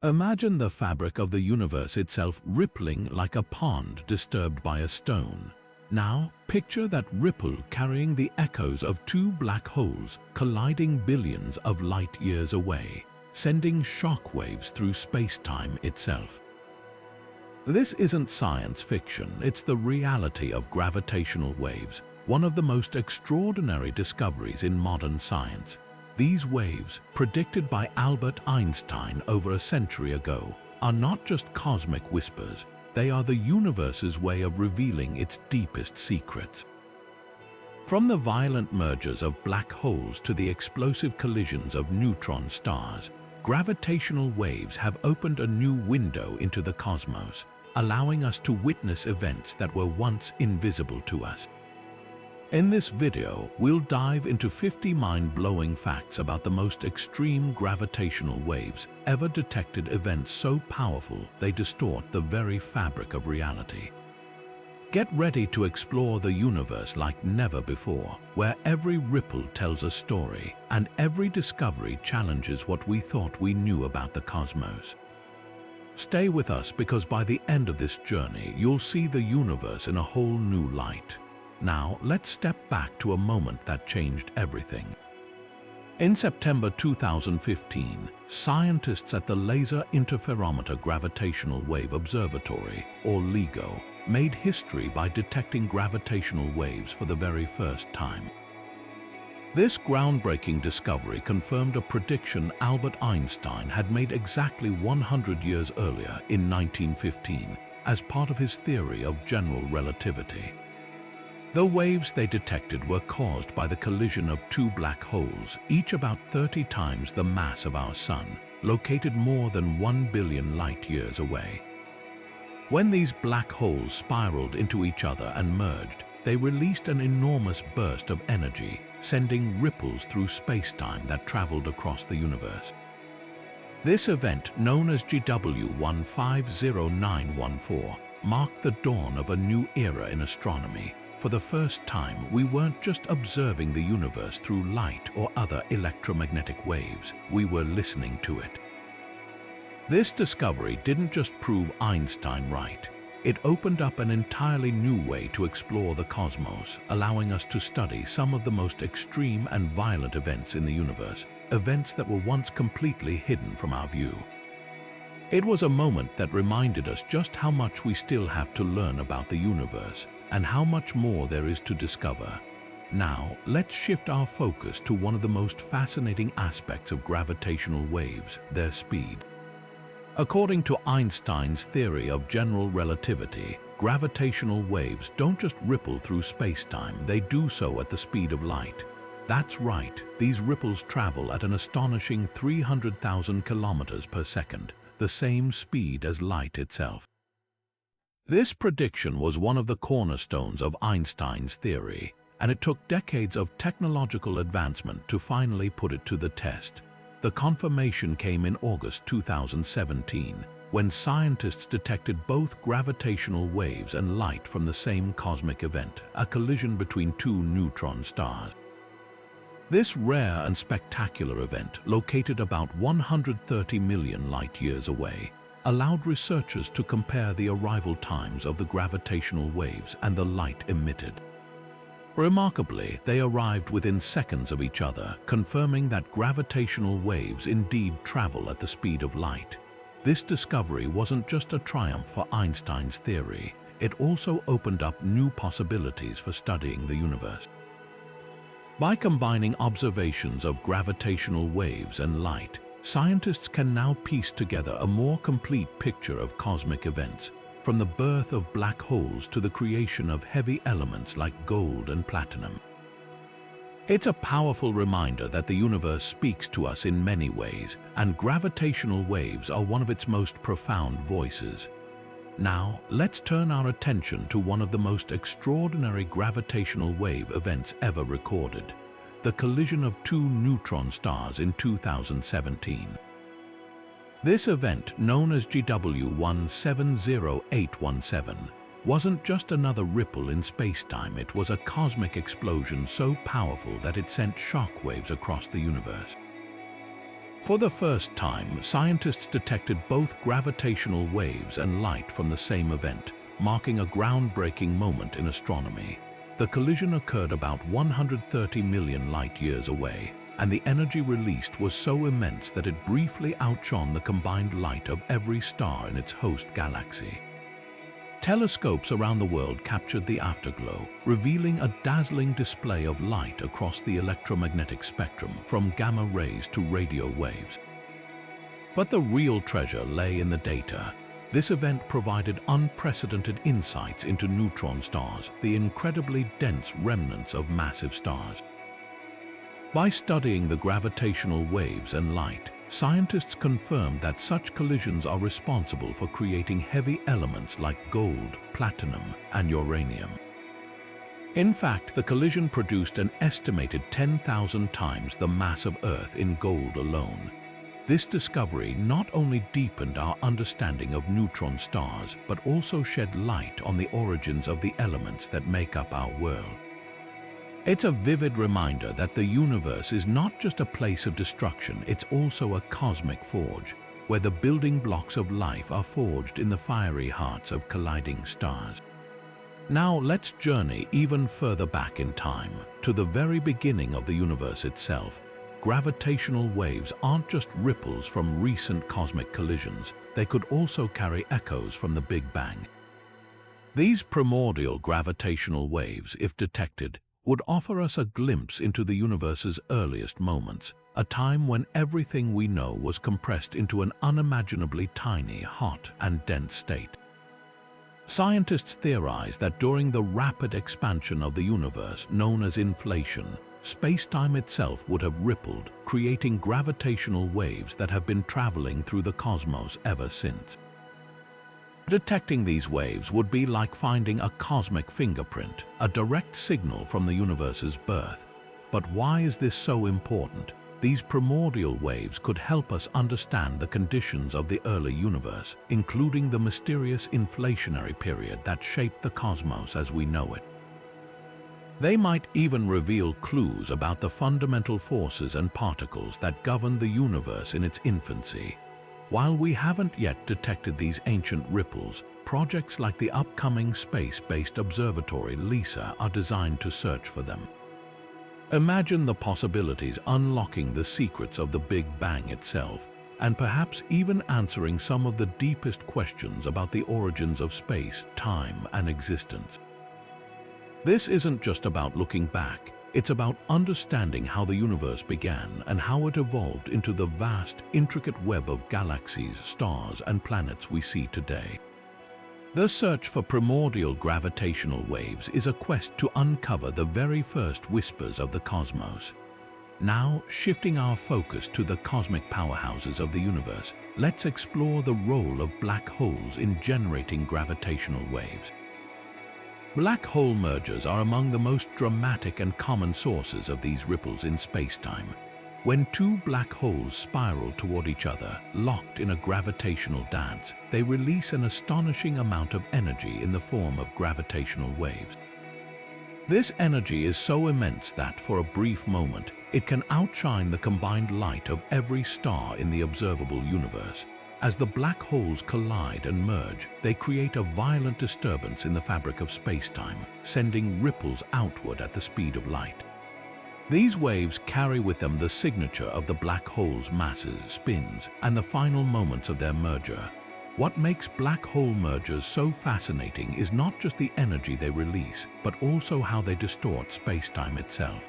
Imagine the fabric of the universe itself rippling like a pond disturbed by a stone. Now, picture that ripple carrying the echoes of two black holes colliding billions of light years away, sending shockwaves through space-time itself. This isn't science fiction, it's the reality of gravitational waves, one of the most extraordinary discoveries in modern science. These waves, predicted by Albert Einstein over a century ago, are not just cosmic whispers, they are the universe's way of revealing its deepest secrets. From the violent mergers of black holes to the explosive collisions of neutron stars, gravitational waves have opened a new window into the cosmos, allowing us to witness events that were once invisible to us. In this video, we'll dive into 50 mind-blowing facts about the most extreme gravitational waves ever detected, events so powerful they distort the very fabric of reality. Get ready to explore the universe like never before, where every ripple tells a story and every discovery challenges what we thought we knew about the cosmos. Stay with us because by the end of this journey, you'll see the universe in a whole new light. Now, let's step back to a moment that changed everything. In September 2015, scientists at the Laser Interferometer Gravitational Wave Observatory, or LIGO, made history by detecting gravitational waves for the very first time. This groundbreaking discovery confirmed a prediction Albert Einstein had made exactly 100 years earlier in 1915 as part of his theory of general relativity. The waves they detected were caused by the collision of two black holes, each about 30 times the mass of our Sun, located more than 1 billion light-years away. When these black holes spiraled into each other and merged, they released an enormous burst of energy, sending ripples through space-time that traveled across the universe. This event, known as GW 150914, marked the dawn of a new era in astronomy. For the first time, we weren't just observing the universe through light or other electromagnetic waves, we were listening to it. This discovery didn't just prove Einstein right, it opened up an entirely new way to explore the cosmos, allowing us to study some of the most extreme and violent events in the universe, events that were once completely hidden from our view. It was a moment that reminded us just how much we still have to learn about the universe, and how much more there is to discover. Now, let's shift our focus to one of the most fascinating aspects of gravitational waves, their speed. According to Einstein's theory of general relativity, gravitational waves don't just ripple through space-time, they do so at the speed of light. That's right, these ripples travel at an astonishing 300,000 kilometers per second, the same speed as light itself. This prediction was one of the cornerstones of Einstein's theory, and it took decades of technological advancement to finally put it to the test. The confirmation came in August 2017, when scientists detected both gravitational waves and light from the same cosmic event, a collision between two neutron stars. This rare and spectacular event, located about 130 million light-years away, allowed researchers to compare the arrival times of the gravitational waves and the light emitted. Remarkably, they arrived within seconds of each other, confirming that gravitational waves indeed travel at the speed of light. This discovery wasn't just a triumph for Einstein's theory, it also opened up new possibilities for studying the universe. By combining observations of gravitational waves and light, scientists can now piece together a more complete picture of cosmic events, from the birth of black holes to the creation of heavy elements like gold and platinum. It's a powerful reminder that the universe speaks to us in many ways, and gravitational waves are one of its most profound voices. Now, let's turn our attention to one of the most extraordinary gravitational wave events ever recorded, the collision of two neutron stars in 2017. This event, known as GW 170817, wasn't just another ripple in space-time, it was a cosmic explosion so powerful that it sent shockwaves across the universe. For the first time, scientists detected both gravitational waves and light from the same event, marking a groundbreaking moment in astronomy. The collision occurred about 130 million light-years away, and the energy released was so immense that it briefly outshone the combined light of every star in its host galaxy. Telescopes around the world captured the afterglow, revealing a dazzling display of light across the electromagnetic spectrum, from gamma rays to radio waves. But the real treasure lay in the data. This event provided unprecedented insights into neutron stars, the incredibly dense remnants of massive stars. By studying the gravitational waves and light, scientists confirmed that such collisions are responsible for creating heavy elements like gold, platinum, and uranium. In fact, the collision produced an estimated 10,000 times the mass of Earth in gold alone. This discovery not only deepened our understanding of neutron stars, but also shed light on the origins of the elements that make up our world. It's a vivid reminder that the universe is not just a place of destruction, it's also a cosmic forge, where the building blocks of life are forged in the fiery hearts of colliding stars. Now let's journey even further back in time, to the very beginning of the universe itself. Gravitational waves aren't just ripples from recent cosmic collisions, they could also carry echoes from the Big Bang. These primordial gravitational waves, if detected, would offer us a glimpse into the universe's earliest moments, a time when everything we know was compressed into an unimaginably tiny, hot, and dense state. Scientists theorize that during the rapid expansion of the universe, known as inflation, space-time itself would have rippled, creating gravitational waves that have been traveling through the cosmos ever since. Detecting these waves would be like finding a cosmic fingerprint, a direct signal from the universe's birth. But why is this so important? These primordial waves could help us understand the conditions of the early universe, including the mysterious inflationary period that shaped the cosmos as we know it. They might even reveal clues about the fundamental forces and particles that govern the universe in its infancy. While we haven't yet detected these ancient ripples, projects like the upcoming space-based observatory LISA are designed to search for them. Imagine the possibilities unlocking the secrets of the Big Bang itself, and perhaps even answering some of the deepest questions about the origins of space, time, and existence. This isn't just about looking back. It's about understanding how the universe began and how it evolved into the vast, intricate web of galaxies, stars, and planets we see today. The search for primordial gravitational waves is a quest to uncover the very first whispers of the cosmos. Now, shifting our focus to the cosmic powerhouses of the universe, let's explore the role of black holes in generating gravitational waves. Black hole mergers are among the most dramatic and common sources of these ripples in space-time. When two black holes spiral toward each other, locked in a gravitational dance, they release an astonishing amount of energy in the form of gravitational waves. This energy is so immense that, for a brief moment, it can outshine the combined light of every star in the observable universe. As the black holes collide and merge, they create a violent disturbance in the fabric of space-time, sending ripples outward at the speed of light. These waves carry with them the signature of the black hole's masses, spins, and the final moments of their merger. What makes black hole mergers so fascinating is not just the energy they release, but also how they distort space-time itself.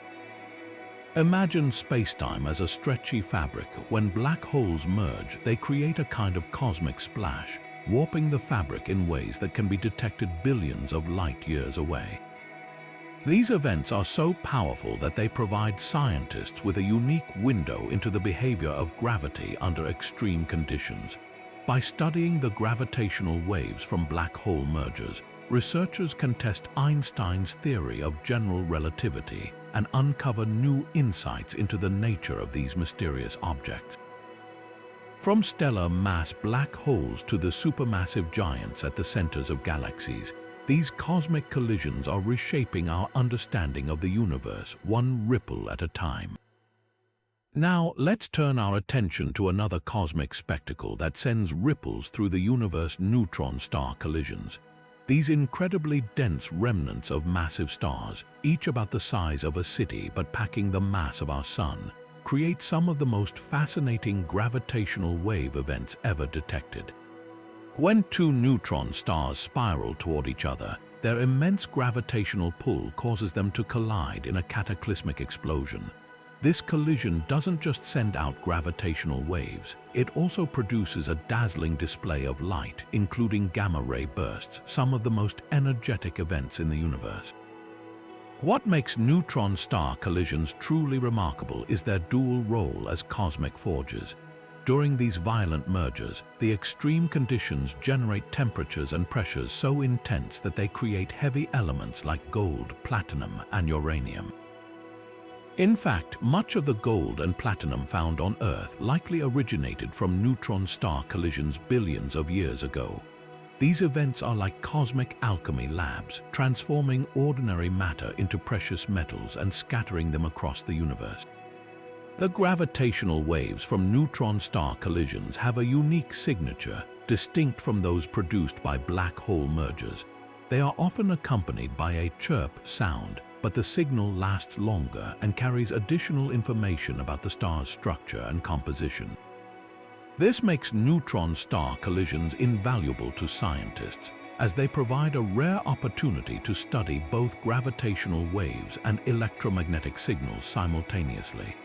Imagine space-time as a stretchy fabric. When black holes merge, they create a kind of cosmic splash, warping the fabric in ways that can be detected billions of light-years away. These events are so powerful that they provide scientists with a unique window into the behavior of gravity under extreme conditions. By studying the gravitational waves from black hole mergers, researchers can test Einstein's theory of general relativity and uncover new insights into the nature of these mysterious objects. From stellar mass black holes to the supermassive giants at the centers of galaxies, these cosmic collisions are reshaping our understanding of the universe, one ripple at a time. Now, let's turn our attention to another cosmic spectacle that sends ripples through the universe: neutron star collisions. These incredibly dense remnants of massive stars, each about the size of a city but packing the mass of our Sun, create some of the most fascinating gravitational wave events ever detected. When two neutron stars spiral toward each other, their immense gravitational pull causes them to collide in a cataclysmic explosion. This collision doesn't just send out gravitational waves, it also produces a dazzling display of light, including gamma-ray bursts, some of the most energetic events in the universe. What makes neutron star collisions truly remarkable is their dual role as cosmic forges. During these violent mergers, the extreme conditions generate temperatures and pressures so intense that they create heavy elements like gold, platinum, and uranium. In fact, much of the gold and platinum found on Earth likely originated from neutron star collisions billions of years ago. These events are like cosmic alchemy labs, transforming ordinary matter into precious metals and scattering them across the universe. The gravitational waves from neutron star collisions have a unique signature, distinct from those produced by black hole mergers. They are often accompanied by a chirp sound, but the signal lasts longer and carries additional information about the star's structure and composition. This makes neutron star collisions invaluable to scientists, as they provide a rare opportunity to study both gravitational waves and electromagnetic signals simultaneously.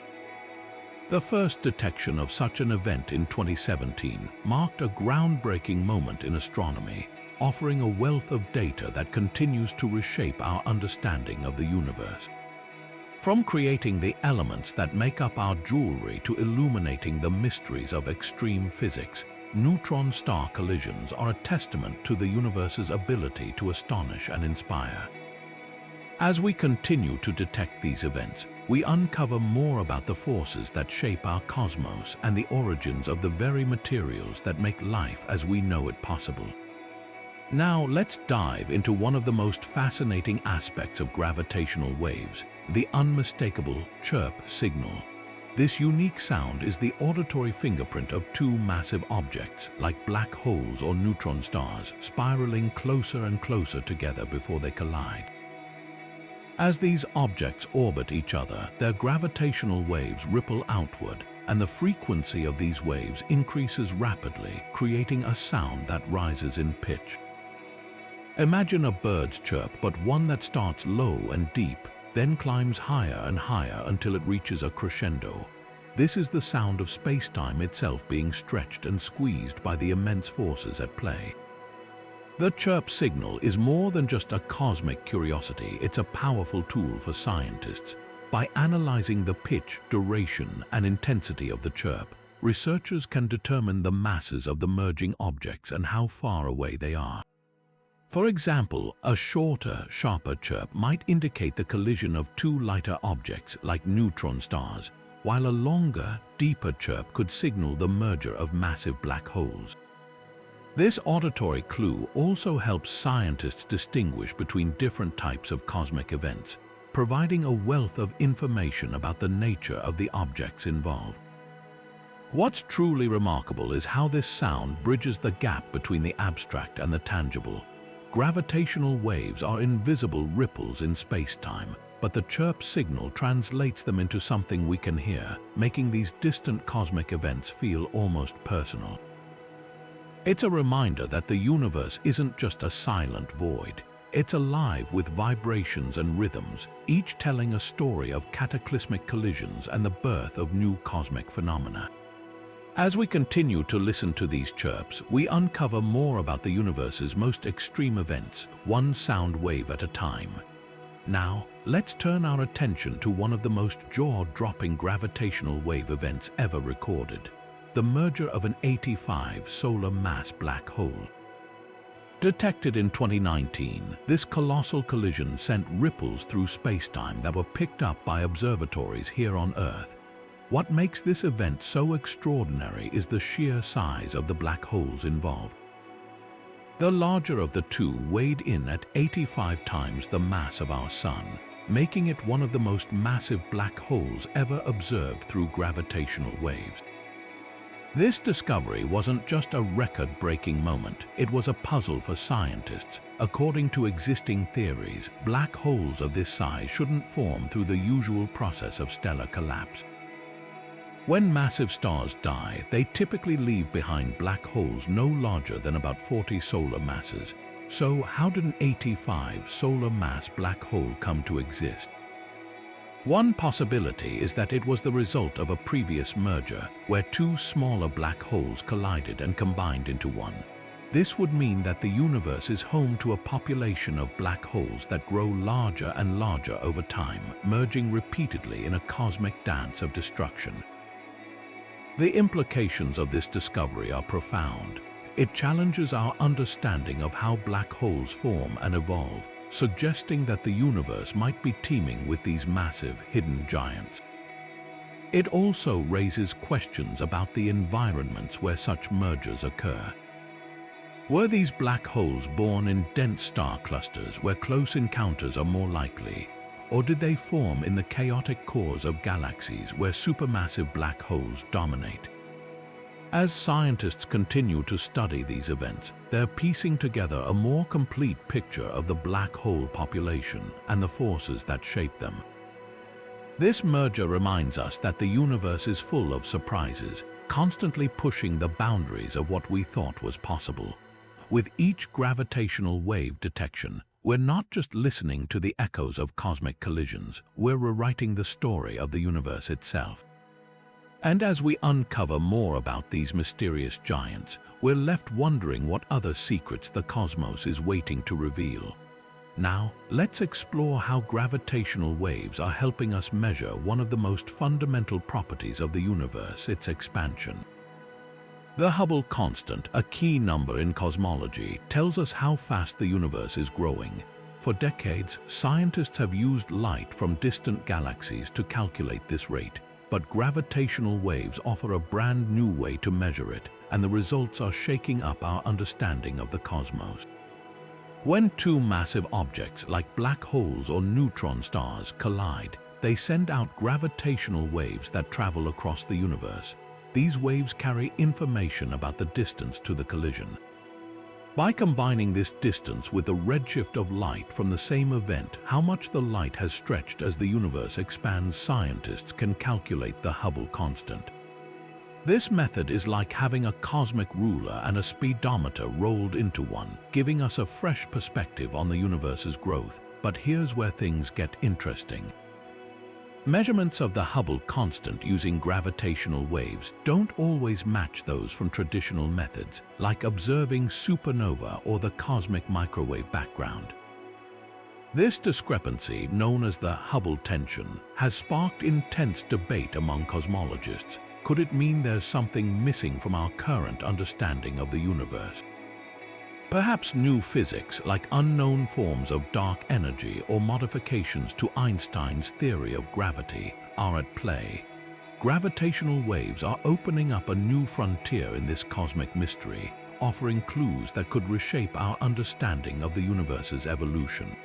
The first detection of such an event in 2017 marked a groundbreaking moment in astronomy, offering a wealth of data that continues to reshape our understanding of the universe. From creating the elements that make up our jewelry to illuminating the mysteries of extreme physics, neutron star collisions are a testament to the universe's ability to astonish and inspire. As we continue to detect these events, we uncover more about the forces that shape our cosmos and the origins of the very materials that make life as we know it possible. Now let's dive into one of the most fascinating aspects of gravitational waves, the unmistakable chirp signal. This unique sound is the auditory fingerprint of two massive objects, like black holes or neutron stars, spiraling closer and closer together before they collide. As these objects orbit each other, their gravitational waves ripple outward, and the frequency of these waves increases rapidly, creating a sound that rises in pitch. Imagine a bird's chirp, but one that starts low and deep, then climbs higher and higher until it reaches a crescendo. This is the sound of spacetime itself being stretched and squeezed by the immense forces at play. The chirp signal is more than just a cosmic curiosity, it's a powerful tool for scientists. By analyzing the pitch, duration, and intensity of the chirp, researchers can determine the masses of the merging objects and how far away they are. For example, a shorter, sharper chirp might indicate the collision of two lighter objects like neutron stars, while a longer, deeper chirp could signal the merger of massive black holes. This auditory clue also helps scientists distinguish between different types of cosmic events, providing a wealth of information about the nature of the objects involved. What's truly remarkable is how this sound bridges the gap between the abstract and the tangible. Gravitational waves are invisible ripples in space-time, but the chirp signal translates them into something we can hear, making these distant cosmic events feel almost personal. It's a reminder that the universe isn't just a silent void. It's alive with vibrations and rhythms, each telling a story of cataclysmic collisions and the birth of new cosmic phenomena. As we continue to listen to these chirps, we uncover more about the universe's most extreme events, one sound wave at a time. Now, let's turn our attention to one of the most jaw-dropping gravitational wave events ever recorded: the merger of an 85 solar mass black hole. Detected in 2019, this colossal collision sent ripples through spacetime that were picked up by observatories here on Earth. What makes this event so extraordinary is the sheer size of the black holes involved. The larger of the two weighed in at 85 times the mass of our Sun, making it one of the most massive black holes ever observed through gravitational waves. This discovery wasn't just a record-breaking moment, it was a puzzle for scientists. According to existing theories, black holes of this size shouldn't form through the usual process of stellar collapse. When massive stars die, they typically leave behind black holes no larger than about 40 solar masses. So how did an 85 solar mass black hole come to exist? One possibility is that it was the result of a previous merger where two smaller black holes collided and combined into one. This would mean that the universe is home to a population of black holes that grow larger and larger over time, merging repeatedly in a cosmic dance of destruction. The implications of this discovery are profound. It challenges our understanding of how black holes form and evolve, suggesting that the universe might be teeming with these massive hidden giants. It also raises questions about the environments where such mergers occur. Were these black holes born in dense star clusters where close encounters are more likely? Or did they form in the chaotic cores of galaxies where supermassive black holes dominate? As scientists continue to study these events, they're piecing together a more complete picture of the black hole population and the forces that shape them. This merger reminds us that the universe is full of surprises, constantly pushing the boundaries of what we thought was possible. With each gravitational wave detection, we're not just listening to the echoes of cosmic collisions, we're rewriting the story of the universe itself. And as we uncover more about these mysterious giants, we're left wondering what other secrets the cosmos is waiting to reveal. Now, let's explore how gravitational waves are helping us measure one of the most fundamental properties of the universe, its expansion. The Hubble constant, a key number in cosmology, tells us how fast the universe is growing. For decades, scientists have used light from distant galaxies to calculate this rate, but gravitational waves offer a brand new way to measure it, and the results are shaking up our understanding of the cosmos. When two massive objects like black holes or neutron stars collide, they send out gravitational waves that travel across the universe. These waves carry information about the distance to the collision. By combining this distance with the redshift of light from the same event, how much the light has stretched as the universe expands, scientists can calculate the Hubble constant. This method is like having a cosmic ruler and a speedometer rolled into one, giving us a fresh perspective on the universe's growth. But here's where things get interesting. Measurements of the Hubble constant using gravitational waves don't always match those from traditional methods, like observing supernova or the cosmic microwave background. This discrepancy, known as the Hubble tension, has sparked intense debate among cosmologists. Could it mean there's something missing from our current understanding of the universe? Perhaps new physics, like unknown forms of dark energy or modifications to Einstein's theory of gravity, are at play. Gravitational waves are opening up a new frontier in this cosmic mystery, offering clues that could reshape our understanding of the universe's evolution.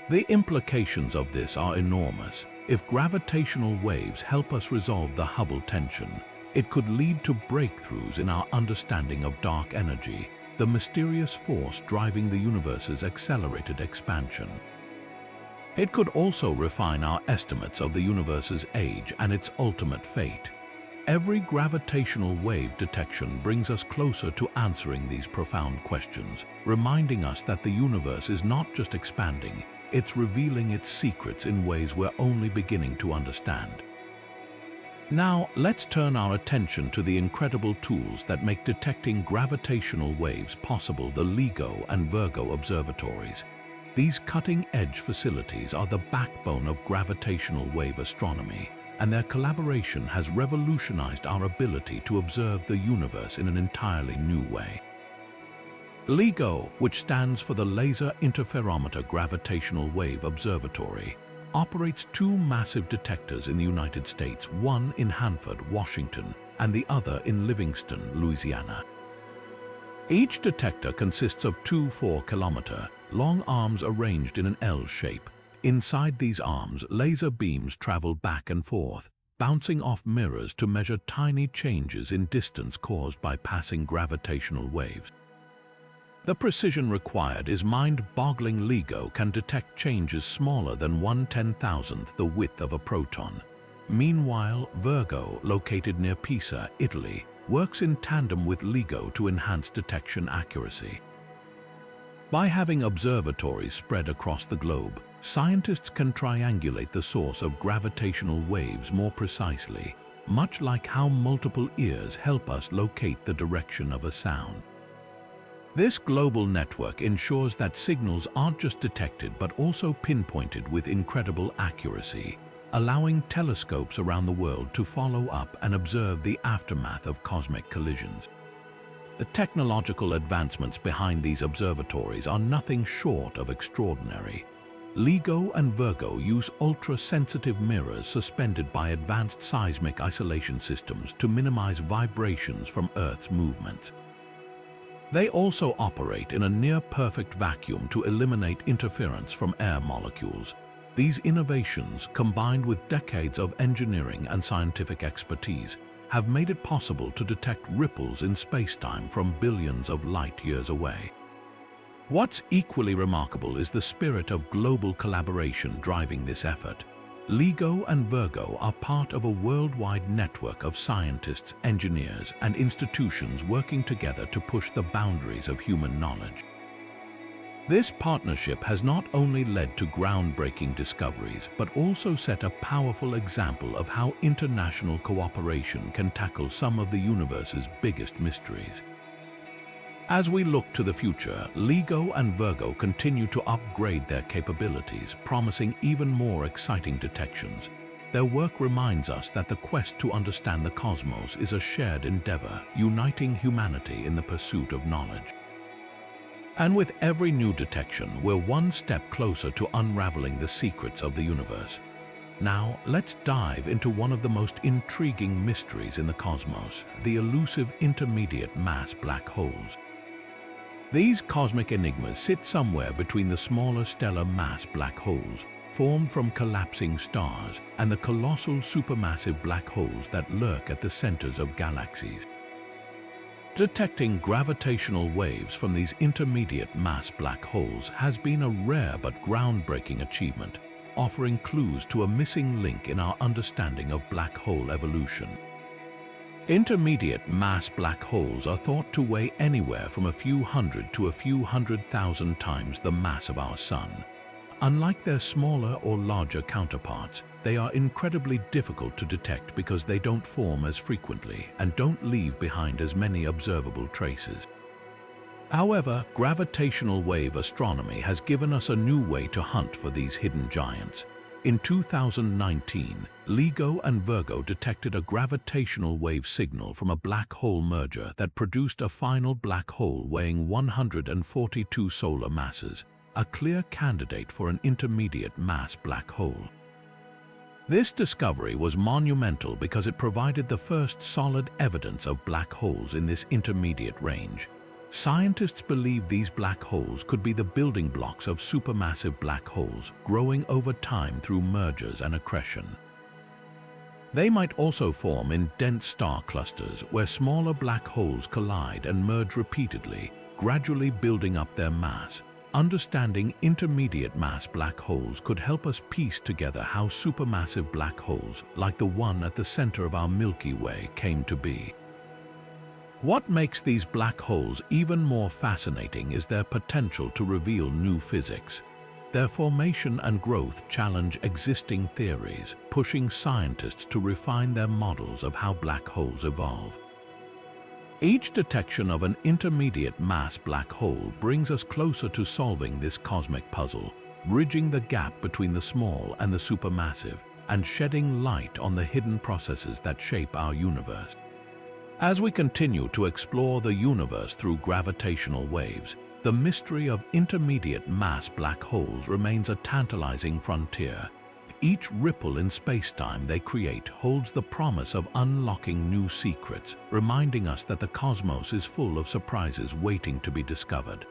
The implications of this are enormous. If gravitational waves help us resolve the Hubble tension, it could lead to breakthroughs in our understanding of dark energy, the mysterious force driving the universe's accelerated expansion. It could also refine our estimates of the universe's age and its ultimate fate. Every gravitational wave detection brings us closer to answering these profound questions, reminding us that the universe is not just expanding, it's revealing its secrets in ways we're only beginning to understand. Now, let's turn our attention to the incredible tools that make detecting gravitational waves possible: the LIGO and Virgo observatories. These cutting-edge facilities are the backbone of gravitational wave astronomy, and their collaboration has revolutionized our ability to observe the universe in an entirely new way. LIGO, which stands for the Laser Interferometer Gravitational Wave Observatory, operates two massive detectors in the United States, one in Hanford, Washington, and the other in Livingston, Louisiana. Each detector consists of two 4-kilometer long arms arranged in an L shape, Inside these arms, laser beams travel back and forth, bouncing off mirrors to measure tiny changes in distance caused by passing gravitational waves. The precision required is mind-boggling. LIGO can detect changes smaller than 1/10,000th the width of a proton. Meanwhile, Virgo, located near Pisa, Italy, works in tandem with LIGO to enhance detection accuracy. By having observatories spread across the globe, scientists can triangulate the source of gravitational waves more precisely, much like how multiple ears help us locate the direction of a sound. This global network ensures that signals aren't just detected but also pinpointed with incredible accuracy, allowing telescopes around the world to follow up and observe the aftermath of cosmic collisions. The technological advancements behind these observatories are nothing short of extraordinary. LIGO and Virgo use ultra-sensitive mirrors suspended by advanced seismic isolation systems to minimize vibrations from Earth's movements. They also operate in a near-perfect vacuum to eliminate interference from air molecules. These innovations, combined with decades of engineering and scientific expertise, have made it possible to detect ripples in spacetime from billions of light-years away. What's equally remarkable is the spirit of global collaboration driving this effort. LIGO and Virgo are part of a worldwide network of scientists, engineers, and institutions working together to push the boundaries of human knowledge. This partnership has not only led to groundbreaking discoveries, but also set a powerful example of how international cooperation can tackle some of the universe's biggest mysteries. As we look to the future, LIGO and Virgo continue to upgrade their capabilities, promising even more exciting detections. Their work reminds us that the quest to understand the cosmos is a shared endeavor, uniting humanity in the pursuit of knowledge. And with every new detection, we're one step closer to unraveling the secrets of the universe. Now, let's dive into one of the most intriguing mysteries in the cosmos, the elusive intermediate mass black holes. These cosmic enigmas sit somewhere between the smaller stellar mass black holes, formed from collapsing stars, and the colossal supermassive black holes that lurk at the centers of galaxies. Detecting gravitational waves from these intermediate mass black holes has been a rare but groundbreaking achievement, offering clues to a missing link in our understanding of black hole evolution. Intermediate mass black holes are thought to weigh anywhere from a few hundred to a few 100,000 times the mass of our Sun. Unlike their smaller or larger counterparts, they are incredibly difficult to detect because they don't form as frequently and don't leave behind as many observable traces. However, gravitational wave astronomy has given us a new way to hunt for these hidden giants. In 2019, LIGO and Virgo detected a gravitational wave signal from a black hole merger that produced a final black hole weighing 142 solar masses, a clear candidate for an intermediate mass black hole. This discovery was monumental because it provided the first solid evidence of black holes in this intermediate range. Scientists believe these black holes could be the building blocks of supermassive black holes, growing over time through mergers and accretion. They might also form in dense star clusters where smaller black holes collide and merge repeatedly, gradually building up their mass. Understanding intermediate mass black holes could help us piece together how supermassive black holes, like the one at the center of our Milky Way, came to be. What makes these black holes even more fascinating is their potential to reveal new physics. Their formation and growth challenge existing theories, pushing scientists to refine their models of how black holes evolve. Each detection of an intermediate mass black hole brings us closer to solving this cosmic puzzle, bridging the gap between the small and the supermassive, and shedding light on the hidden processes that shape our universe. As we continue to explore the universe through gravitational waves, the mystery of intermediate mass black holes remains a tantalizing frontier. Each ripple in spacetime they create holds the promise of unlocking new secrets, reminding us that the cosmos is full of surprises waiting to be discovered.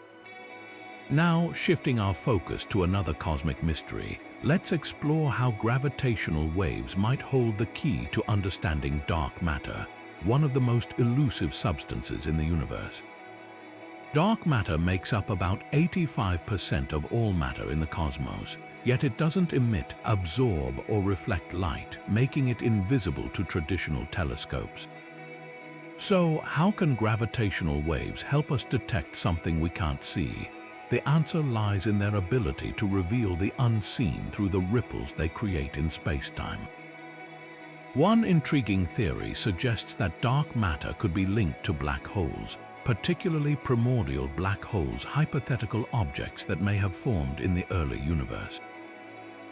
Now, shifting our focus to another cosmic mystery, let's explore how gravitational waves might hold the key to understanding dark matter, one of the most elusive substances in the universe. Dark matter makes up about 85% of all matter in the cosmos, yet it doesn't emit, absorb, or reflect light, making it invisible to traditional telescopes. So, how can gravitational waves help us detect something we can't see? The answer lies in their ability to reveal the unseen through the ripples they create in spacetime. One intriguing theory suggests that dark matter could be linked to black holes, particularly primordial black holes, hypothetical objects that may have formed in the early universe.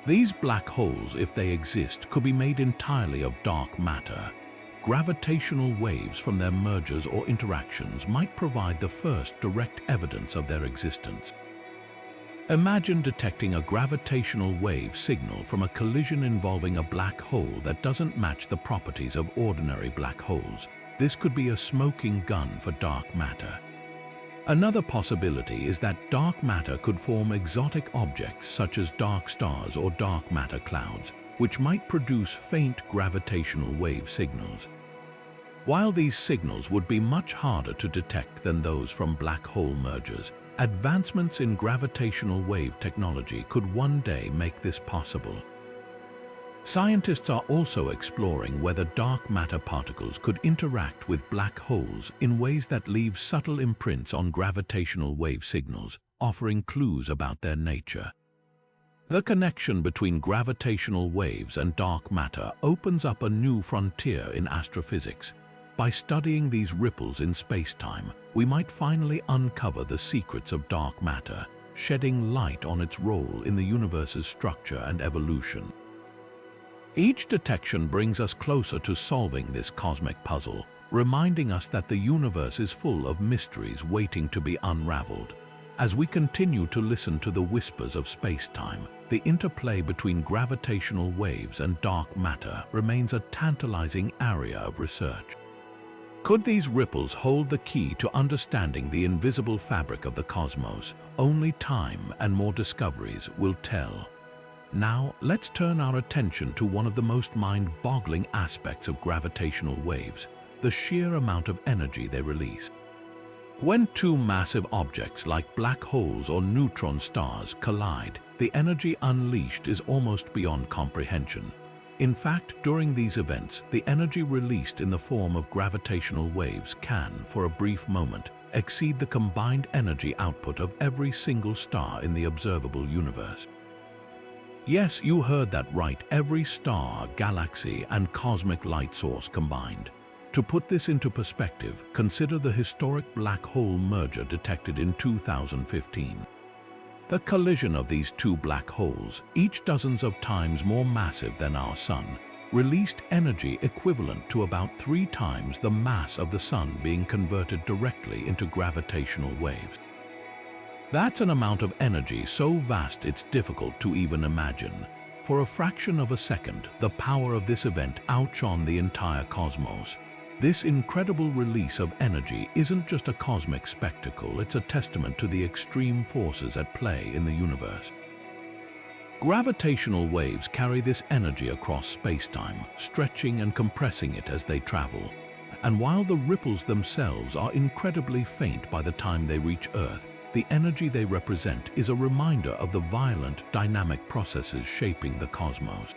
These black holes, if they exist, could be made entirely of dark matter. Gravitational waves from their mergers or interactions might provide the first direct evidence of their existence. Imagine detecting a gravitational wave signal from a collision involving a black hole that doesn't match the properties of ordinary black holes. This could be a smoking gun for dark matter. Another possibility is that dark matter could form exotic objects such as dark stars or dark matter clouds, which might produce faint gravitational wave signals. While these signals would be much harder to detect than those from black hole mergers, advancements in gravitational wave technology could one day make this possible. Scientists are also exploring whether dark matter particles could interact with black holes in ways that leave subtle imprints on gravitational wave signals, offering clues about their nature. The connection between gravitational waves and dark matter opens up a new frontier in astrophysics. By studying these ripples in spacetime, we might finally uncover the secrets of dark matter, shedding light on its role in the universe's structure and evolution. Each detection brings us closer to solving this cosmic puzzle, reminding us that the universe is full of mysteries waiting to be unraveled. As we continue to listen to the whispers of spacetime, the interplay between gravitational waves and dark matter remains a tantalizing area of research. Could these ripples hold the key to understanding the invisible fabric of the cosmos? Only time and more discoveries will tell. Now, let's turn our attention to one of the most mind-boggling aspects of gravitational waves, the sheer amount of energy they release. When two massive objects like black holes or neutron stars collide, the energy unleashed is almost beyond comprehension. In fact, during these events, the energy released in the form of gravitational waves can, for a brief moment, exceed the combined energy output of every single star in the observable universe. Yes, you heard that right, every star, galaxy, and cosmic light source combined. To put this into perspective, consider the historic black hole merger detected in 2015. The collision of these two black holes, each dozens of times more massive than our Sun, released energy equivalent to about 3 times the mass of the Sun being converted directly into gravitational waves. That's an amount of energy so vast it's difficult to even imagine. For a fraction of a second, the power of this event outshone the entire cosmos. This incredible release of energy isn't just a cosmic spectacle, it's a testament to the extreme forces at play in the universe. Gravitational waves carry this energy across spacetime, stretching and compressing it as they travel. And while the ripples themselves are incredibly faint by the time they reach Earth, the energy they represent is a reminder of the violent, dynamic processes shaping the cosmos.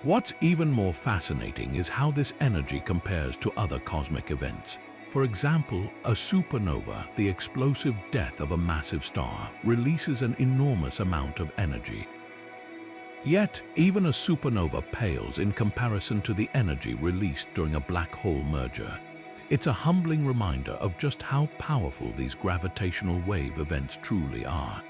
What's even more fascinating is how this energy compares to other cosmic events. For example, a supernova, the explosive death of a massive star, releases an enormous amount of energy. Yet, even a supernova pales in comparison to the energy released during a black hole merger. It's a humbling reminder of just how powerful these gravitational wave events truly are.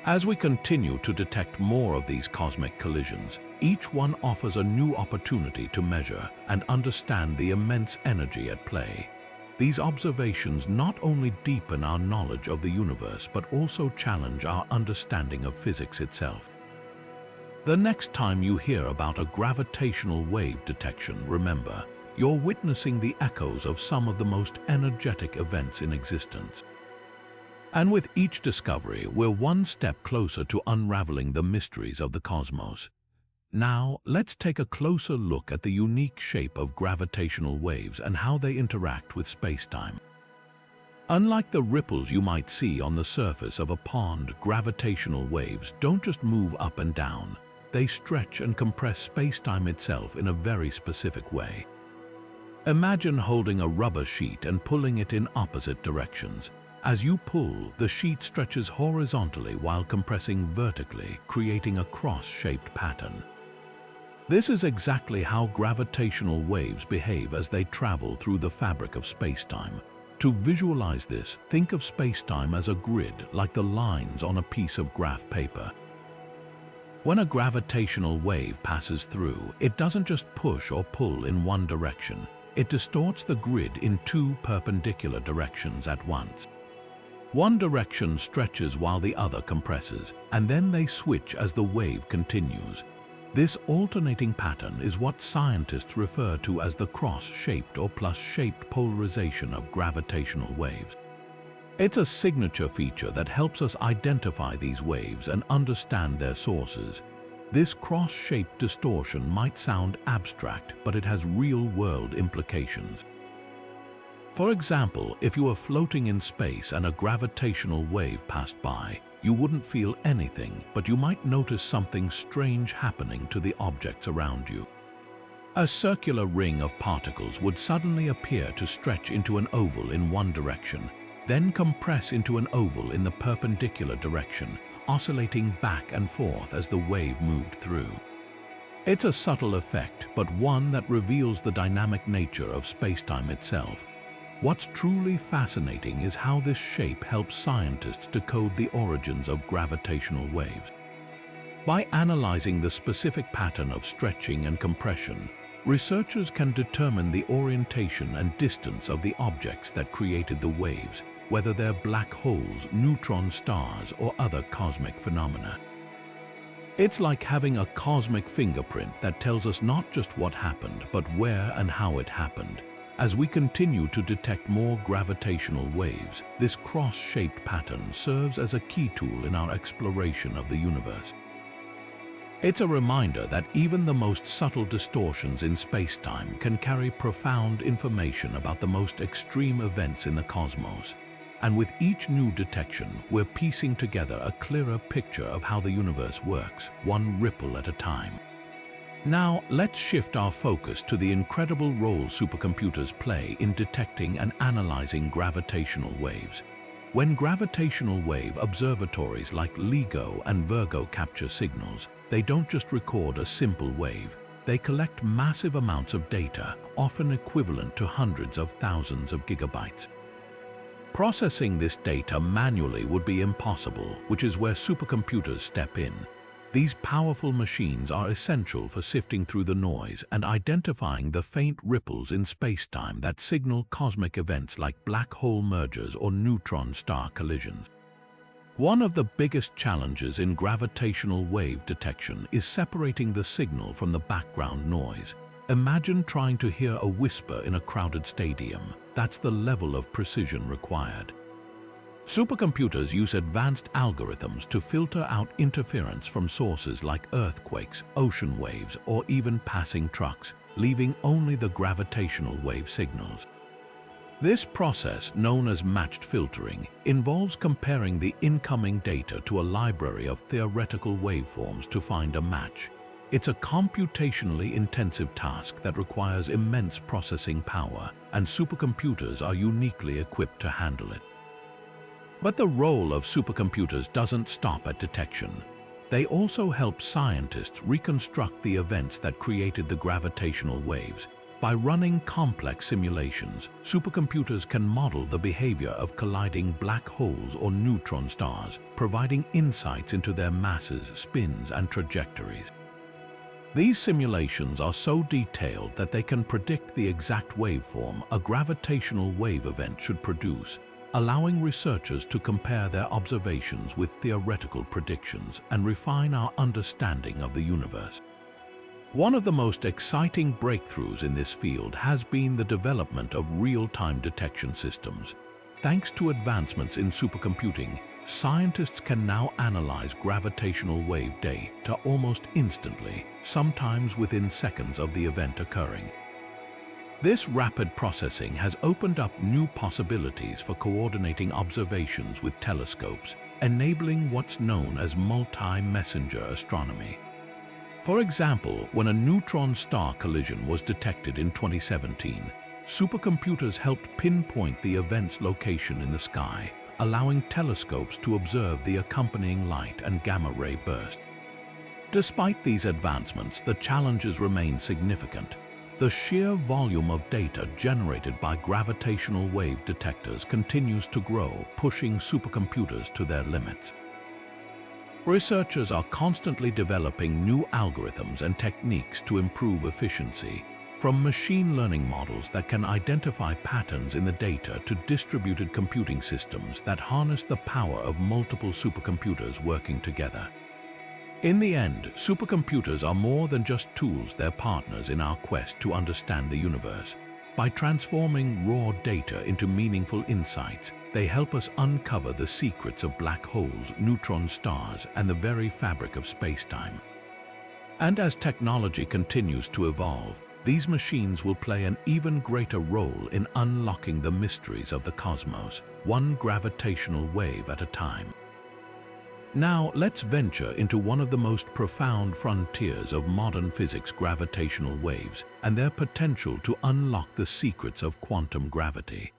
As we continue to detect more of these cosmic collisions, each one offers a new opportunity to measure and understand the immense energy at play. These observations not only deepen our knowledge of the universe but also challenge our understanding of physics itself. The next time you hear about a gravitational wave detection, remember, you're witnessing the echoes of some of the most energetic events in existence. And with each discovery, we're one step closer to unraveling the mysteries of the cosmos. Now, let's take a closer look at the unique shape of gravitational waves and how they interact with spacetime. Unlike the ripples you might see on the surface of a pond, gravitational waves don't just move up and down. They stretch and compress spacetime itself in a very specific way. Imagine holding a rubber sheet and pulling it in opposite directions. As you pull, the sheet stretches horizontally while compressing vertically, creating a cross-shaped pattern. This is exactly how gravitational waves behave as they travel through the fabric of spacetime. To visualize this, think of spacetime as a grid, like the lines on a piece of graph paper. When a gravitational wave passes through, it doesn't just push or pull in one direction. It distorts the grid in two perpendicular directions at once. One direction stretches while the other compresses, and then they switch as the wave continues. This alternating pattern is what scientists refer to as the cross-shaped or plus-shaped polarization of gravitational waves. It's a signature feature that helps us identify these waves and understand their sources. This cross-shaped distortion might sound abstract, but it has real-world implications. For example, if you were floating in space and a gravitational wave passed by, you wouldn't feel anything, but you might notice something strange happening to the objects around you. A circular ring of particles would suddenly appear to stretch into an oval in one direction, then compress into an oval in the perpendicular direction, oscillating back and forth as the wave moved through. It's a subtle effect, but one that reveals the dynamic nature of spacetime itself. What's truly fascinating is how this shape helps scientists decode the origins of gravitational waves. By analyzing the specific pattern of stretching and compression, researchers can determine the orientation and distance of the objects that created the waves, whether they're black holes, neutron stars, or other cosmic phenomena. It's like having a cosmic fingerprint that tells us not just what happened, but where and how it happened. As we continue to detect more gravitational waves, this cross-shaped pattern serves as a key tool in our exploration of the universe. It's a reminder that even the most subtle distortions in spacetime can carry profound information about the most extreme events in the cosmos. And with each new detection, we're piecing together a clearer picture of how the universe works, one ripple at a time. Now, let's shift our focus to the incredible role supercomputers play in detecting and analyzing gravitational waves. When gravitational wave observatories like LIGO and Virgo capture signals, they don't just record a simple wave. They collect massive amounts of data, often equivalent to hundreds of thousands of gigabytes. Processing this data manually would be impossible, which is where supercomputers step in. These powerful machines are essential for sifting through the noise and identifying the faint ripples in spacetime that signal cosmic events like black hole mergers or neutron star collisions. One of the biggest challenges in gravitational wave detection is separating the signal from the background noise. Imagine trying to hear a whisper in a crowded stadium. That's the level of precision required. Supercomputers use advanced algorithms to filter out interference from sources like earthquakes, ocean waves, or even passing trucks, leaving only the gravitational wave signals. This process, known as matched filtering, involves comparing the incoming data to a library of theoretical waveforms to find a match. It's a computationally intensive task that requires immense processing power, and supercomputers are uniquely equipped to handle it. But the role of supercomputers doesn't stop at detection. They also help scientists reconstruct the events that created the gravitational waves. By running complex simulations, supercomputers can model the behavior of colliding black holes or neutron stars, providing insights into their masses, spins, and trajectories. These simulations are so detailed that they can predict the exact waveform a gravitational wave event should produce, allowing researchers to compare their observations with theoretical predictions and refine our understanding of the universe. One of the most exciting breakthroughs in this field has been the development of real-time detection systems. Thanks to advancements in supercomputing, scientists can now analyze gravitational wave data almost instantly, sometimes within seconds of the event occurring. This rapid processing has opened up new possibilities for coordinating observations with telescopes, enabling what's known as multi-messenger astronomy. For example, when a neutron star collision was detected in 2017, supercomputers helped pinpoint the event's location in the sky, allowing telescopes to observe the accompanying light and gamma-ray bursts. Despite these advancements, the challenges remain significant. The sheer volume of data generated by gravitational wave detectors continues to grow, pushing supercomputers to their limits. Researchers are constantly developing new algorithms and techniques to improve efficiency, from machine learning models that can identify patterns in the data to distributed computing systems that harness the power of multiple supercomputers working together. In the end, supercomputers are more than just tools, they're partners in our quest to understand the universe. By transforming raw data into meaningful insights, they help us uncover the secrets of black holes, neutron stars, and the very fabric of spacetime. And as technology continues to evolve, these machines will play an even greater role in unlocking the mysteries of the cosmos, one gravitational wave at a time. Now, let's venture into one of the most profound frontiers of modern physics: gravitational waves and their potential to unlock the secrets of quantum gravity.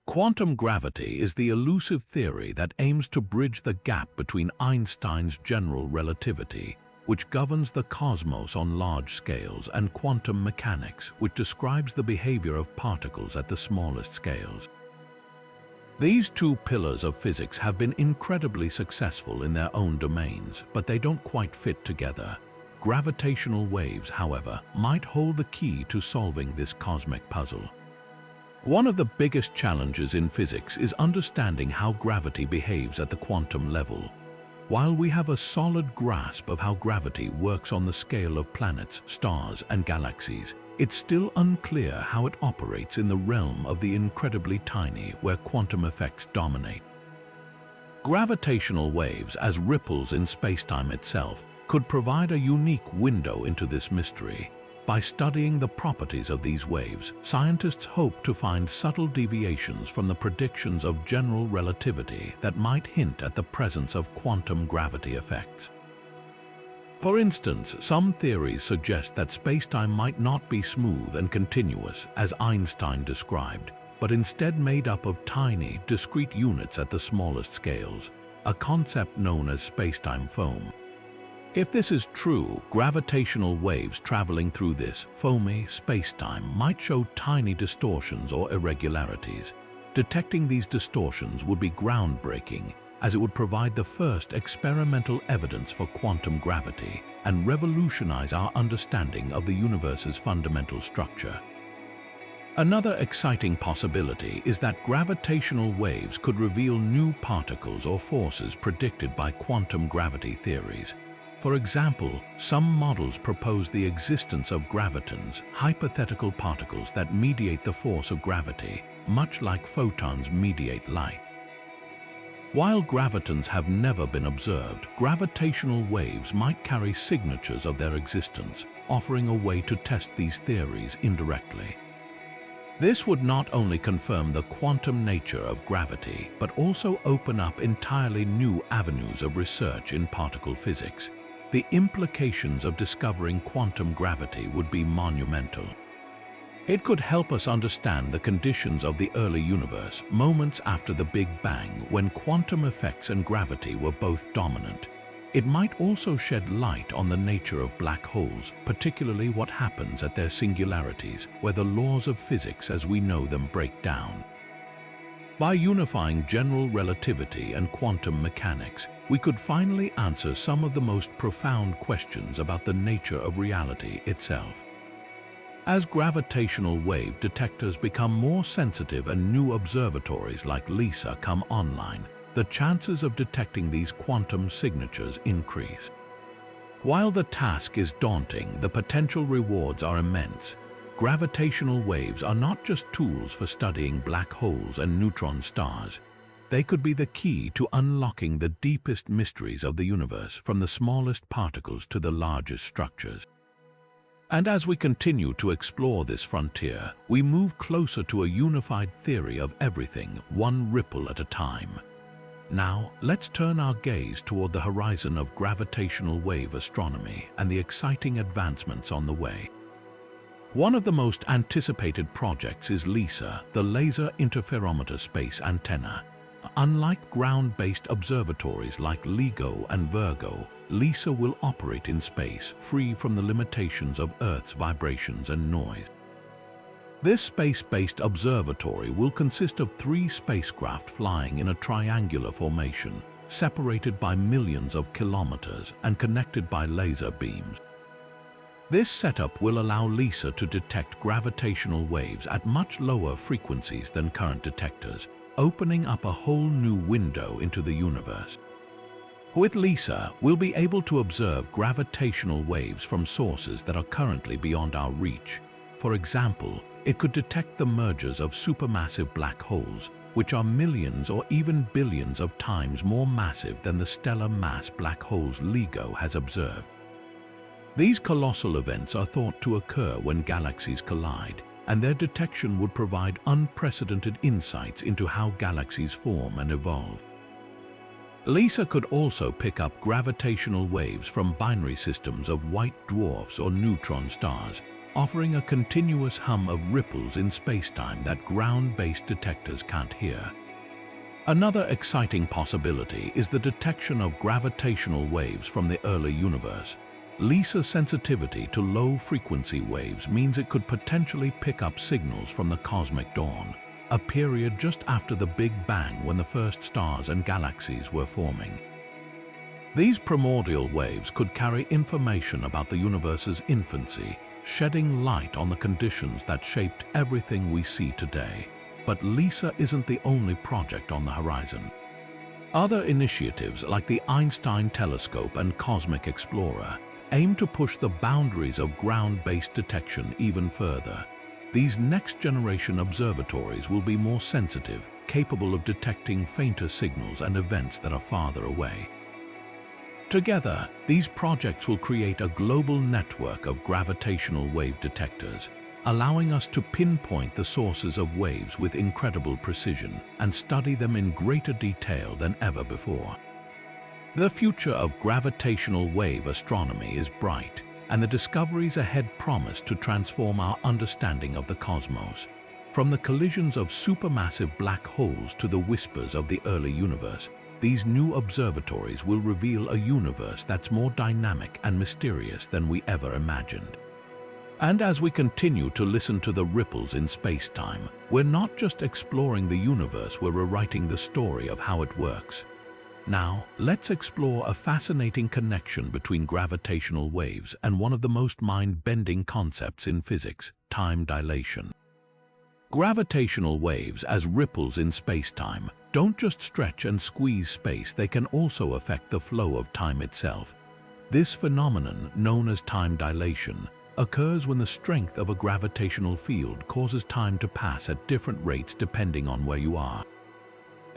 Quantum gravity is the elusive theory that aims to bridge the gap between Einstein's general relativity, which governs the cosmos on large scales, and quantum mechanics, which describes the behavior of particles at the smallest scales. These two pillars of physics have been incredibly successful in their own domains, but they don't quite fit together. Gravitational waves, however, might hold the key to solving this cosmic puzzle. One of the biggest challenges in physics is understanding how gravity behaves at the quantum level. While we have a solid grasp of how gravity works on the scale of planets, stars, and galaxies, it's still unclear how it operates in the realm of the incredibly tiny, where quantum effects dominate. Gravitational waves, as ripples in spacetime itself, could provide a unique window into this mystery. By studying the properties of these waves, scientists hope to find subtle deviations from the predictions of general relativity that might hint at the presence of quantum gravity effects. For instance, some theories suggest that spacetime might not be smooth and continuous, as Einstein described, but instead made up of tiny, discrete units at the smallest scales, a concept known as spacetime foam. If this is true, gravitational waves traveling through this foamy spacetime might show tiny distortions or irregularities. Detecting these distortions would be groundbreaking, as it would provide the first experimental evidence for quantum gravity and revolutionize our understanding of the universe's fundamental structure. Another exciting possibility is that gravitational waves could reveal new particles or forces predicted by quantum gravity theories. For example, some models propose the existence of gravitons, hypothetical particles that mediate the force of gravity, much like photons mediate light. While gravitons have never been observed, gravitational waves might carry signatures of their existence, offering a way to test these theories indirectly. This would not only confirm the quantum nature of gravity, but also open up entirely new avenues of research in particle physics. The implications of discovering quantum gravity would be monumental. It could help us understand the conditions of the early universe, moments after the Big Bang, when quantum effects and gravity were both dominant. It might also shed light on the nature of black holes, particularly what happens at their singularities, where the laws of physics as we know them break down. By unifying general relativity and quantum mechanics, we could finally answer some of the most profound questions about the nature of reality itself. As gravitational wave detectors become more sensitive and new observatories like LIGO come online, the chances of detecting these quantum signatures increase. While the task is daunting, the potential rewards are immense. gravitational waves are not just tools for studying black holes and neutron stars. They could be the key to unlocking the deepest mysteries of the universe, from the smallest particles to the largest structures. And as we continue to explore this frontier, we move closer to a unified theory of everything, one ripple at a time. Now, let's turn our gaze toward the horizon of gravitational wave astronomy and the exciting advancements on the way. One of the most anticipated projects is LISA, the Laser Interferometer Space Antenna. Unlike ground-based observatories like LIGO and Virgo, LISA will operate in space, free from the limitations of Earth's vibrations and noise. This space-based observatory will consist of 3 spacecraft flying in a triangular formation, separated by millions of kilometers and connected by laser beams. This setup will allow LISA to detect gravitational waves at much lower frequencies than current detectors, opening up a whole new window into the universe. With LISA, we'll be able to observe gravitational waves from sources that are currently beyond our reach. For example, it could detect the mergers of supermassive black holes, which are millions or even billions of times more massive than the stellar mass black holes LIGO has observed. These colossal events are thought to occur when galaxies collide, and their detection would provide unprecedented insights into how galaxies form and evolve. LISA could also pick up gravitational waves from binary systems of white dwarfs or neutron stars, offering a continuous hum of ripples in spacetime that ground-based detectors can't hear. Another exciting possibility is the detection of gravitational waves from the early universe. LISA's sensitivity to low-frequency waves means it could potentially pick up signals from the cosmic dawn, a period just after the Big Bang when the first stars and galaxies were forming. These primordial waves could carry information about the universe's infancy, shedding light on the conditions that shaped everything we see today. But LISA isn't the only project on the horizon. Other initiatives like the Einstein Telescope and Cosmic Explorer aim to push the boundaries of ground-based detection even further. These next-generation observatories will be more sensitive, capable of detecting fainter signals and events that are farther away. Together, these projects will create a global network of gravitational wave detectors, allowing us to pinpoint the sources of waves with incredible precision and study them in greater detail than ever before. The future of gravitational wave astronomy is bright, and the discoveries ahead promise to transform our understanding of the cosmos. From the collisions of supermassive black holes to the whispers of the early universe, these new observatories will reveal a universe that's more dynamic and mysterious than we ever imagined. And as we continue to listen to the ripples in space-time, we're not just exploring the universe, we're rewriting the story of how it works. Now, let's explore a fascinating connection between gravitational waves and one of the most mind-bending concepts in physics, time dilation. Gravitational waves, as ripples in space-time, don't just stretch and squeeze space, they can also affect the flow of time itself. This phenomenon, known as time dilation, occurs when the strength of a gravitational field causes time to pass at different rates depending on where you are.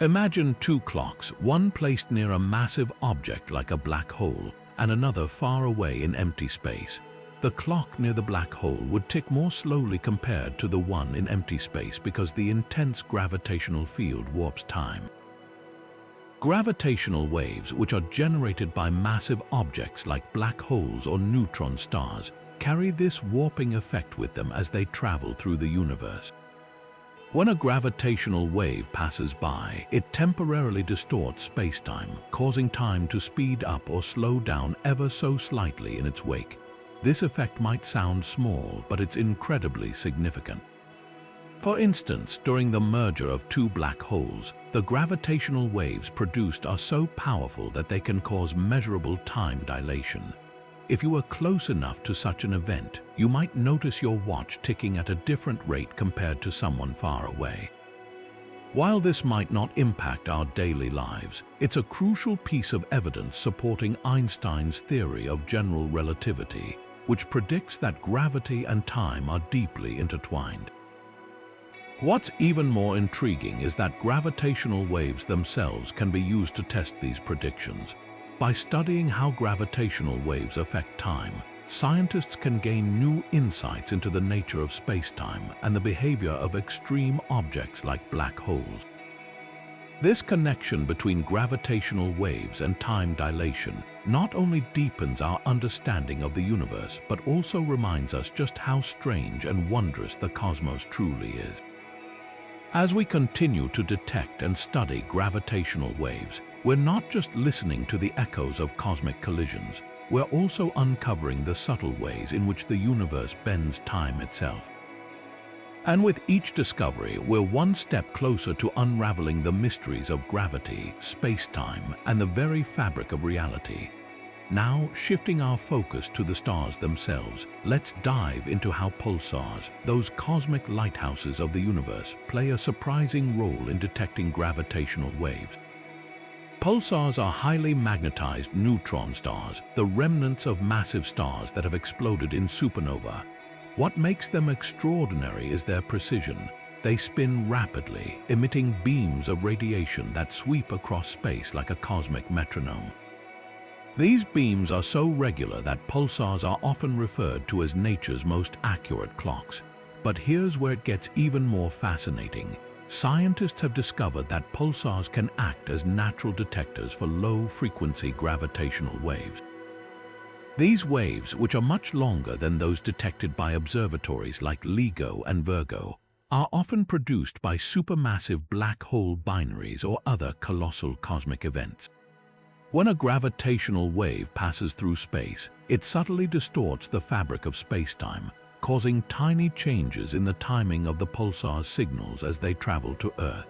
Imagine 2 clocks, one placed near a massive object like a black hole, and another far away in empty space. The clock near the black hole would tick more slowly compared to the one in empty space because the intense gravitational field warps time. Gravitational waves, which are generated by massive objects like black holes or neutron stars, carry this warping effect with them as they travel through the universe. When a gravitational wave passes by, it temporarily distorts space-time, causing time to speed up or slow down ever so slightly in its wake. This effect might sound small, but it's incredibly significant. For instance, during the merger of 2 black holes, the gravitational waves produced are so powerful that they can cause measurable time dilation. If you were close enough to such an event, you might notice your watch ticking at a different rate compared to someone far away. While this might not impact our daily lives, it's a crucial piece of evidence supporting Einstein's theory of general relativity, which predicts that gravity and time are deeply intertwined. What's even more intriguing is that gravitational waves themselves can be used to test these predictions. By studying how gravitational waves affect time, scientists can gain new insights into the nature of spacetime and the behavior of extreme objects like black holes. This connection between gravitational waves and time dilation not only deepens our understanding of the universe, but also reminds us just how strange and wondrous the cosmos truly is. As we continue to detect and study gravitational waves, we're not just listening to the echoes of cosmic collisions, we're also uncovering the subtle ways in which the universe bends time itself. And with each discovery, we're one step closer to unraveling the mysteries of gravity, space-time, and the very fabric of reality. Now, shifting our focus to the stars themselves, let's dive into how pulsars, those cosmic lighthouses of the universe, play a surprising role in detecting gravitational waves. Pulsars are highly magnetized neutron stars, the remnants of massive stars that have exploded in supernova. What makes them extraordinary is their precision. They spin rapidly, emitting beams of radiation that sweep across space like a cosmic metronome. These beams are so regular that pulsars are often referred to as nature's most accurate clocks. But here's where it gets even more fascinating. Scientists have discovered that pulsars can act as natural detectors for low-frequency gravitational waves. These waves, which are much longer than those detected by observatories like LIGO and Virgo, are often produced by supermassive black hole binaries or other colossal cosmic events. When a gravitational wave passes through space, it subtly distorts the fabric of spacetime, causing tiny changes in the timing of the pulsar's signals as they travel to Earth.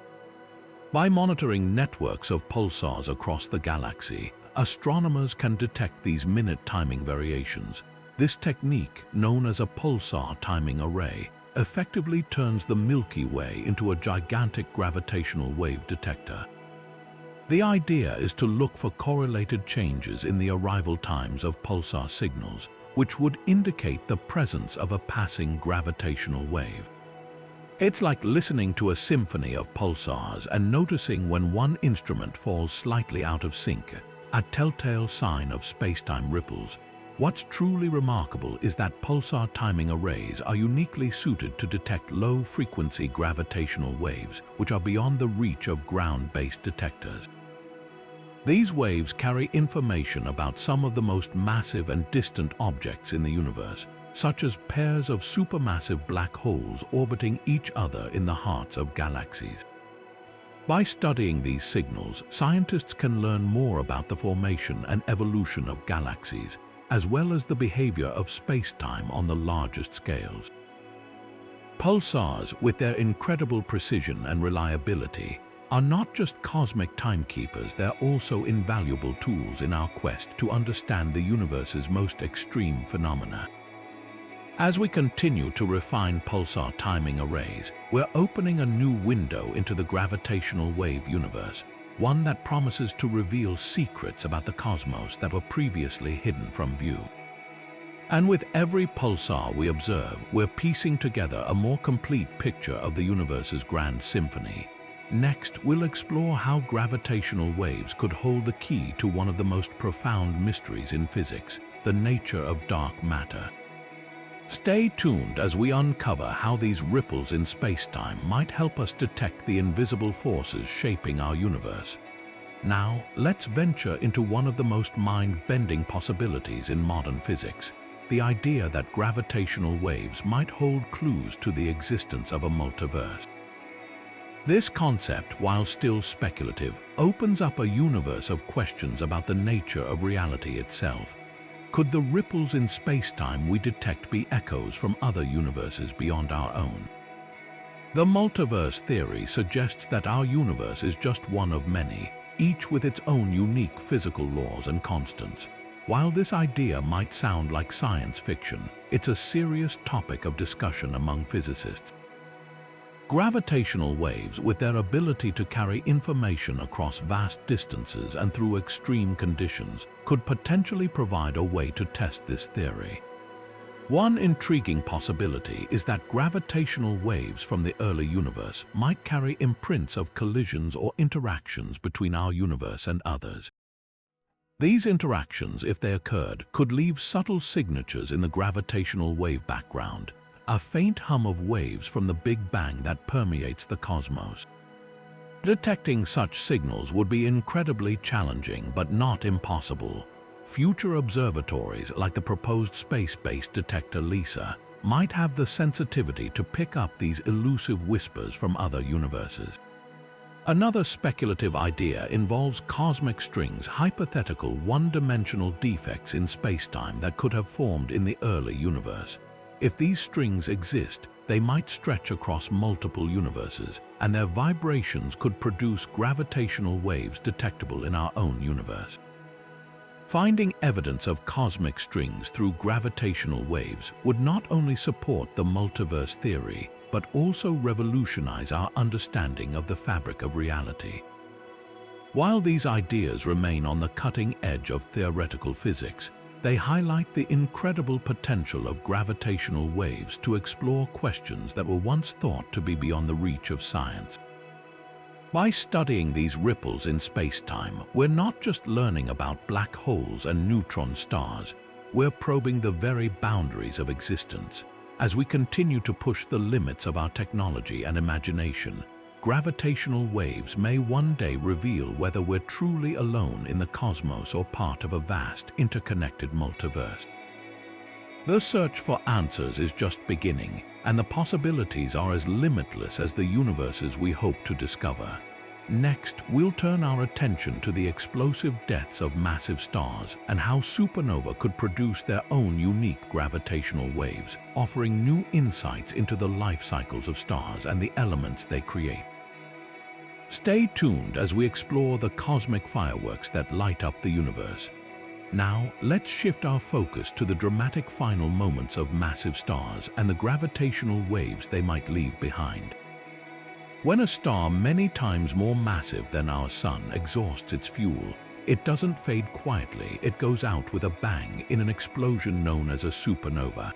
By monitoring networks of pulsars across the galaxy, astronomers can detect these minute timing variations. This technique, known as a pulsar timing array, effectively turns the Milky Way into a gigantic gravitational wave detector. The idea is to look for correlated changes in the arrival times of pulsar signals, which would indicate the presence of a passing gravitational wave. It's like listening to a symphony of pulsars and noticing when one instrument falls slightly out of sync, a telltale sign of spacetime ripples. What's truly remarkable is that pulsar timing arrays are uniquely suited to detect low-frequency gravitational waves, which are beyond the reach of ground-based detectors. These waves carry information about some of the most massive and distant objects in the universe, such as pairs of supermassive black holes orbiting each other in the hearts of galaxies. By studying these signals, scientists can learn more about the formation and evolution of galaxies, as well as the behavior of space-time on the largest scales. Pulsars, with their incredible precision and reliability, are not just cosmic timekeepers, they're also invaluable tools in our quest to understand the universe's most extreme phenomena. As we continue to refine pulsar timing arrays, we're opening a new window into the gravitational wave universe, one that promises to reveal secrets about the cosmos that were previously hidden from view. And with every pulsar we observe, we're piecing together a more complete picture of the universe's grand symphony. Next, we'll explore how gravitational waves could hold the key to one of the most profound mysteries in physics, the nature of dark matter. Stay tuned as we uncover how these ripples in spacetime might help us detect the invisible forces shaping our universe. Now, let's venture into one of the most mind-bending possibilities in modern physics, the idea that gravitational waves might hold clues to the existence of a multiverse. This concept, while still speculative, opens up a universe of questions about the nature of reality itself. Could the ripples in spacetime we detect be echoes from other universes beyond our own? The multiverse theory suggests that our universe is just one of many, each with its own unique physical laws and constants. While this idea might sound like science fiction, it's a serious topic of discussion among physicists. Gravitational waves, with their ability to carry information across vast distances and through extreme conditions, could potentially provide a way to test this theory. One intriguing possibility is that gravitational waves from the early universe might carry imprints of collisions or interactions between our universe and others. These interactions, if they occurred, could leave subtle signatures in the gravitational wave background, a faint hum of waves from the Big Bang that permeates the cosmos. Detecting such signals would be incredibly challenging, but not impossible. Future observatories, like the proposed space-based detector LISA, might have the sensitivity to pick up these elusive whispers from other universes. Another speculative idea involves cosmic strings, hypothetical one-dimensional defects in spacetime that could have formed in the early universe. If these strings exist, they might stretch across multiple universes, and their vibrations could produce gravitational waves detectable in our own universe. Finding evidence of cosmic strings through gravitational waves would not only support the multiverse theory, but also revolutionize our understanding of the fabric of reality. While these ideas remain on the cutting edge of theoretical physics, they highlight the incredible potential of gravitational waves to explore questions that were once thought to be beyond the reach of science. By studying these ripples in space-time, we're not just learning about black holes and neutron stars, we're probing the very boundaries of existence. As we continue to push the limits of our technology and imagination, gravitational waves may one day reveal whether we're truly alone in the cosmos or part of a vast, interconnected multiverse. The search for answers is just beginning, and the possibilities are as limitless as the universes we hope to discover. Next, we'll turn our attention to the explosive deaths of massive stars and how supernova could produce their own unique gravitational waves, offering new insights into the life cycles of stars and the elements they create. Stay tuned as we explore the cosmic fireworks that light up the universe. Now, let's shift our focus to the dramatic final moments of massive stars and the gravitational waves they might leave behind. When a star many times more massive than our Sun exhausts its fuel, it doesn't fade quietly, it goes out with a bang in an explosion known as a supernova.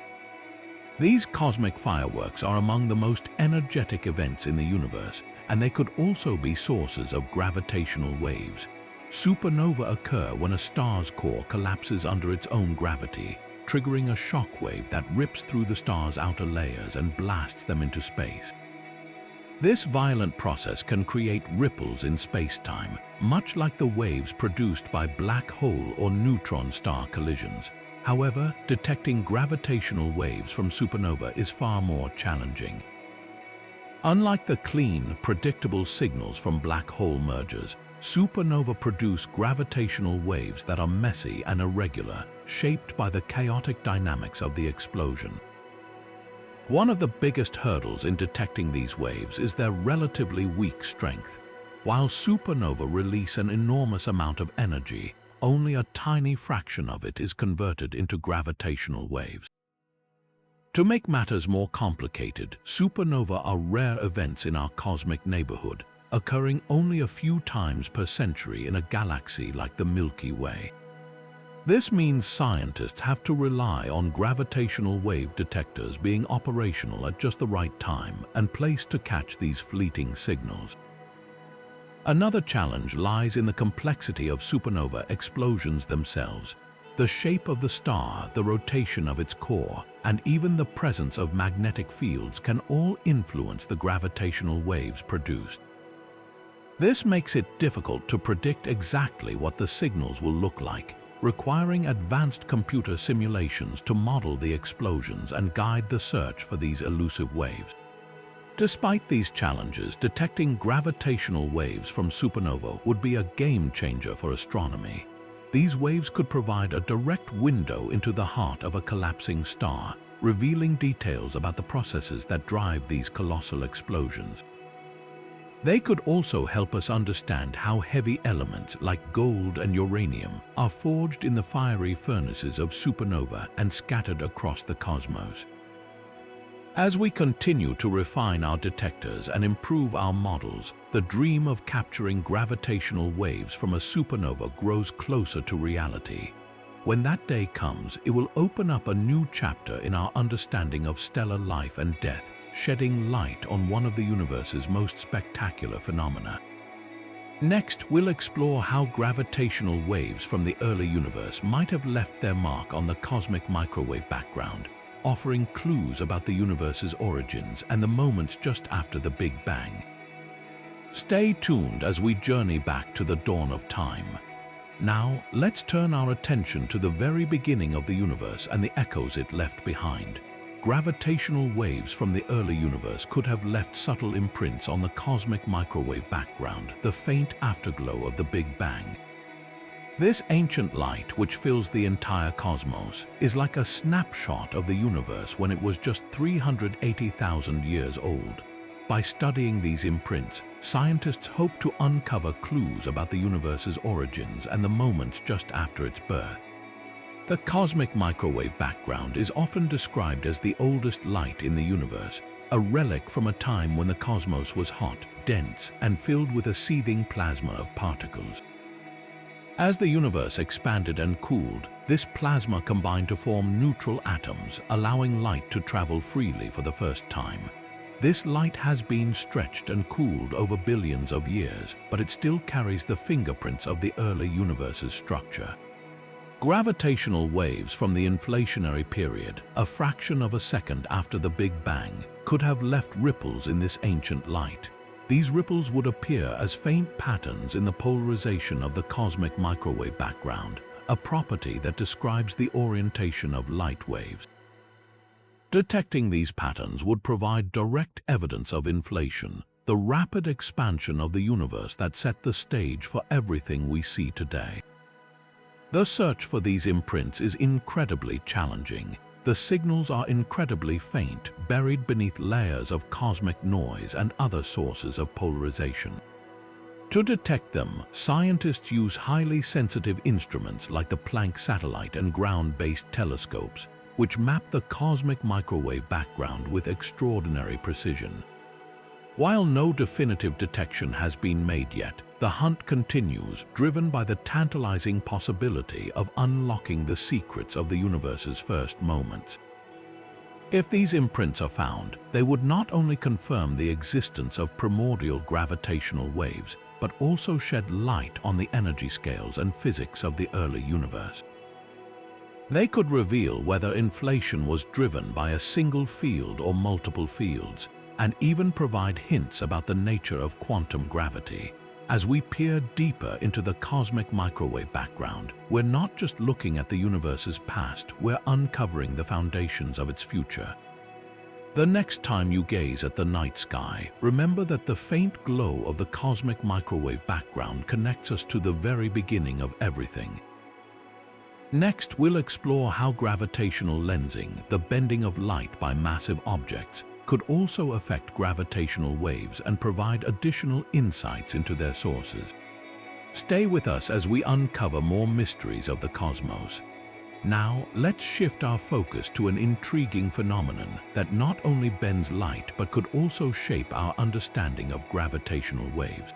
These cosmic fireworks are among the most energetic events in the universe, and they could also be sources of gravitational waves. Supernova occur when a star's core collapses under its own gravity, triggering a shockwave that rips through the star's outer layers and blasts them into space. This violent process can create ripples in space-time, much like the waves produced by black hole or neutron star collisions. However, detecting gravitational waves from supernova is far more challenging. Unlike the clean, predictable signals from black hole mergers, supernova produce gravitational waves that are messy and irregular, shaped by the chaotic dynamics of the explosion. One of the biggest hurdles in detecting these waves is their relatively weak strength. While supernova release an enormous amount of energy, only a tiny fraction of it is converted into gravitational waves. To make matters more complicated, supernova are rare events in our cosmic neighborhood, occurring only a few times per century in a galaxy like the Milky Way. This means scientists have to rely on gravitational wave detectors being operational at just the right time and place to catch these fleeting signals. Another challenge lies in the complexity of supernova explosions themselves. The shape of the star, the rotation of its core, and even the presence of magnetic fields can all influence the gravitational waves produced. This makes it difficult to predict exactly what the signals will look like, requiring advanced computer simulations to model the explosions and guide the search for these elusive waves. Despite these challenges, detecting gravitational waves from supernova would be a game changer for astronomy. These waves could provide a direct window into the heart of a collapsing star, revealing details about the processes that drive these colossal explosions. They could also help us understand how heavy elements like gold and uranium are forged in the fiery furnaces of supernova and scattered across the cosmos. As we continue to refine our detectors and improve our models, the dream of capturing gravitational waves from a supernova grows closer to reality. When that day comes, it will open up a new chapter in our understanding of stellar life and death, shedding light on one of the universe's most spectacular phenomena. Next, we'll explore how gravitational waves from the early universe might have left their mark on the cosmic microwave background, offering clues about the universe's origins and the moments just after the Big Bang. Stay tuned as we journey back to the dawn of time. Now, let's turn our attention to the very beginning of the universe and the echoes it left behind. Gravitational waves from the early universe could have left subtle imprints on the cosmic microwave background, the faint afterglow of the Big Bang. This ancient light, which fills the entire cosmos, is like a snapshot of the universe when it was just 380,000 years old. By studying these imprints, scientists hope to uncover clues about the universe's origins and the moments just after its birth. The cosmic microwave background is often described as the oldest light in the universe, a relic from a time when the cosmos was hot, dense, and filled with a seething plasma of particles. As the universe expanded and cooled, this plasma combined to form neutral atoms, allowing light to travel freely for the first time. This light has been stretched and cooled over billions of years, but it still carries the fingerprints of the early universe's structure. Gravitational waves from the inflationary period, a fraction of a second after the Big Bang, could have left ripples in this ancient light. These ripples would appear as faint patterns in the polarization of the cosmic microwave background, a property that describes the orientation of light waves. Detecting these patterns would provide direct evidence of inflation, the rapid expansion of the universe that set the stage for everything we see today. The search for these imprints is incredibly challenging. The signals are incredibly faint, buried beneath layers of cosmic noise and other sources of polarization. To detect them, scientists use highly sensitive instruments like the Planck satellite and ground-based telescopes, which map the cosmic microwave background with extraordinary precision. While no definitive detection has been made yet, the hunt continues, driven by the tantalizing possibility of unlocking the secrets of the universe's first moments. If these imprints are found, they would not only confirm the existence of primordial gravitational waves, but also shed light on the energy scales and physics of the early universe. They could reveal whether inflation was driven by a single field or multiple fields, and even provide hints about the nature of quantum gravity. As we peer deeper into the cosmic microwave background, we're not just looking at the universe's past, we're uncovering the foundations of its future. The next time you gaze at the night sky, remember that the faint glow of the cosmic microwave background connects us to the very beginning of everything. Next, we'll explore how gravitational lensing, the bending of light by massive objects, could also affect gravitational waves and provide additional insights into their sources. Stay with us as we uncover more mysteries of the cosmos. Now, let's shift our focus to an intriguing phenomenon that not only bends light but could also shape our understanding of gravitational waves.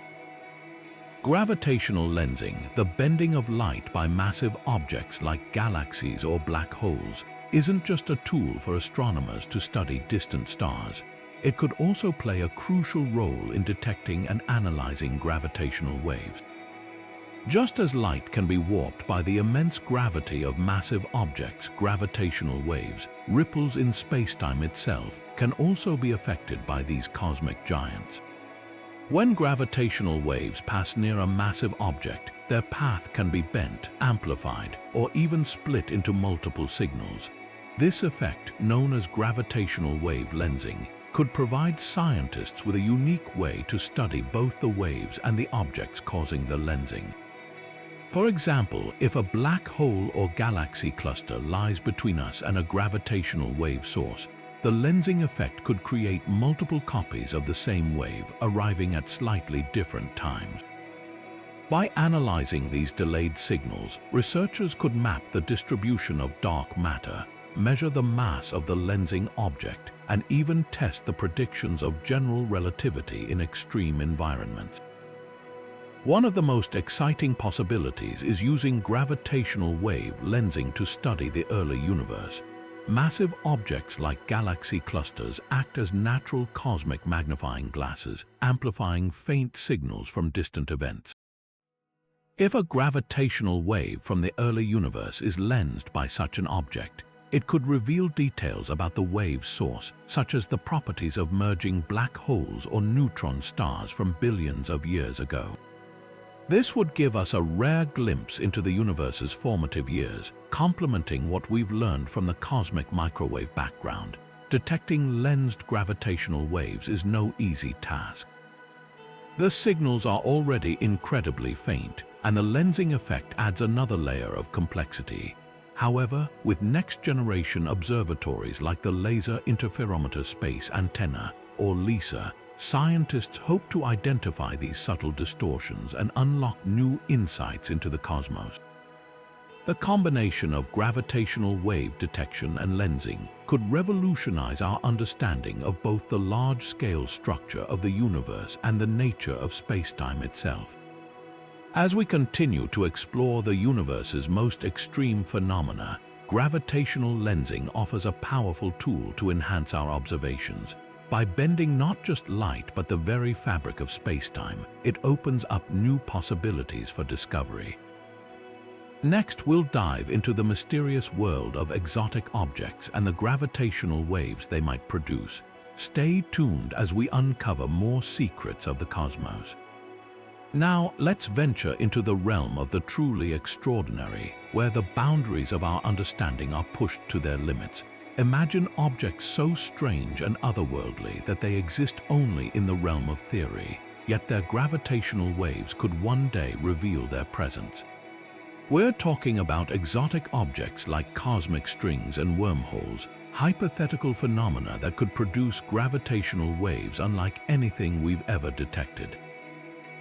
Gravitational lensing, the bending of light by massive objects like galaxies or black holes, isn't just a tool for astronomers to study distant stars. It could also play a crucial role in detecting and analyzing gravitational waves. Just as light can be warped by the immense gravity of massive objects, gravitational waves, ripples in spacetime itself, can also be affected by these cosmic giants. When gravitational waves pass near a massive object, their path can be bent, amplified, or even split into multiple signals. This effect, known as gravitational wave lensing, could provide scientists with a unique way to study both the waves and the objects causing the lensing. For example, if a black hole or galaxy cluster lies between us and a gravitational wave source, the lensing effect could create multiple copies of the same wave arriving at slightly different times. By analyzing these delayed signals, researchers could map the distribution of dark matter, measure the mass of the lensing object, and even test the predictions of general relativity in extreme environments. One of the most exciting possibilities is using gravitational wave lensing to study the early universe. Massive objects like galaxy clusters act as natural cosmic magnifying glasses, amplifying faint signals from distant events. If a gravitational wave from the early universe is lensed by such an object, it could reveal details about the wave's source, such as the properties of merging black holes or neutron stars from billions of years ago. This would give us a rare glimpse into the universe's formative years, complementing what we've learned from the cosmic microwave background. Detecting lensed gravitational waves is no easy task. The signals are already incredibly faint, and the lensing effect adds another layer of complexity. However, with next-generation observatories like the Laser Interferometer Space Antenna, or LISA, scientists hope to identify these subtle distortions and unlock new insights into the cosmos. The combination of gravitational wave detection and lensing could revolutionize our understanding of both the large-scale structure of the universe and the nature of spacetime itself. As we continue to explore the universe's most extreme phenomena, gravitational lensing offers a powerful tool to enhance our observations. By bending not just light but the very fabric of spacetime, it opens up new possibilities for discovery. Next, we'll dive into the mysterious world of exotic objects and the gravitational waves they might produce. Stay tuned as we uncover more secrets of the cosmos. Now, let's venture into the realm of the truly extraordinary, where the boundaries of our understanding are pushed to their limits. Imagine objects so strange and otherworldly that they exist only in the realm of theory, yet their gravitational waves could one day reveal their presence. We're talking about exotic objects like cosmic strings and wormholes, hypothetical phenomena that could produce gravitational waves unlike anything we've ever detected.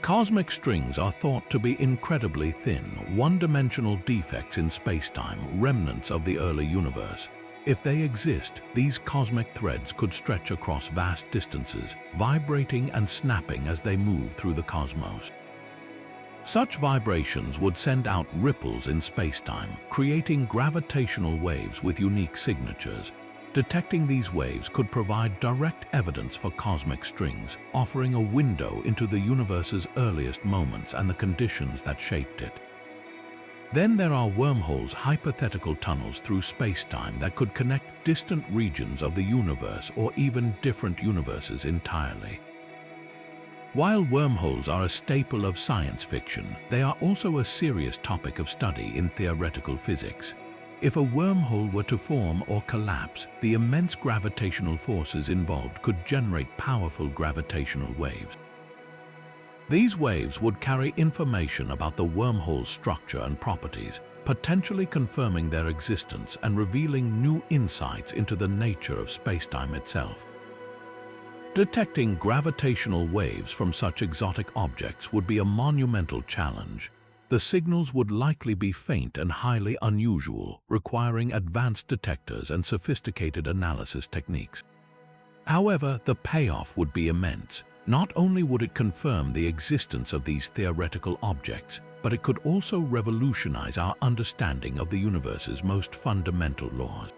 Cosmic strings are thought to be incredibly thin, one-dimensional defects in spacetime, remnants of the early universe. If they exist, these cosmic threads could stretch across vast distances, vibrating and snapping as they move through the cosmos. Such vibrations would send out ripples in spacetime, creating gravitational waves with unique signatures. Detecting these waves could provide direct evidence for cosmic strings, offering a window into the universe's earliest moments and the conditions that shaped it. Then there are wormholes, hypothetical tunnels through spacetime that could connect distant regions of the universe or even different universes entirely. While wormholes are a staple of science fiction, they are also a serious topic of study in theoretical physics. If a wormhole were to form or collapse, the immense gravitational forces involved could generate powerful gravitational waves. These waves would carry information about the wormhole's structure and properties, potentially confirming their existence and revealing new insights into the nature of spacetime itself. Detecting gravitational waves from such exotic objects would be a monumental challenge. The signals would likely be faint and highly unusual, requiring advanced detectors and sophisticated analysis techniques. However, the payoff would be immense. Not only would it confirm the existence of these theoretical objects, but it could also revolutionize our understanding of the universe's most fundamental laws.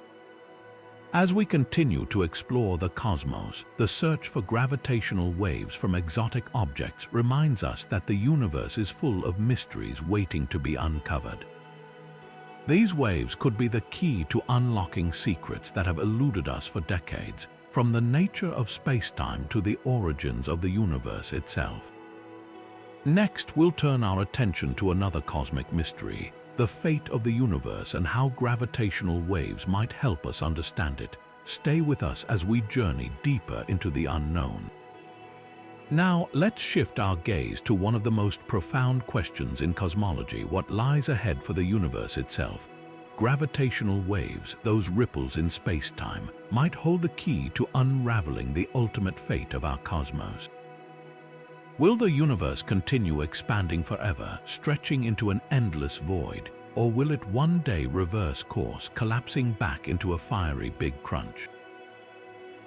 As we continue to explore the cosmos, the search for gravitational waves from exotic objects reminds us that the universe is full of mysteries waiting to be uncovered. These waves could be the key to unlocking secrets that have eluded us for decades, from the nature of spacetime to the origins of the universe itself. Next, we'll turn our attention to another cosmic mystery, the fate of the universe and how gravitational waves might help us understand it. Stay with us as we journey deeper into the unknown. Now, let's shift our gaze to one of the most profound questions in cosmology: what lies ahead for the universe itself? Gravitational waves, those ripples in space-time, might hold the key to unraveling the ultimate fate of our cosmos. Will the universe continue expanding forever, stretching into an endless void, or will it one day reverse course, collapsing back into a fiery Big Crunch?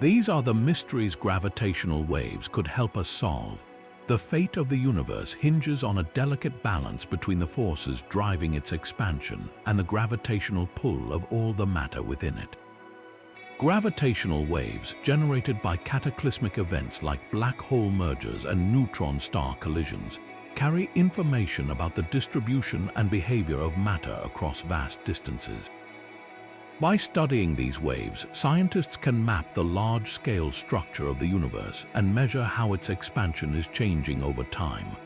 These are the mysteries gravitational waves could help us solve. The fate of the universe hinges on a delicate balance between the forces driving its expansion and the gravitational pull of all the matter within it. Gravitational waves generated by cataclysmic events like black hole mergers and neutron star collisions carry information about the distribution and behavior of matter across vast distances. By studying these waves, scientists can map the large-scale structure of the universe and measure how its expansion is changing over time.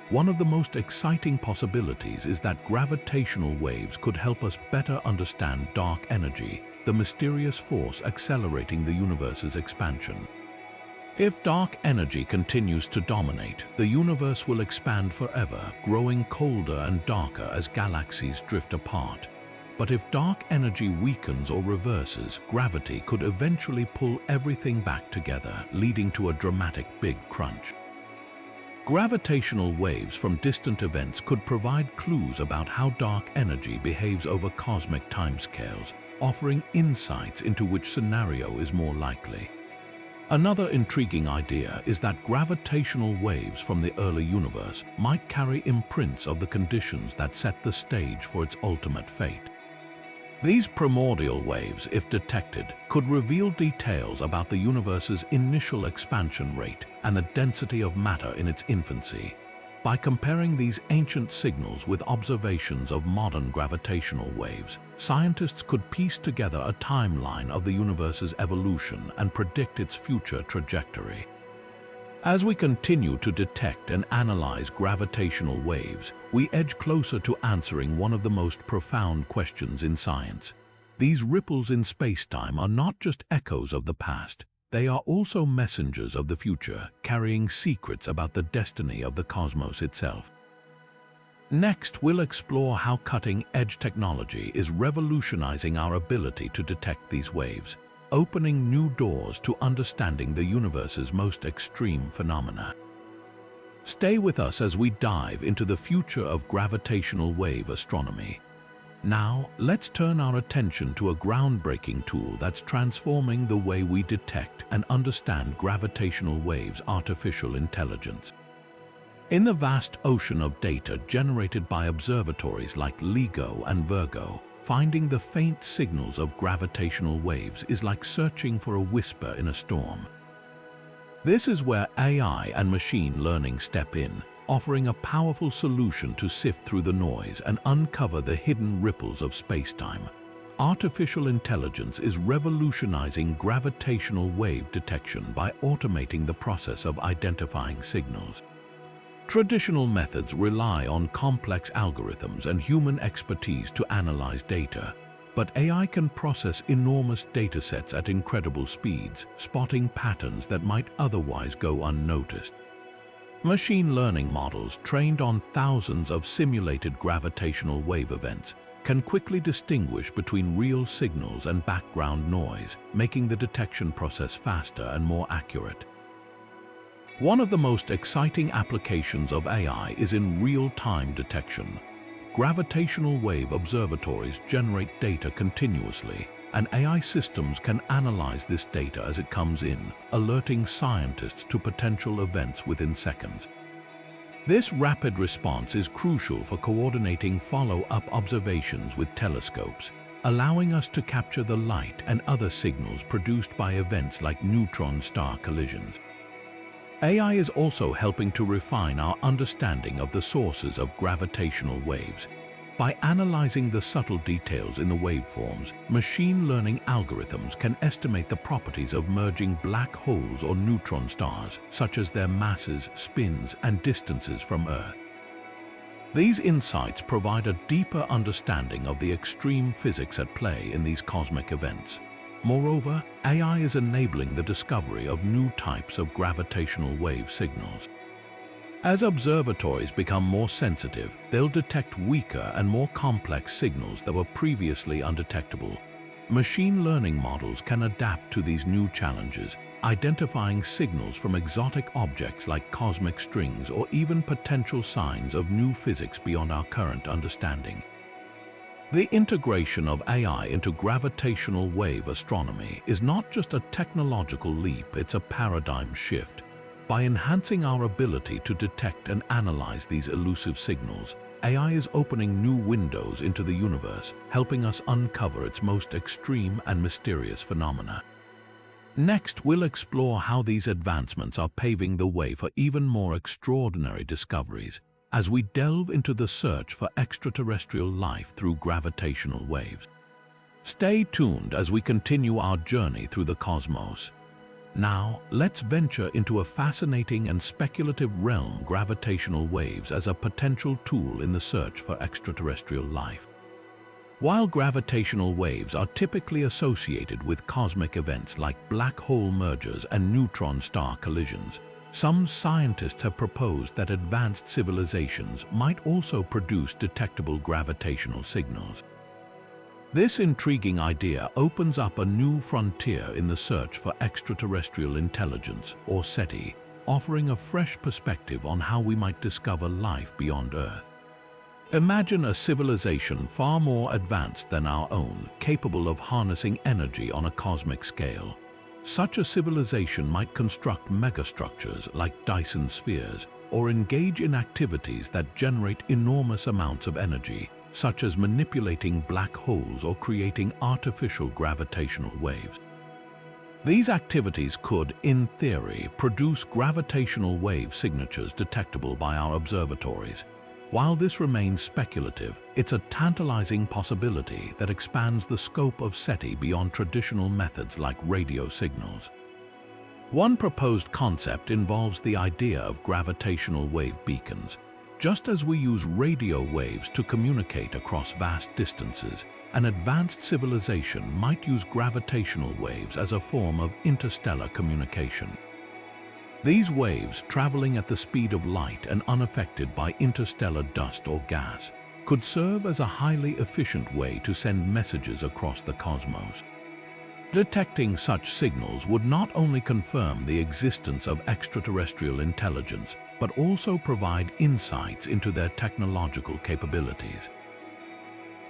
One of the most exciting possibilities is that gravitational waves could help us better understand dark energy, the mysterious force accelerating the universe's expansion. If dark energy continues to dominate, the universe will expand forever, growing colder and darker as galaxies drift apart. But if dark energy weakens or reverses, gravity could eventually pull everything back together, leading to a dramatic Big Crunch. Gravitational waves from distant events could provide clues about how dark energy behaves over cosmic timescales, offering insights into which scenario is more likely. Another intriguing idea is that gravitational waves from the early universe might carry imprints of the conditions that set the stage for its ultimate fate. These primordial waves, if detected, could reveal details about the universe's initial expansion rate and the density of matter in its infancy. By comparing these ancient signals with observations of modern gravitational waves, scientists could piece together a timeline of the universe's evolution and predict its future trajectory. As we continue to detect and analyze gravitational waves, we edge closer to answering one of the most profound questions in science. These ripples in spacetime are not just echoes of the past, they are also messengers of the future, carrying secrets about the destiny of the cosmos itself. Next, we'll explore how cutting-edge technology is revolutionizing our ability to detect these waves, opening new doors to understanding the universe's most extreme phenomena. Stay with us as we dive into the future of gravitational wave astronomy. Now, let's turn our attention to a groundbreaking tool that's transforming the way we detect and understand gravitational waves: artificial intelligence. In the vast ocean of data generated by observatories like LIGO and Virgo, finding the faint signals of gravitational waves is like searching for a whisper in a storm. This is where AI and machine learning step in, offering a powerful solution to sift through the noise and uncover the hidden ripples of spacetime. Artificial intelligence is revolutionizing gravitational wave detection by automating the process of identifying signals. Traditional methods rely on complex algorithms and human expertise to analyze data, but AI can process enormous datasets at incredible speeds, spotting patterns that might otherwise go unnoticed. Machine learning models trained on thousands of simulated gravitational wave events can quickly distinguish between real signals and background noise, making the detection process faster and more accurate. One of the most exciting applications of AI is in real-time detection. Gravitational wave observatories generate data continuously, and AI systems can analyze this data as it comes in, alerting scientists to potential events within seconds. This rapid response is crucial for coordinating follow-up observations with telescopes, allowing us to capture the light and other signals produced by events like neutron star collisions. AI is also helping to refine our understanding of the sources of gravitational waves. By analyzing the subtle details in the waveforms, machine learning algorithms can estimate the properties of merging black holes or neutron stars, such as their masses, spins, and distances from Earth. These insights provide a deeper understanding of the extreme physics at play in these cosmic events. Moreover, AI is enabling the discovery of new types of gravitational wave signals. As observatories become more sensitive, they'll detect weaker and more complex signals that were previously undetectable. Machine learning models can adapt to these new challenges, identifying signals from exotic objects like cosmic strings or even potential signs of new physics beyond our current understanding. The integration of AI into gravitational wave astronomy is not just a technological leap, it's a paradigm shift. By enhancing our ability to detect and analyze these elusive signals, AI is opening new windows into the universe, helping us uncover its most extreme and mysterious phenomena. Next, we'll explore how these advancements are paving the way for even more extraordinary discoveries as we delve into the search for extraterrestrial life through gravitational waves. Stay tuned as we continue our journey through the cosmos. Now, let's venture into a fascinating and speculative realm: gravitational waves as a potential tool in the search for extraterrestrial life. While gravitational waves are typically associated with cosmic events like black hole mergers and neutron star collisions, some scientists have proposed that advanced civilizations might also produce detectable gravitational signals. This intriguing idea opens up a new frontier in the search for extraterrestrial intelligence, or SETI, offering a fresh perspective on how we might discover life beyond Earth. Imagine a civilization far more advanced than our own, capable of harnessing energy on a cosmic scale. Such a civilization might construct megastructures like Dyson spheres, or engage in activities that generate enormous amounts of energy, such as manipulating black holes or creating artificial gravitational waves. These activities could, in theory, produce gravitational wave signatures detectable by our observatories. While this remains speculative, it's a tantalizing possibility that expands the scope of SETI beyond traditional methods like radio signals. One proposed concept involves the idea of gravitational wave beacons. Just as we use radio waves to communicate across vast distances, an advanced civilization might use gravitational waves as a form of interstellar communication. These waves, traveling at the speed of light and unaffected by interstellar dust or gas, could serve as a highly efficient way to send messages across the cosmos. Detecting such signals would not only confirm the existence of extraterrestrial intelligence, but also provide insights into their technological capabilities.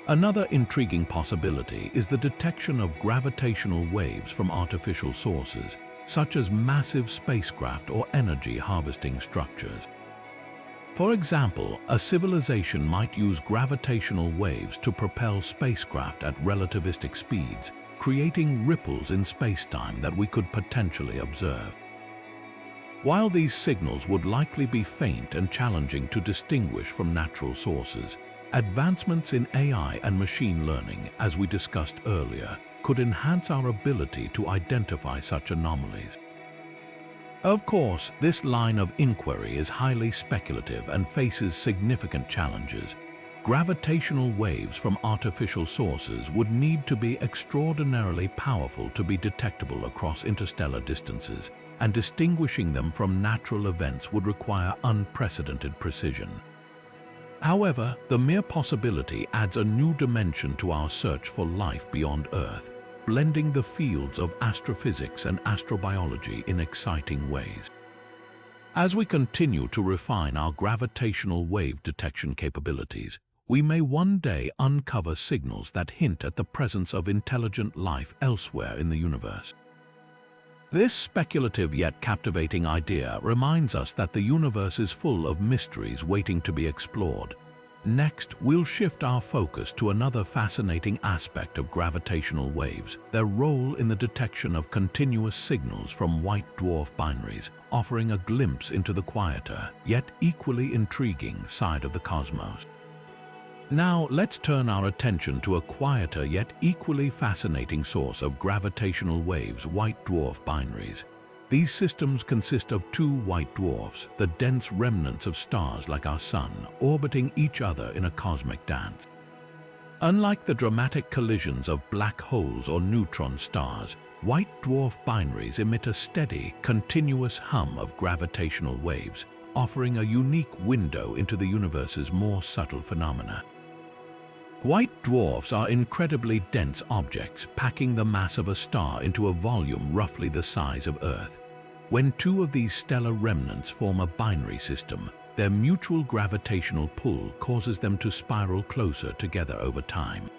Another intriguing possibility is the detection of gravitational waves from artificial sources, such as massive spacecraft or energy-harvesting structures. For example, a civilization might use gravitational waves to propel spacecraft at relativistic speeds, creating ripples in spacetime that we could potentially observe. While these signals would likely be faint and challenging to distinguish from natural sources, advancements in AI and machine learning, as we discussed earlier, could enhance our ability to identify such anomalies. Of course, this line of inquiry is highly speculative and faces significant challenges. Gravitational waves from artificial sources would need to be extraordinarily powerful to be detectable across interstellar distances, and distinguishing them from natural events would require unprecedented precision. However, the mere possibility adds a new dimension to our search for life beyond Earth, blending the fields of astrophysics and astrobiology in exciting ways. As we continue to refine our gravitational wave detection capabilities, we may one day uncover signals that hint at the presence of intelligent life elsewhere in the universe. This speculative yet captivating idea reminds us that the universe is full of mysteries waiting to be explored. Next, we'll shift our focus to another fascinating aspect of gravitational waves: their role in the detection of continuous signals from white dwarf binaries, offering a glimpse into the quieter, yet equally intriguing side of the cosmos. Now, let's turn our attention to a quieter yet equally fascinating source of gravitational waves: white dwarf binaries. These systems consist of two white dwarfs, the dense remnants of stars like our Sun, orbiting each other in a cosmic dance. Unlike the dramatic collisions of black holes or neutron stars, white dwarf binaries emit a steady, continuous hum of gravitational waves, offering a unique window into the universe's more subtle phenomena. White dwarfs are incredibly dense objects, packing the mass of a star into a volume roughly the size of Earth. When two of these stellar remnants form a binary system, their mutual gravitational pull causes them to spiral closer together over time.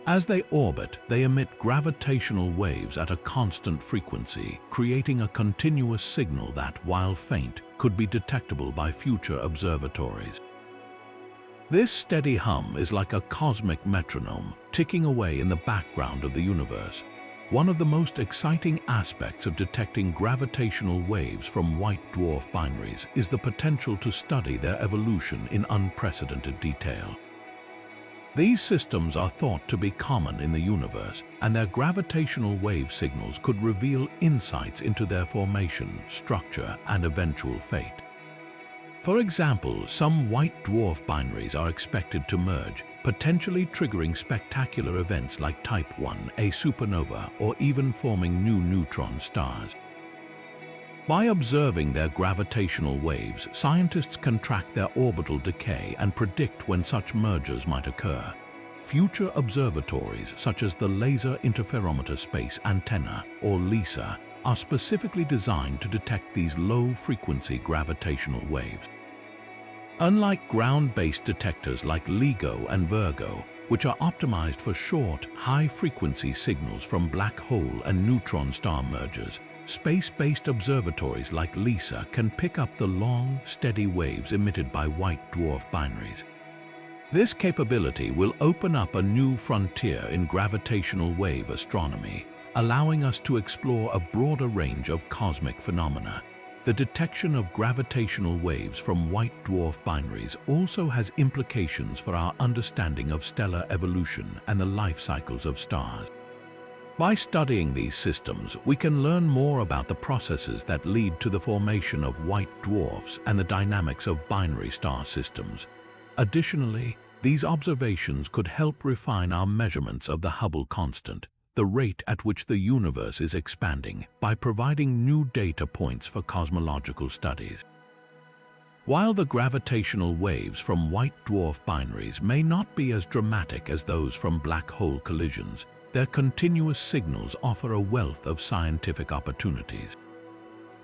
As they orbit, they emit gravitational waves at a constant frequency, creating a continuous signal that, while faint, could be detectable by future observatories. This steady hum is like a cosmic metronome, ticking away in the background of the universe. One of the most exciting aspects of detecting gravitational waves from white dwarf binaries is the potential to study their evolution in unprecedented detail. These systems are thought to be common in the universe, and their gravitational wave signals could reveal insights into their formation, structure, and eventual fate. For example, some white dwarf binaries are expected to merge, potentially triggering spectacular events like Type 1a supernova or even forming new neutron stars. By observing their gravitational waves, scientists can track their orbital decay and predict when such mergers might occur. Future observatories, such as the Laser Interferometer Space Antenna, or LISA, are specifically designed to detect these low-frequency gravitational waves. Unlike ground-based detectors like LIGO and Virgo, which are optimized for short, high-frequency signals from black hole and neutron star mergers, space-based observatories like LISA can pick up the long, steady waves emitted by white dwarf binaries. This capability will open up a new frontier in gravitational wave astronomy, allowing us to explore a broader range of cosmic phenomena. The detection of gravitational waves from white dwarf binaries also has implications for our understanding of stellar evolution and the life cycles of stars. By studying these systems, we can learn more about the processes that lead to the formation of white dwarfs and the dynamics of binary star systems. Additionally, these observations could help refine our measurements of the Hubble constant, the rate at which the universe is expanding, by providing new data points for cosmological studies. While the gravitational waves from white dwarf binaries may not be as dramatic as those from black hole collisions, their continuous signals offer a wealth of scientific opportunities.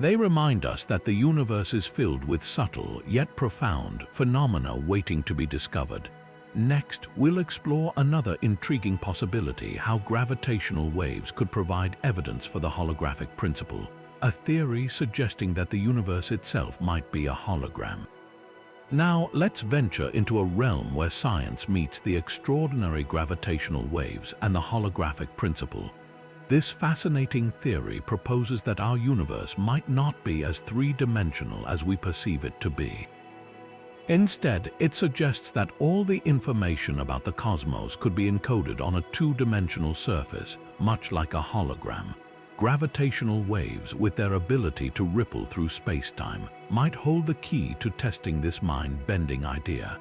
They remind us that the universe is filled with subtle yet profound phenomena waiting to be discovered. Next, we'll explore another intriguing possibility: how gravitational waves could provide evidence for the holographic principle, a theory suggesting that the universe itself might be a hologram. Now, let's venture into a realm where science meets the extraordinary gravitational waves and the holographic principle. This fascinating theory proposes that our universe might not be as three-dimensional as we perceive it to be. Instead, it suggests that all the information about the cosmos could be encoded on a two-dimensional surface, much like a hologram. Gravitational waves, with their ability to ripple through space-time, might hold the key to testing this mind-bending idea.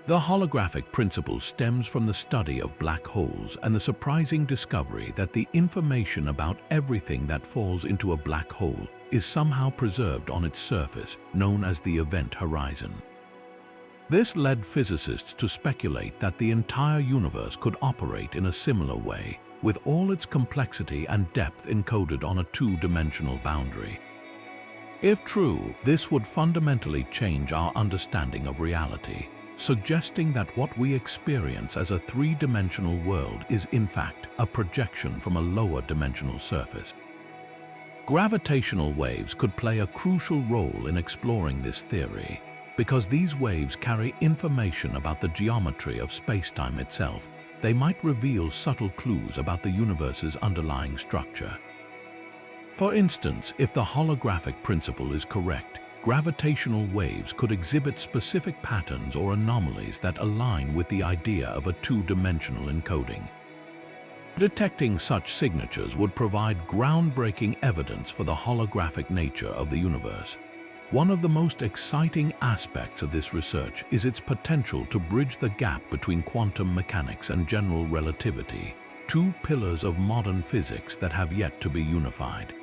The holographic principle stems from the study of black holes and the surprising discovery that the information about everything that falls into a black hole is somehow preserved on its surface, known as the event horizon. This led physicists to speculate that the entire universe could operate in a similar way, with all its complexity and depth encoded on a two-dimensional boundary. If true, this would fundamentally change our understanding of reality, suggesting that what we experience as a three-dimensional world is in fact a projection from a lower dimensional surface. Gravitational waves could play a crucial role in exploring this theory, because these waves carry information about the geometry of space-time itself. They might reveal subtle clues about the universe's underlying structure. For instance, if the holographic principle is correct, gravitational waves could exhibit specific patterns or anomalies that align with the idea of a two-dimensional encoding. Detecting such signatures would provide groundbreaking evidence for the holographic nature of the universe. One of the most exciting aspects of this research is its potential to bridge the gap between quantum mechanics and general relativity, two pillars of modern physics that have yet to be unified.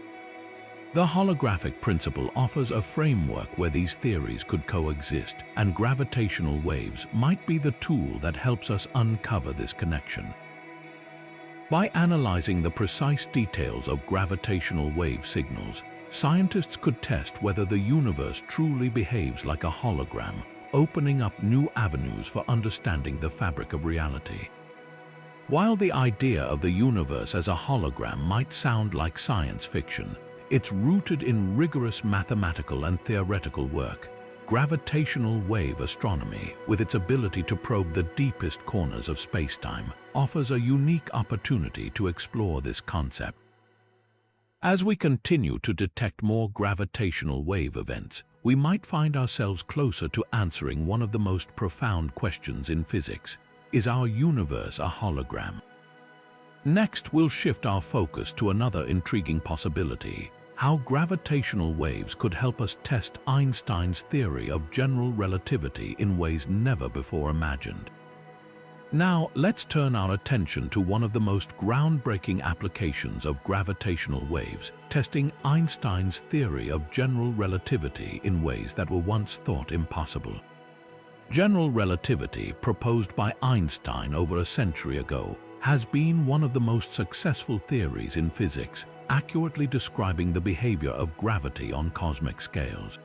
The holographic principle offers a framework where these theories could coexist, and gravitational waves might be the tool that helps us uncover this connection. By analyzing the precise details of gravitational wave signals, scientists could test whether the universe truly behaves like a hologram, opening up new avenues for understanding the fabric of reality. While the idea of the universe as a hologram might sound like science fiction, it's rooted in rigorous mathematical and theoretical work. Gravitational wave astronomy, with its ability to probe the deepest corners of spacetime, offers a unique opportunity to explore this concept. As we continue to detect more gravitational wave events, we might find ourselves closer to answering one of the most profound questions in physics: is our universe a hologram? Next, we'll shift our focus to another intriguing possibility: how gravitational waves could help us test Einstein's theory of general relativity in ways never before imagined. Now, let's turn our attention to one of the most groundbreaking applications of gravitational waves, testing Einstein's theory of general relativity in ways that were once thought impossible. General relativity, proposed by Einstein over a century ago, has been one of the most successful theories in physics, accurately describing the behavior of gravity on cosmic scales.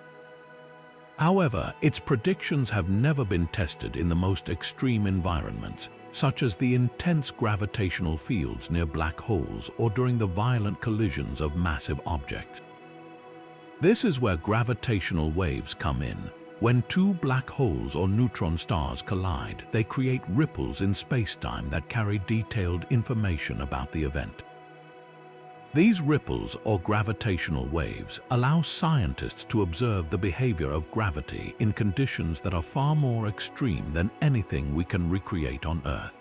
However, its predictions have never been tested in the most extreme environments, such as the intense gravitational fields near black holes or during the violent collisions of massive objects. This is where gravitational waves come in. When two black holes or neutron stars collide, they create ripples in spacetime that carry detailed information about the event. These ripples, or gravitational waves, allow scientists to observe the behavior of gravity in conditions that are far more extreme than anything we can recreate on Earth.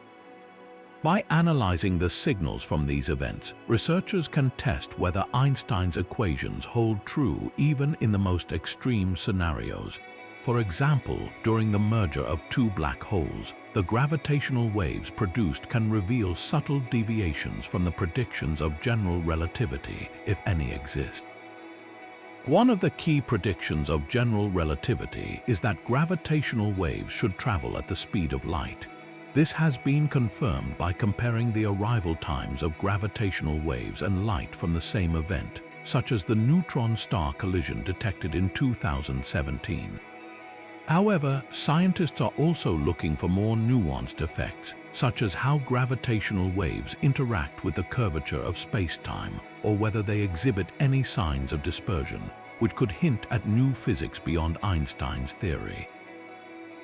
By analyzing the signals from these events, researchers can test whether Einstein's equations hold true even in the most extreme scenarios. For example, during the merger of two black holes, the gravitational waves produced can reveal subtle deviations from the predictions of general relativity, if any exist. One of the key predictions of general relativity is that gravitational waves should travel at the speed of light. This has been confirmed by comparing the arrival times of gravitational waves and light from the same event, such as the neutron star collision detected in 2017. However, scientists are also looking for more nuanced effects, such as how gravitational waves interact with the curvature of space-time, or whether they exhibit any signs of dispersion, which could hint at new physics beyond Einstein's theory.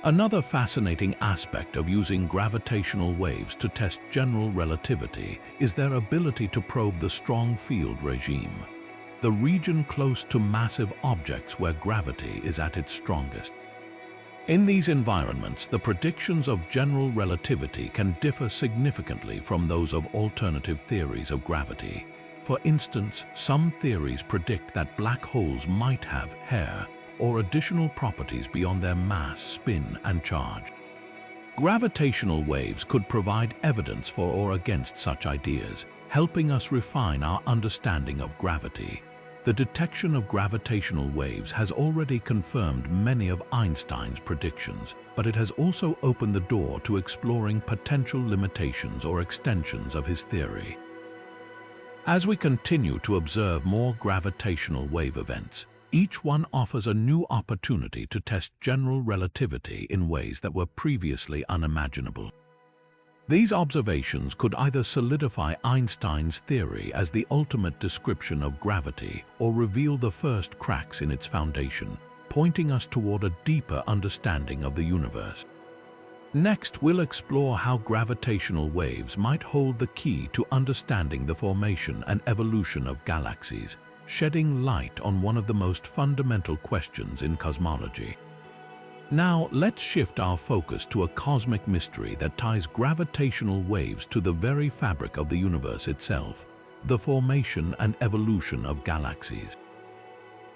Another fascinating aspect of using gravitational waves to test general relativity is their ability to probe the strong field regime, the region close to massive objects where gravity is at its strongest. In these environments, the predictions of general relativity can differ significantly from those of alternative theories of gravity. For instance, some theories predict that black holes might have hair or additional properties beyond their mass, spin, and charge. Gravitational waves could provide evidence for or against such ideas, helping us refine our understanding of gravity. The detection of gravitational waves has already confirmed many of Einstein's predictions, but it has also opened the door to exploring potential limitations or extensions of his theory. As we continue to observe more gravitational wave events, each one offers a new opportunity to test general relativity in ways that were previously unimaginable. These observations could either solidify Einstein's theory as the ultimate description of gravity or reveal the first cracks in its foundation, pointing us toward a deeper understanding of the universe. Next, we'll explore how gravitational waves might hold the key to understanding the formation and evolution of galaxies, shedding light on one of the most fundamental questions in cosmology. Now, let's shift our focus to a cosmic mystery that ties gravitational waves to the very fabric of the universe itself: the formation and evolution of galaxies.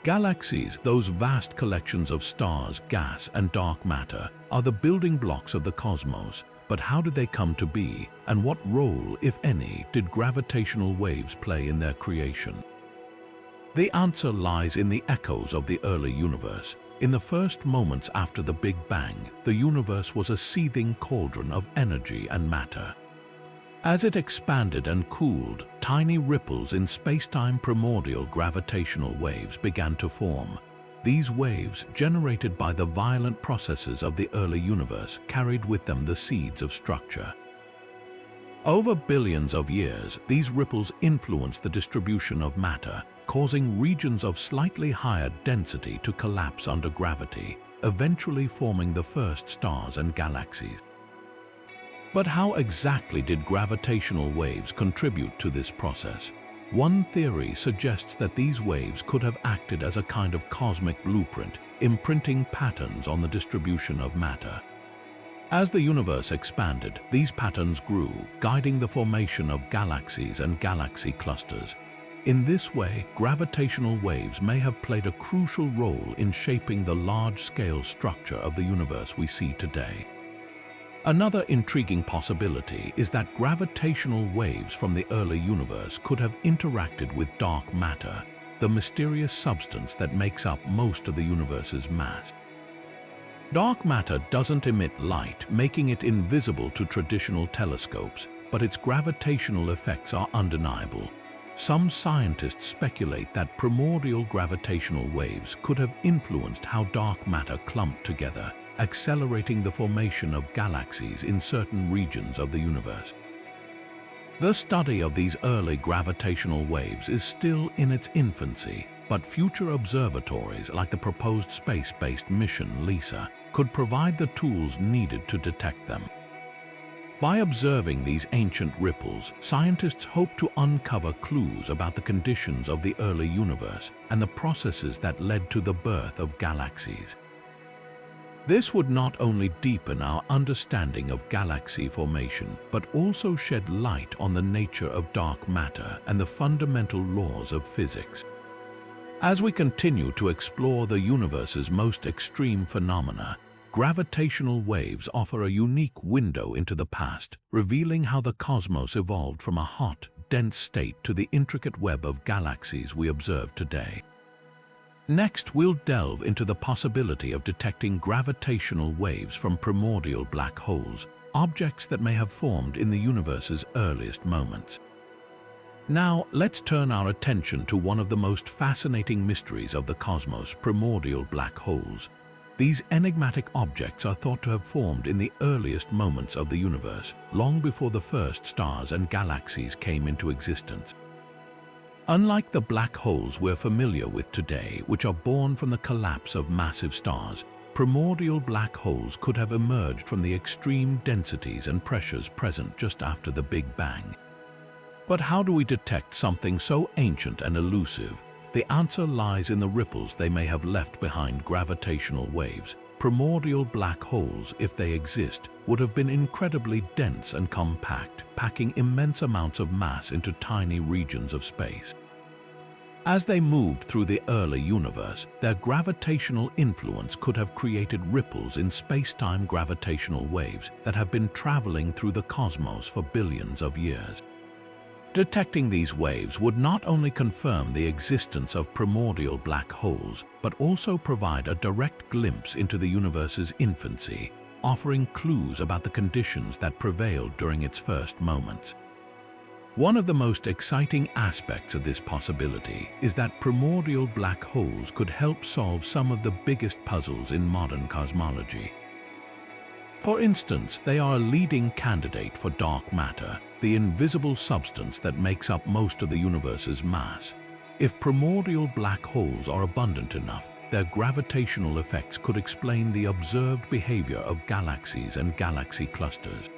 Galaxies, those vast collections of stars, gas, and dark matter, are the building blocks of the cosmos. But how did they come to be, and what role, if any, did gravitational waves play in their creation? The answer lies in the echoes of the early universe. In the first moments after the Big Bang, the universe was a seething cauldron of energy and matter. As it expanded and cooled, tiny ripples in spacetime primordial gravitational waves began to form. These waves, generated by the violent processes of the early universe, carried with them the seeds of structure. Over billions of years, these ripples influence the distribution of matter, causing regions of slightly higher density to collapse under gravity, eventually forming the first stars and galaxies. But how exactly did gravitational waves contribute to this process? One theory suggests that these waves could have acted as a kind of cosmic blueprint, imprinting patterns on the distribution of matter. As the universe expanded, these patterns grew, guiding the formation of galaxies and galaxy clusters. In this way, gravitational waves may have played a crucial role in shaping the large-scale structure of the universe we see today. Another intriguing possibility is that gravitational waves from the early universe could have interacted with dark matter, the mysterious substance that makes up most of the universe's mass. Dark matter doesn't emit light, making it invisible to traditional telescopes, but its gravitational effects are undeniable. Some scientists speculate that primordial gravitational waves could have influenced how dark matter clumped together, accelerating the formation of galaxies in certain regions of the universe. The study of these early gravitational waves is still in its infancy, but future observatories like the proposed space-based mission LISA could provide the tools needed to detect them. By observing these ancient ripples, scientists hope to uncover clues about the conditions of the early universe and the processes that led to the birth of galaxies. This would not only deepen our understanding of galaxy formation, but also shed light on the nature of dark matter and the fundamental laws of physics. As we continue to explore the universe's most extreme phenomena, gravitational waves offer a unique window into the past, revealing how the cosmos evolved from a hot, dense state to the intricate web of galaxies we observe today. Next, we'll delve into the possibility of detecting gravitational waves from primordial black holes, objects that may have formed in the universe's earliest moments. Now, let's turn our attention to one of the most fascinating mysteries of the cosmos, primordial black holes. These enigmatic objects are thought to have formed in the earliest moments of the universe, long before the first stars and galaxies came into existence. Unlike the black holes we're familiar with today, which are born from the collapse of massive stars, primordial black holes could have emerged from the extreme densities and pressures present just after the Big Bang. But how do we detect something so ancient and elusive? The answer lies in the ripples they may have left behind gravitational waves. Primordial black holes, if they exist, would have been incredibly dense and compact, packing immense amounts of mass into tiny regions of space. As they moved through the early universe, their gravitational influence could have created ripples in space-time gravitational waves that have been traveling through the cosmos for billions of years. Detecting these waves would not only confirm the existence of primordial black holes, but also provide a direct glimpse into the universe's infancy, offering clues about the conditions that prevailed during its first moments. One of the most exciting aspects of this possibility is that primordial black holes could help solve some of the biggest puzzles in modern cosmology. For instance, they are a leading candidate for dark matter, the invisible substance that makes up most of the universe's mass. If primordial black holes are abundant enough, their gravitational effects could explain the observed behavior of galaxies and galaxy clusters.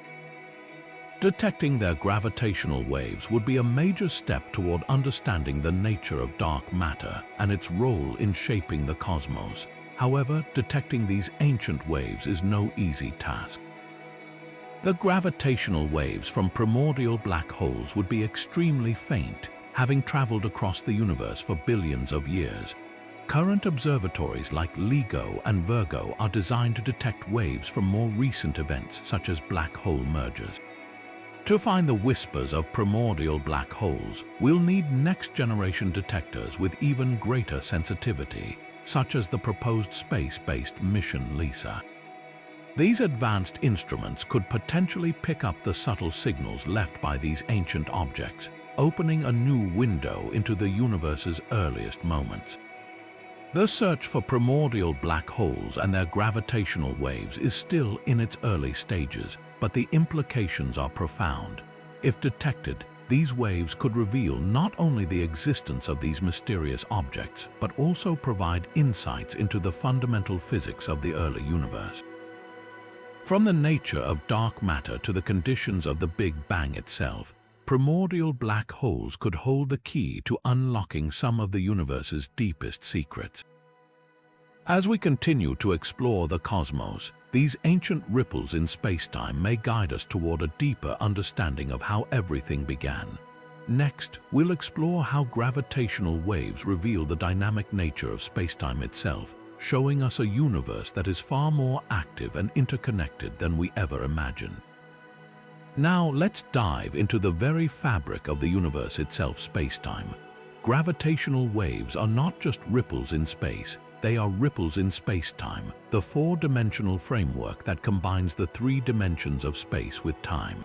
Detecting their gravitational waves would be a major step toward understanding the nature of dark matter and its role in shaping the cosmos. However, detecting these ancient waves is no easy task. The gravitational waves from primordial black holes would be extremely faint, having traveled across the universe for billions of years. Current observatories like LIGO and Virgo are designed to detect waves from more recent events such as black hole mergers. To find the whispers of primordial black holes, we'll need next-generation detectors with even greater sensitivity, such as the proposed space-based mission LISA. These advanced instruments could potentially pick up the subtle signals left by these ancient objects, opening a new window into the universe's earliest moments. The search for primordial black holes and their gravitational waves is still in its early stages, but the implications are profound. If detected, these waves could reveal not only the existence of these mysterious objects, but also provide insights into the fundamental physics of the early universe. From the nature of dark matter to the conditions of the Big Bang itself, primordial black holes could hold the key to unlocking some of the universe's deepest secrets. As we continue to explore the cosmos, these ancient ripples in spacetime may guide us toward a deeper understanding of how everything began. Next, we'll explore how gravitational waves reveal the dynamic nature of spacetime itself, showing us a universe that is far more active and interconnected than we ever imagined. Now, let's dive into the very fabric of the universe itself, spacetime. Gravitational waves are not just ripples in space. They are ripples in spacetime, the four-dimensional framework that combines the three dimensions of space with time.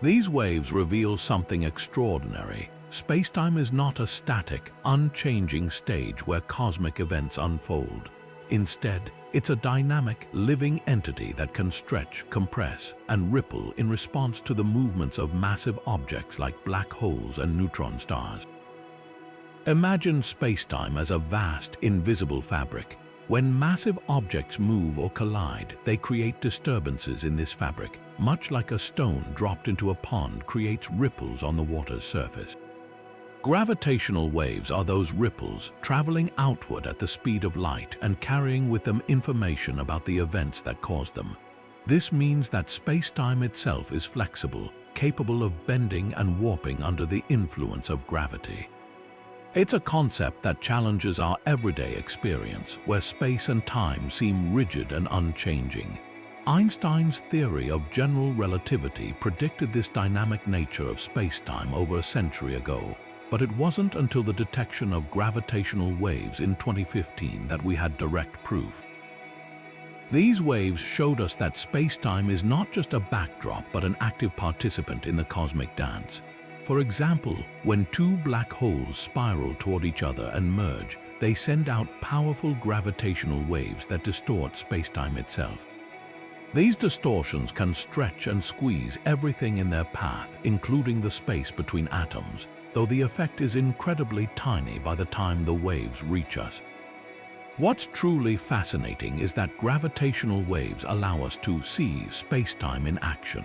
These waves reveal something extraordinary. Spacetime is not a static, unchanging stage where cosmic events unfold. Instead, it's a dynamic, living entity that can stretch, compress, and ripple in response to the movements of massive objects like black holes and neutron stars. Imagine spacetime as a vast, invisible fabric. When massive objects move or collide, they create disturbances in this fabric, much like a stone dropped into a pond creates ripples on the water's surface. Gravitational waves are those ripples, traveling outward at the speed of light and carrying with them information about the events that caused them. This means that spacetime itself is flexible, capable of bending and warping under the influence of gravity. It's a concept that challenges our everyday experience, where space and time seem rigid and unchanging. Einstein's theory of general relativity predicted this dynamic nature of spacetime over a century ago, but it wasn't until the detection of gravitational waves in 2015 that we had direct proof. These waves showed us that spacetime is not just a backdrop but an active participant in the cosmic dance. For example, when two black holes spiral toward each other and merge, they send out powerful gravitational waves that distort spacetime itself. These distortions can stretch and squeeze everything in their path, including the space between atoms, though the effect is incredibly tiny by the time the waves reach us. What's truly fascinating is that gravitational waves allow us to see spacetime in action.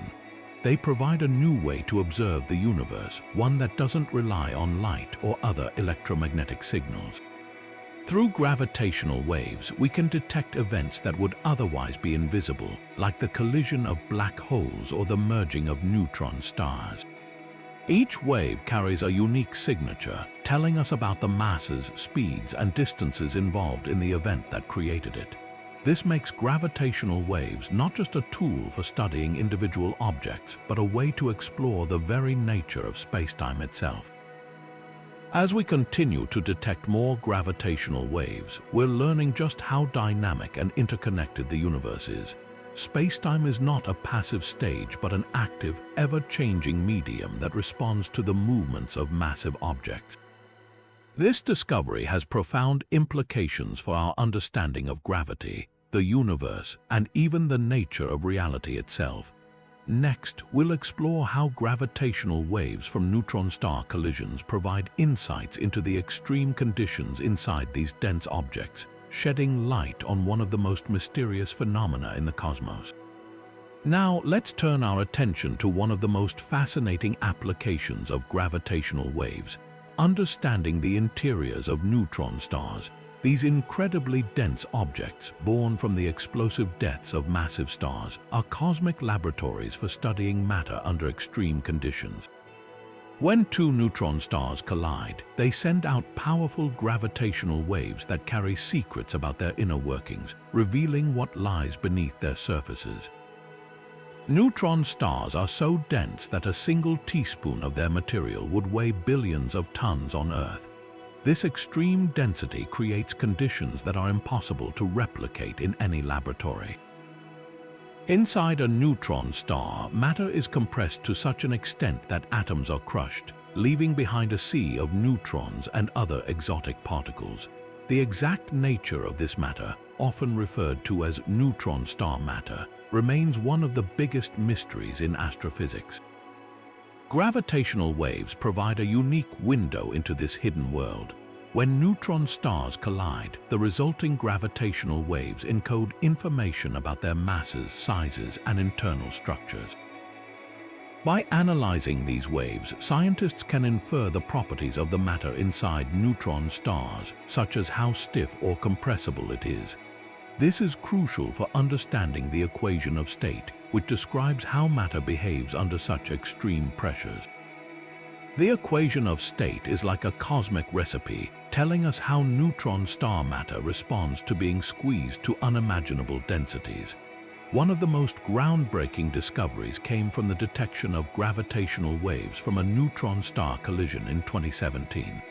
They provide a new way to observe the universe, one that doesn't rely on light or other electromagnetic signals. Through gravitational waves, we can detect events that would otherwise be invisible, like the collision of black holes or the merging of neutron stars. Each wave carries a unique signature, telling us about the masses, speeds, and distances involved in the event that created it. This makes gravitational waves not just a tool for studying individual objects, but a way to explore the very nature of spacetime itself. As we continue to detect more gravitational waves, we're learning just how dynamic and interconnected the universe is. Spacetime is not a passive stage, but an active, ever-changing medium that responds to the movements of massive objects. This discovery has profound implications for our understanding of gravity, the universe, and even the nature of reality itself. Next, we'll explore how gravitational waves from neutron star collisions provide insights into the extreme conditions inside these dense objects, shedding light on one of the most mysterious phenomena in the cosmos. Now, let's turn our attention to one of the most fascinating applications of gravitational waves: understanding the interiors of neutron stars. These incredibly dense objects, born from the explosive deaths of massive stars, are cosmic laboratories for studying matter under extreme conditions. When two neutron stars collide, they send out powerful gravitational waves that carry secrets about their inner workings, revealing what lies beneath their surfaces. Neutron stars are so dense that a single teaspoon of their material would weigh billions of tons on Earth. This extreme density creates conditions that are impossible to replicate in any laboratory. Inside a neutron star, matter is compressed to such an extent that atoms are crushed, leaving behind a sea of neutrons and other exotic particles. The exact nature of this matter, often referred to as neutron star matter, remains one of the biggest mysteries in astrophysics. Gravitational waves provide a unique window into this hidden world. When neutron stars collide, the resulting gravitational waves encode information about their masses, sizes, and internal structures. By analyzing these waves, scientists can infer the properties of the matter inside neutron stars, such as how stiff or compressible it is. This is crucial for understanding the equation of state, which describes how matter behaves under such extreme pressures. The equation of state is like a cosmic recipe, telling us how neutron star matter responds to being squeezed to unimaginable densities. One of the most groundbreaking discoveries came from the detection of gravitational waves from a neutron star collision in 2017.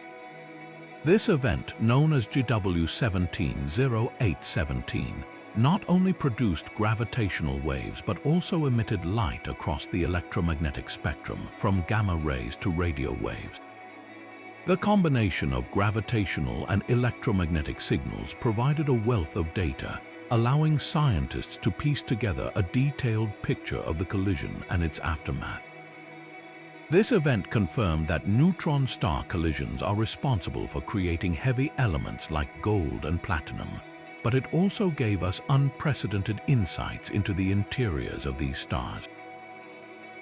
This event, known as GW170817, not only produced gravitational waves but also emitted light across the electromagnetic spectrum, from gamma rays to radio waves. The combination of gravitational and electromagnetic signals provided a wealth of data, allowing scientists to piece together a detailed picture of the collision and its aftermath. This event confirmed that neutron star collisions are responsible for creating heavy elements like gold and platinum, but it also gave us unprecedented insights into the interiors of these stars.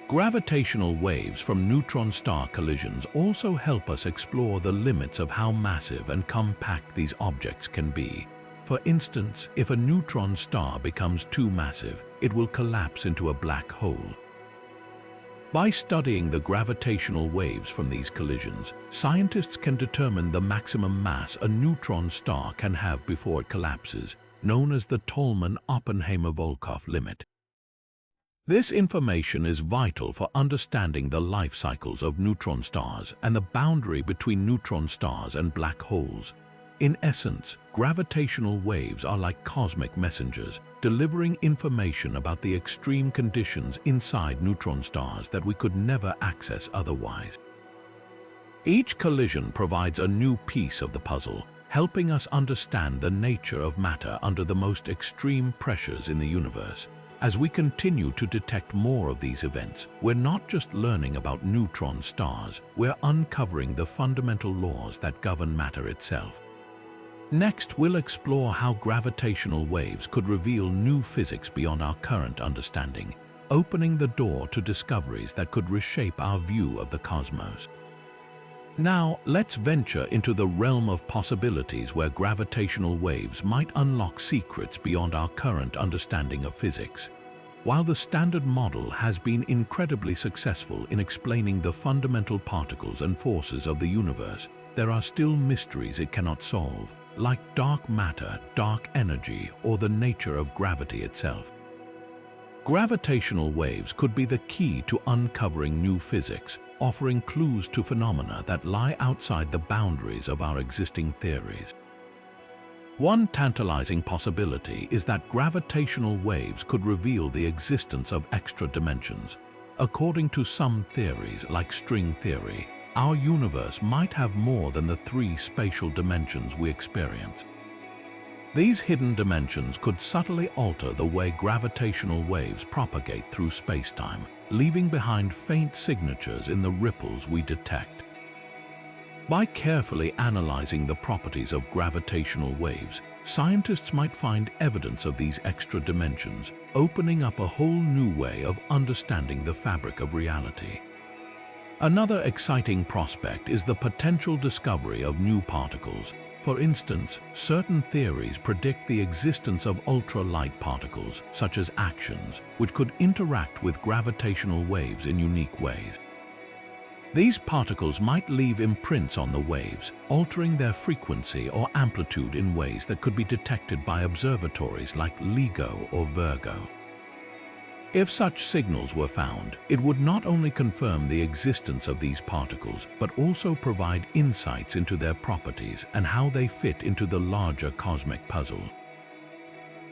Gravitational waves from neutron star collisions also help us explore the limits of how massive and compact these objects can be. For instance, if a neutron star becomes too massive, it will collapse into a black hole. By studying the gravitational waves from these collisions, scientists can determine the maximum mass a neutron star can have before it collapses, known as the Tolman-Oppenheimer-Volkoff limit. This information is vital for understanding the life cycles of neutron stars and the boundary between neutron stars and black holes. In essence, gravitational waves are like cosmic messengers, delivering information about the extreme conditions inside neutron stars that we could never access otherwise. Each collision provides a new piece of the puzzle, helping us understand the nature of matter under the most extreme pressures in the universe. As we continue to detect more of these events, we're not just learning about neutron stars, we're uncovering the fundamental laws that govern matter itself. Next, we'll explore how gravitational waves could reveal new physics beyond our current understanding, opening the door to discoveries that could reshape our view of the cosmos. Now, let's venture into the realm of possibilities where gravitational waves might unlock secrets beyond our current understanding of physics. While the standard model has been incredibly successful in explaining the fundamental particles and forces of the universe, there are still mysteries it cannot solve, like dark matter, dark energy, or the nature of gravity itself. Gravitational waves could be the key to uncovering new physics, offering clues to phenomena that lie outside the boundaries of our existing theories. One tantalizing possibility is that gravitational waves could reveal the existence of extra dimensions. According to some theories, like string theory, our universe might have more than the 3 spatial dimensions we experience. These hidden dimensions could subtly alter the way gravitational waves propagate through spacetime, leaving behind faint signatures in the ripples we detect. By carefully analyzing the properties of gravitational waves, scientists might find evidence of these extra dimensions, opening up a whole new way of understanding the fabric of reality. Another exciting prospect is the potential discovery of new particles. For instance, certain theories predict the existence of ultralight particles, such as actions, which could interact with gravitational waves in unique ways. These particles might leave imprints on the waves, altering their frequency or amplitude in ways that could be detected by observatories like LIGO or Virgo. If such signals were found, it would not only confirm the existence of these particles, but also provide insights into their properties and how they fit into the larger cosmic puzzle.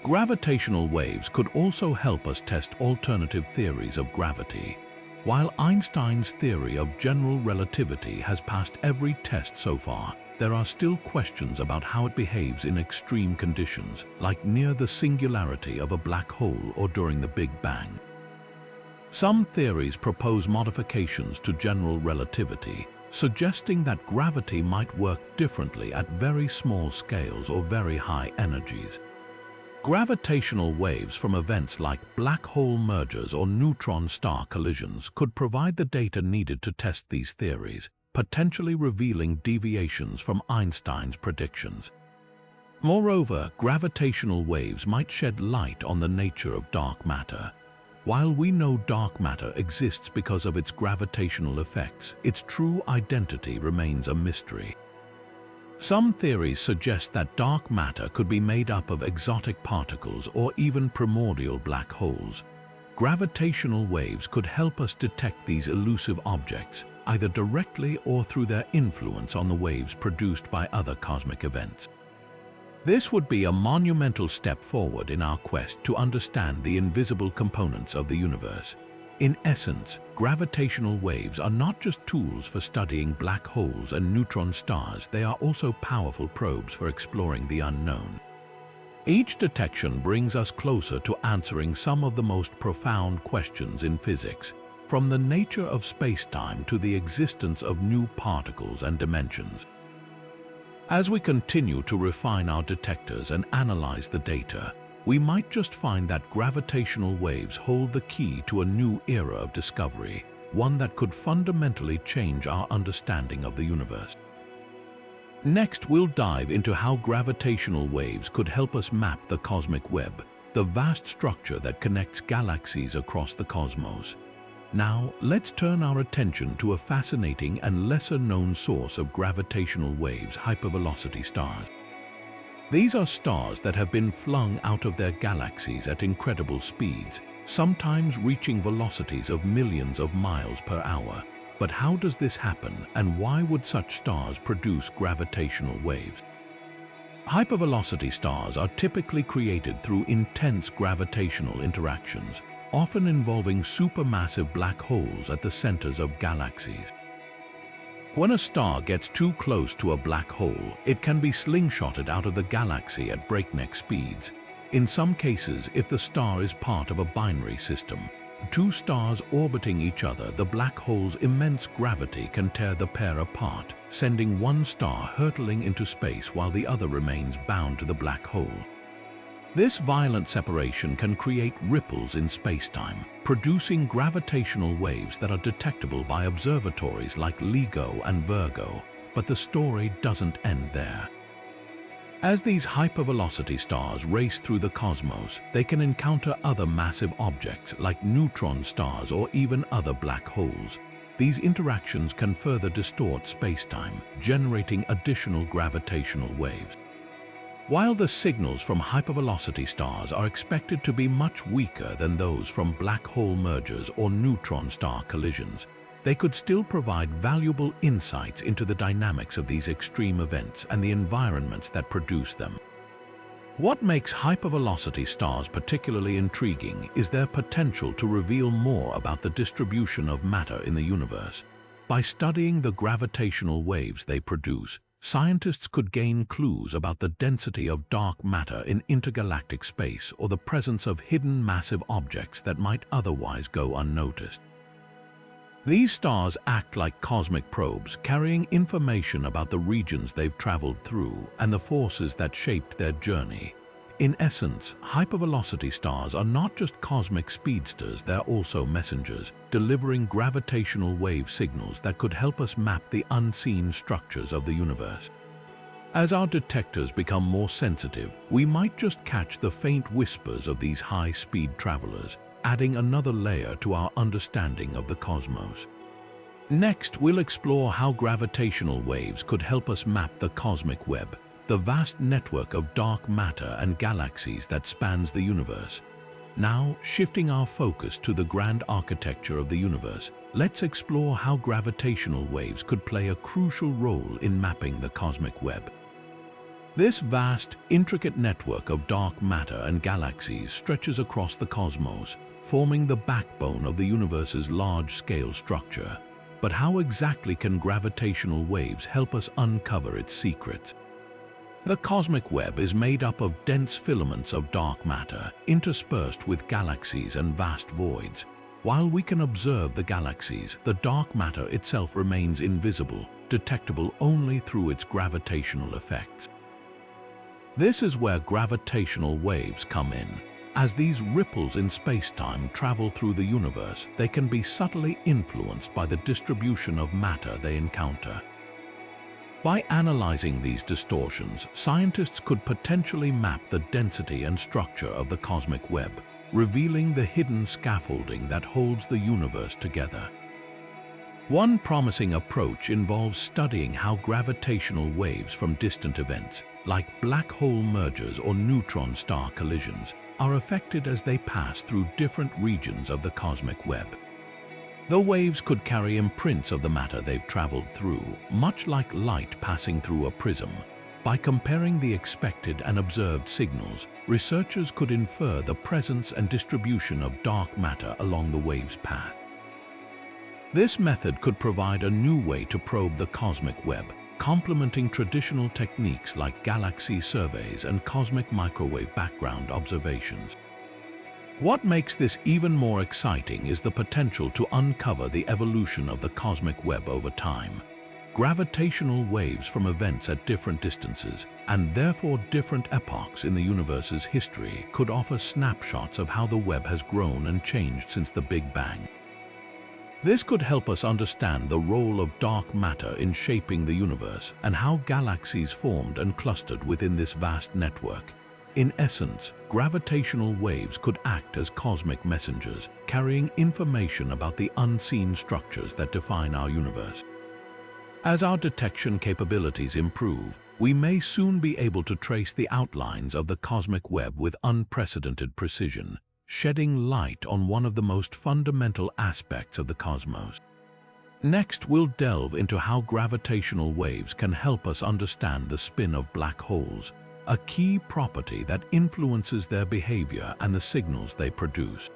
Gravitational waves could also help us test alternative theories of gravity. While Einstein's theory of general relativity has passed every test so far, there are still questions about how it behaves in extreme conditions, like near the singularity of a black hole or during the Big Bang. Some theories propose modifications to general relativity, suggesting that gravity might work differently at very small scales or very high energies. Gravitational waves from events like black hole mergers or neutron star collisions could provide the data needed to test these theories, potentially revealing deviations from Einstein's predictions. Moreover, gravitational waves might shed light on the nature of dark matter. While we know dark matter exists because of its gravitational effects, its true identity remains a mystery. Some theories suggest that dark matter could be made up of exotic particles or even primordial black holes. Gravitational waves could help us detect these elusive objects, either directly or through their influence on the waves produced by other cosmic events. This would be a monumental step forward in our quest to understand the invisible components of the universe. In essence, gravitational waves are not just tools for studying black holes and neutron stars, they are also powerful probes for exploring the unknown. Each detection brings us closer to answering some of the most profound questions in physics, from the nature of spacetime to the existence of new particles and dimensions. As we continue to refine our detectors and analyze the data, we might just find that gravitational waves hold the key to a new era of discovery, one that could fundamentally change our understanding of the universe. Next, we'll dive into how gravitational waves could help us map the cosmic web, the vast structure that connects galaxies across the cosmos. Now, let's turn our attention to a fascinating and lesser-known source of gravitational waves: hypervelocity stars. These are stars that have been flung out of their galaxies at incredible speeds, sometimes reaching velocities of millions of miles per hour. But how does this happen, and why would such stars produce gravitational waves? Hypervelocity stars are typically created through intense gravitational interactions, often involving supermassive black holes at the centers of galaxies. When a star gets too close to a black hole, it can be slingshotted out of the galaxy at breakneck speeds. In some cases, if the star is part of a binary system, two stars orbiting each other, the black hole's immense gravity can tear the pair apart, sending one star hurtling into space while the other remains bound to the black hole. This violent separation can create ripples in spacetime, producing gravitational waves that are detectable by observatories like LIGO and Virgo. But the story doesn't end there. As these hypervelocity stars race through the cosmos, they can encounter other massive objects like neutron stars or even other black holes. These interactions can further distort spacetime, generating additional gravitational waves. While the signals from hypervelocity stars are expected to be much weaker than those from black hole mergers or neutron star collisions, they could still provide valuable insights into the dynamics of these extreme events and the environments that produce them. What makes hypervelocity stars particularly intriguing is their potential to reveal more about the distribution of matter in the universe. By studying the gravitational waves they produce, scientists could gain clues about the density of dark matter in intergalactic space or the presence of hidden massive objects that might otherwise go unnoticed. These stars act like cosmic probes, carrying information about the regions they've traveled through and the forces that shaped their journey. In essence, hypervelocity stars are not just cosmic speedsters, they're also messengers, delivering gravitational wave signals that could help us map the unseen structures of the universe. As our detectors become more sensitive, we might just catch the faint whispers of these high-speed travelers, adding another layer to our understanding of the cosmos. Next, we'll explore how gravitational waves could help us map the cosmic web, the vast network of dark matter and galaxies that spans the universe. Now, shifting our focus to the grand architecture of the universe, let's explore how gravitational waves could play a crucial role in mapping the cosmic web. This vast, intricate network of dark matter and galaxies stretches across the cosmos, forming the backbone of the universe's large-scale structure. But how exactly can gravitational waves help us uncover its secrets? The cosmic web is made up of dense filaments of dark matter, interspersed with galaxies and vast voids. While we can observe the galaxies, the dark matter itself remains invisible, detectable only through its gravitational effects. This is where gravitational waves come in. As these ripples in space-time travel through the universe, they can be subtly influenced by the distribution of matter they encounter. By analyzing these distortions, scientists could potentially map the density and structure of the cosmic web, revealing the hidden scaffolding that holds the universe together. One promising approach involves studying how gravitational waves from distant events, like black hole mergers or neutron star collisions, are affected as they pass through different regions of the cosmic web. The waves could carry imprints of the matter they've traveled through, much like light passing through a prism. By comparing the expected and observed signals, researchers could infer the presence and distribution of dark matter along the wave's path. This method could provide a new way to probe the cosmic web, complementing traditional techniques like galaxy surveys and cosmic microwave background observations. What makes this even more exciting is the potential to uncover the evolution of the cosmic web over time. Gravitational waves from events at different distances, and therefore different epochs in the universe's history, could offer snapshots of how the web has grown and changed since the Big Bang. This could help us understand the role of dark matter in shaping the universe and how galaxies formed and clustered within this vast network. In essence, gravitational waves could act as cosmic messengers, carrying information about the unseen structures that define our universe. As our detection capabilities improve, we may soon be able to trace the outlines of the cosmic web with unprecedented precision, shedding light on one of the most fundamental aspects of the cosmos. Next, we'll delve into how gravitational waves can help us understand the spin of black holes, a key property that influences their behavior and the signals they produce.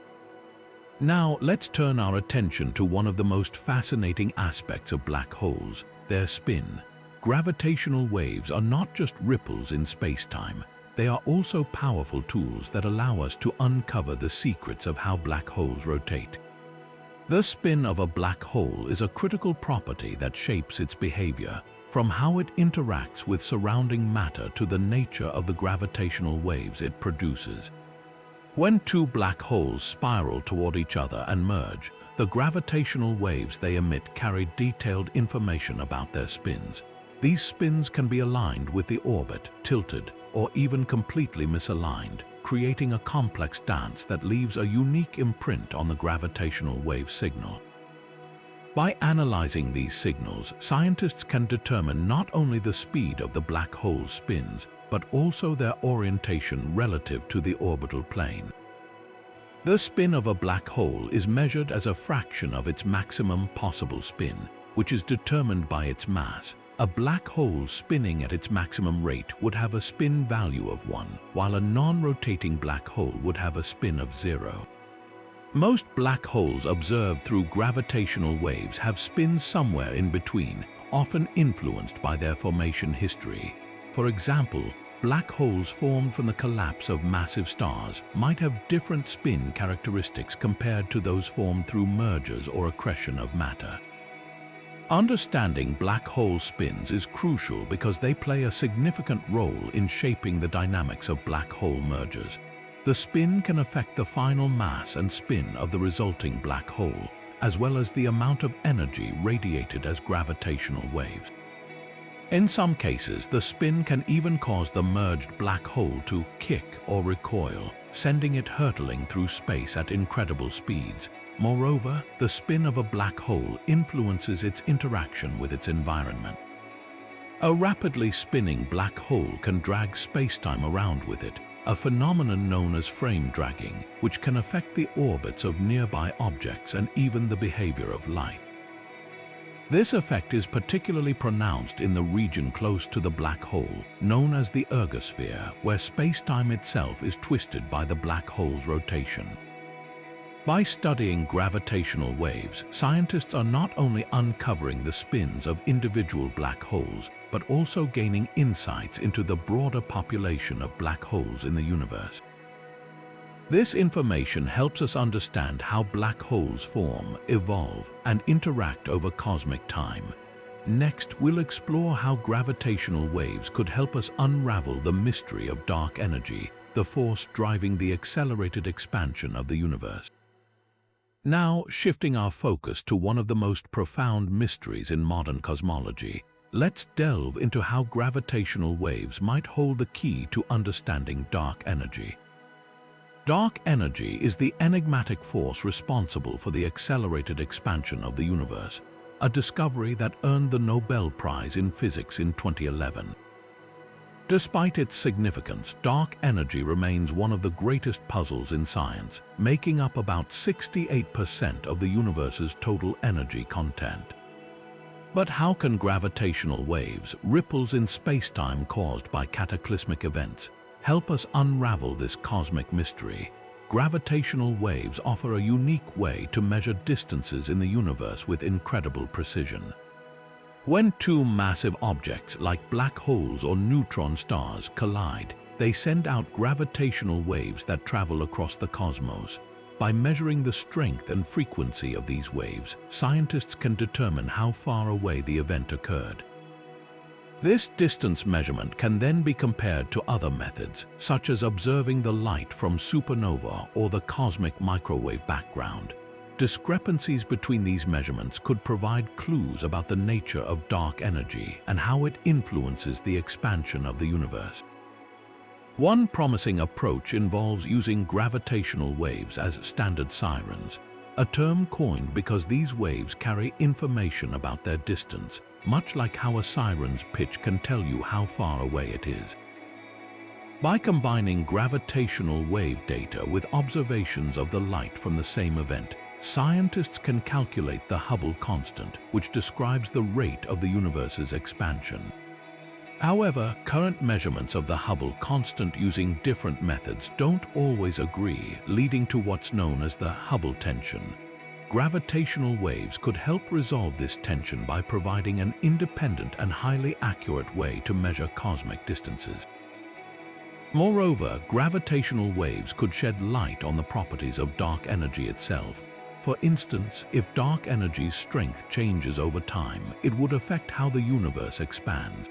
Now, let's turn our attention to one of the most fascinating aspects of black holes, their spin. Gravitational waves are not just ripples in space-time. They are also powerful tools that allow us to uncover the secrets of how black holes rotate. The spin of a black hole is a critical property that shapes its behavior, from how it interacts with surrounding matter to the nature of the gravitational waves it produces. When two black holes spiral toward each other and merge, the gravitational waves they emit carry detailed information about their spins. These spins can be aligned with the orbit, tilted, or even completely misaligned, creating a complex dance that leaves a unique imprint on the gravitational wave signal. By analyzing these signals, scientists can determine not only the speed of the black hole's spins, but also their orientation relative to the orbital plane. The spin of a black hole is measured as a fraction of its maximum possible spin, which is determined by its mass. A black hole spinning at its maximum rate would have a spin value of 1, while a non-rotating black hole would have a spin of 0. Most black holes observed through gravitational waves have spins somewhere in between, often influenced by their formation history. For example, black holes formed from the collapse of massive stars might have different spin characteristics compared to those formed through mergers or accretion of matter. Understanding black hole spins is crucial because they play a significant role in shaping the dynamics of black hole mergers. The spin can affect the final mass and spin of the resulting black hole, as well as the amount of energy radiated as gravitational waves. In some cases, the spin can even cause the merged black hole to kick or recoil, sending it hurtling through space at incredible speeds. Moreover, the spin of a black hole influences its interaction with its environment. A rapidly spinning black hole can drag spacetime around with it, a phenomenon known as frame dragging, which can affect the orbits of nearby objects and even the behavior of light. This effect is particularly pronounced in the region close to the black hole, known as the ergosphere, where spacetime itself is twisted by the black hole's rotation. By studying gravitational waves, scientists are not only uncovering the spins of individual black holes, but also gaining insights into the broader population of black holes in the universe. This information helps us understand how black holes form, evolve, and interact over cosmic time. Next, we'll explore how gravitational waves could help us unravel the mystery of dark energy, the force driving the accelerated expansion of the universe. Now, shifting our focus to one of the most profound mysteries in modern cosmology, let's delve into how gravitational waves might hold the key to understanding dark energy. Dark energy is the enigmatic force responsible for the accelerated expansion of the universe, a discovery that earned the Nobel Prize in Physics in 2011. Despite its significance, dark energy remains one of the greatest puzzles in science, making up about 68% of the universe's total energy content. But how can gravitational waves, ripples in spacetime caused by cataclysmic events, help us unravel this cosmic mystery? Gravitational waves offer a unique way to measure distances in the universe with incredible precision. When two massive objects like black holes or neutron stars collide, they send out gravitational waves that travel across the cosmos. By measuring the strength and frequency of these waves, scientists can determine how far away the event occurred. This distance measurement can then be compared to other methods, such as observing the light from supernova or the cosmic microwave background. Discrepancies between these measurements could provide clues about the nature of dark energy and how it influences the expansion of the universe. One promising approach involves using gravitational waves as standard sirens, a term coined because these waves carry information about their distance, much like how a siren's pitch can tell you how far away it is. By combining gravitational wave data with observations of the light from the same event, scientists can calculate the Hubble constant, which describes the rate of the universe's expansion. However, current measurements of the Hubble constant using different methods don't always agree, leading to what's known as the Hubble tension. Gravitational waves could help resolve this tension by providing an independent and highly accurate way to measure cosmic distances. Moreover, gravitational waves could shed light on the properties of dark energy itself. For instance, if dark energy's strength changes over time, it would affect how the universe expands.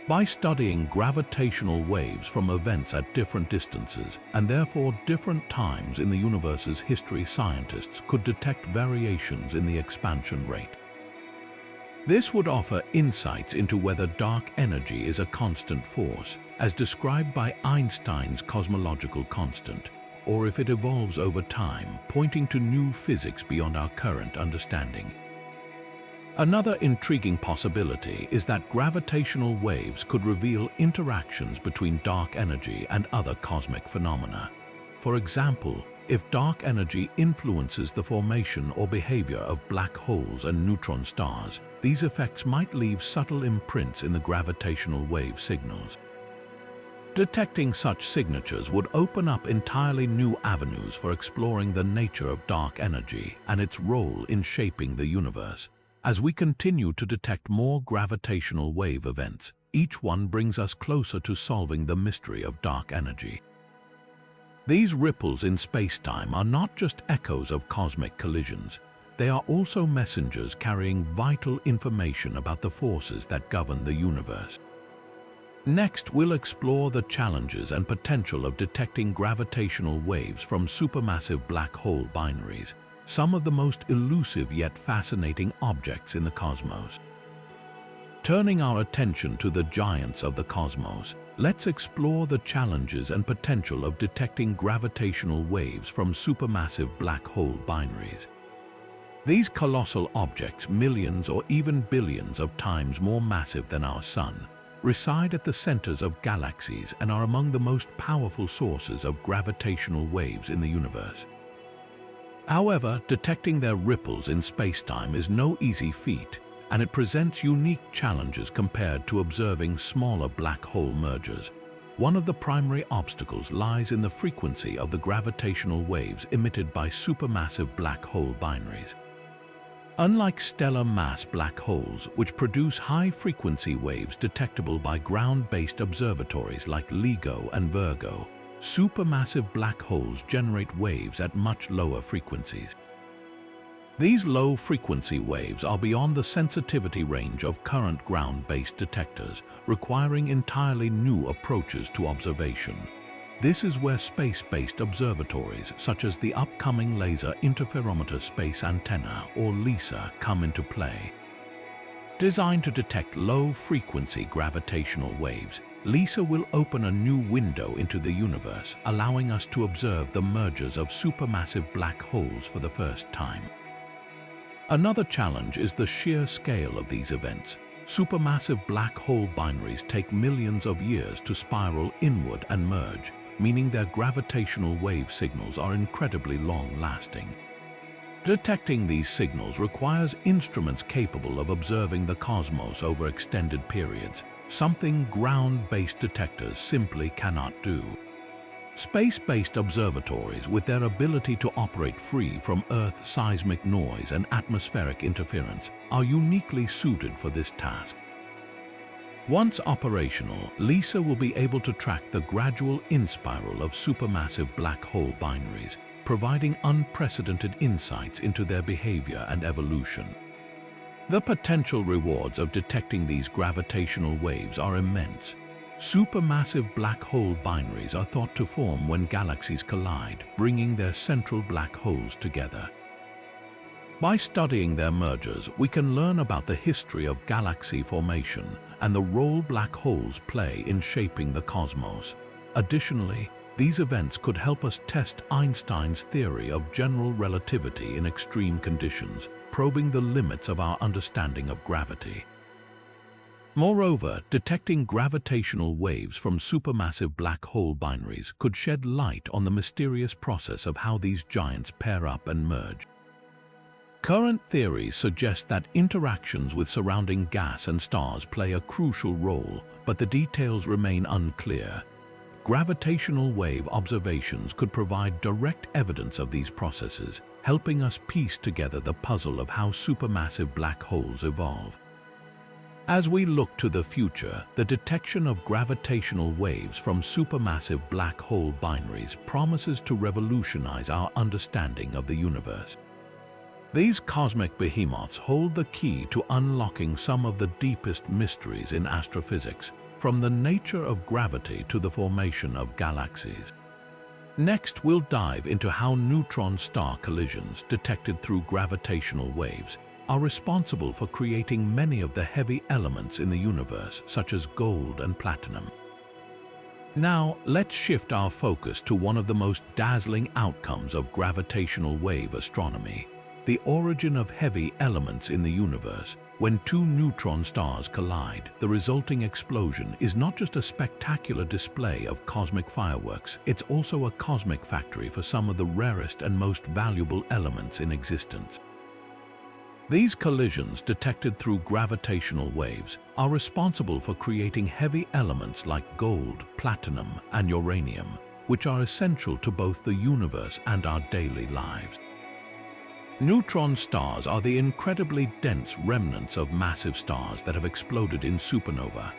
By studying gravitational waves from events at different distances and therefore different times in the universe's history, scientists could detect variations in the expansion rate. This would offer insights into whether dark energy is a constant force, as described by Einstein's cosmological constant, or if it evolves over time, pointing to new physics beyond our current understanding. Another intriguing possibility is that gravitational waves could reveal interactions between dark energy and other cosmic phenomena. For example, if dark energy influences the formation or behavior of black holes and neutron stars, these effects might leave subtle imprints in the gravitational wave signals. Detecting such signatures would open up entirely new avenues for exploring the nature of dark energy and its role in shaping the universe. As we continue to detect more gravitational wave events, each one brings us closer to solving the mystery of dark energy. These ripples in spacetime are not just echoes of cosmic collisions. They are also messengers carrying vital information about the forces that govern the universe. Next, we'll explore the challenges and potential of detecting gravitational waves from supermassive black hole binaries, some of the most elusive yet fascinating objects in the cosmos. Turning our attention to the giants of the cosmos, let's explore the challenges and potential of detecting gravitational waves from supermassive black hole binaries. These colossal objects, millions or even billions of times more massive than our Sun, reside at the centers of galaxies and are among the most powerful sources of gravitational waves in the universe. However, detecting their ripples in spacetime is no easy feat, and it presents unique challenges compared to observing smaller black hole mergers. One of the primary obstacles lies in the frequency of the gravitational waves emitted by supermassive black hole binaries. Unlike stellar mass black holes, which produce high-frequency waves detectable by ground-based observatories like LIGO and Virgo, supermassive black holes generate waves at much lower frequencies. These low-frequency waves are beyond the sensitivity range of current ground-based detectors, requiring entirely new approaches to observation. This is where space-based observatories, such as the upcoming Laser Interferometer Space Antenna, or LISA, come into play. Designed to detect low-frequency gravitational waves, LISA will open a new window into the universe, allowing us to observe the mergers of supermassive black holes for the first time. Another challenge is the sheer scale of these events. Supermassive black hole binaries take millions of years to spiral inward and merge, meaning their gravitational wave signals are incredibly long-lasting. Detecting these signals requires instruments capable of observing the cosmos over extended periods, something ground-based detectors simply cannot do. Space-based observatories, with their ability to operate free from Earth seismic noise and atmospheric interference, are uniquely suited for this task. Once operational, LISA will be able to track the gradual in-spiral of supermassive black hole binaries, providing unprecedented insights into their behavior and evolution. The potential rewards of detecting these gravitational waves are immense. Supermassive black hole binaries are thought to form when galaxies collide, bringing their central black holes together. By studying their mergers, we can learn about the history of galaxy formation and the role black holes play in shaping the cosmos. Additionally, these events could help us test Einstein's theory of general relativity in extreme conditions, probing the limits of our understanding of gravity. Moreover, detecting gravitational waves from supermassive black hole binaries could shed light on the mysterious process of how these giants pair up and merge. Current theories suggest that interactions with surrounding gas and stars play a crucial role, but the details remain unclear. Gravitational wave observations could provide direct evidence of these processes, helping us piece together the puzzle of how supermassive black holes evolve. As we look to the future, the detection of gravitational waves from supermassive black hole binaries promises to revolutionize our understanding of the universe. These cosmic behemoths hold the key to unlocking some of the deepest mysteries in astrophysics, from the nature of gravity to the formation of galaxies. Next, we'll dive into how neutron star collisions detected through gravitational waves are responsible for creating many of the heavy elements in the universe, such as gold and platinum. Now, let's shift our focus to one of the most dazzling outcomes of gravitational wave astronomy: the origin of heavy elements in the universe. When two neutron stars collide, the resulting explosion is not just a spectacular display of cosmic fireworks, it's also a cosmic factory for some of the rarest and most valuable elements in existence. These collisions, detected through gravitational waves, are responsible for creating heavy elements like gold, platinum, and uranium, which are essential to both the universe and our daily lives. Neutron stars are the incredibly dense remnants of massive stars that have exploded in supernova.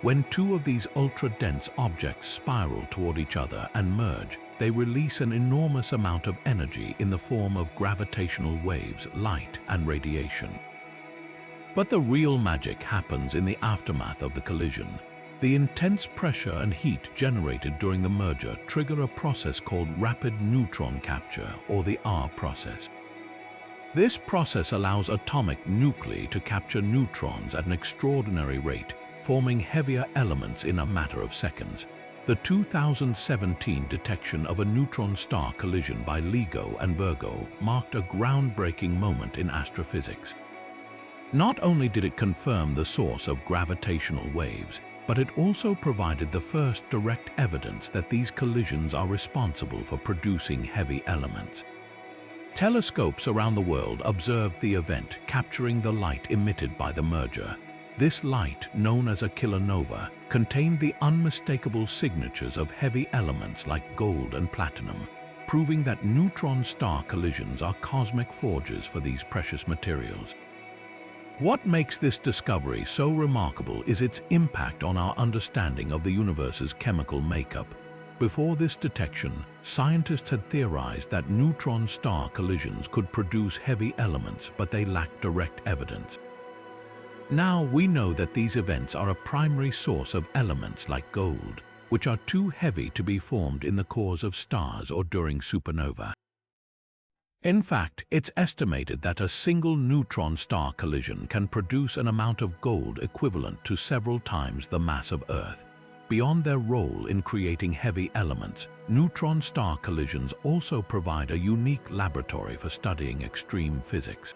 When two of these ultra-dense objects spiral toward each other and merge, they release an enormous amount of energy in the form of gravitational waves, light, and radiation. But the real magic happens in the aftermath of the collision. The intense pressure and heat generated during the merger trigger a process called rapid neutron capture, or the R process. This process allows atomic nuclei to capture neutrons at an extraordinary rate, forming heavier elements in a matter of seconds. The 2017 detection of a neutron star collision by LIGO and Virgo marked a groundbreaking moment in astrophysics. Not only did it confirm the source of gravitational waves, but it also provided the first direct evidence that these collisions are responsible for producing heavy elements. Telescopes around the world observed the event, capturing the light emitted by the merger. This light, known as a kilonova, contained the unmistakable signatures of heavy elements like gold and platinum, proving that neutron star collisions are cosmic forges for these precious materials. What makes this discovery so remarkable is its impact on our understanding of the universe's chemical makeup. Before this detection, scientists had theorized that neutron-star collisions could produce heavy elements, but they lacked direct evidence. Now we know that these events are a primary source of elements like gold, which are too heavy to be formed in the cores of stars or during supernova. In fact, it's estimated that a single neutron-star collision can produce an amount of gold equivalent to several times the mass of Earth. Beyond their role in creating heavy elements, neutron-star collisions also provide a unique laboratory for studying extreme physics.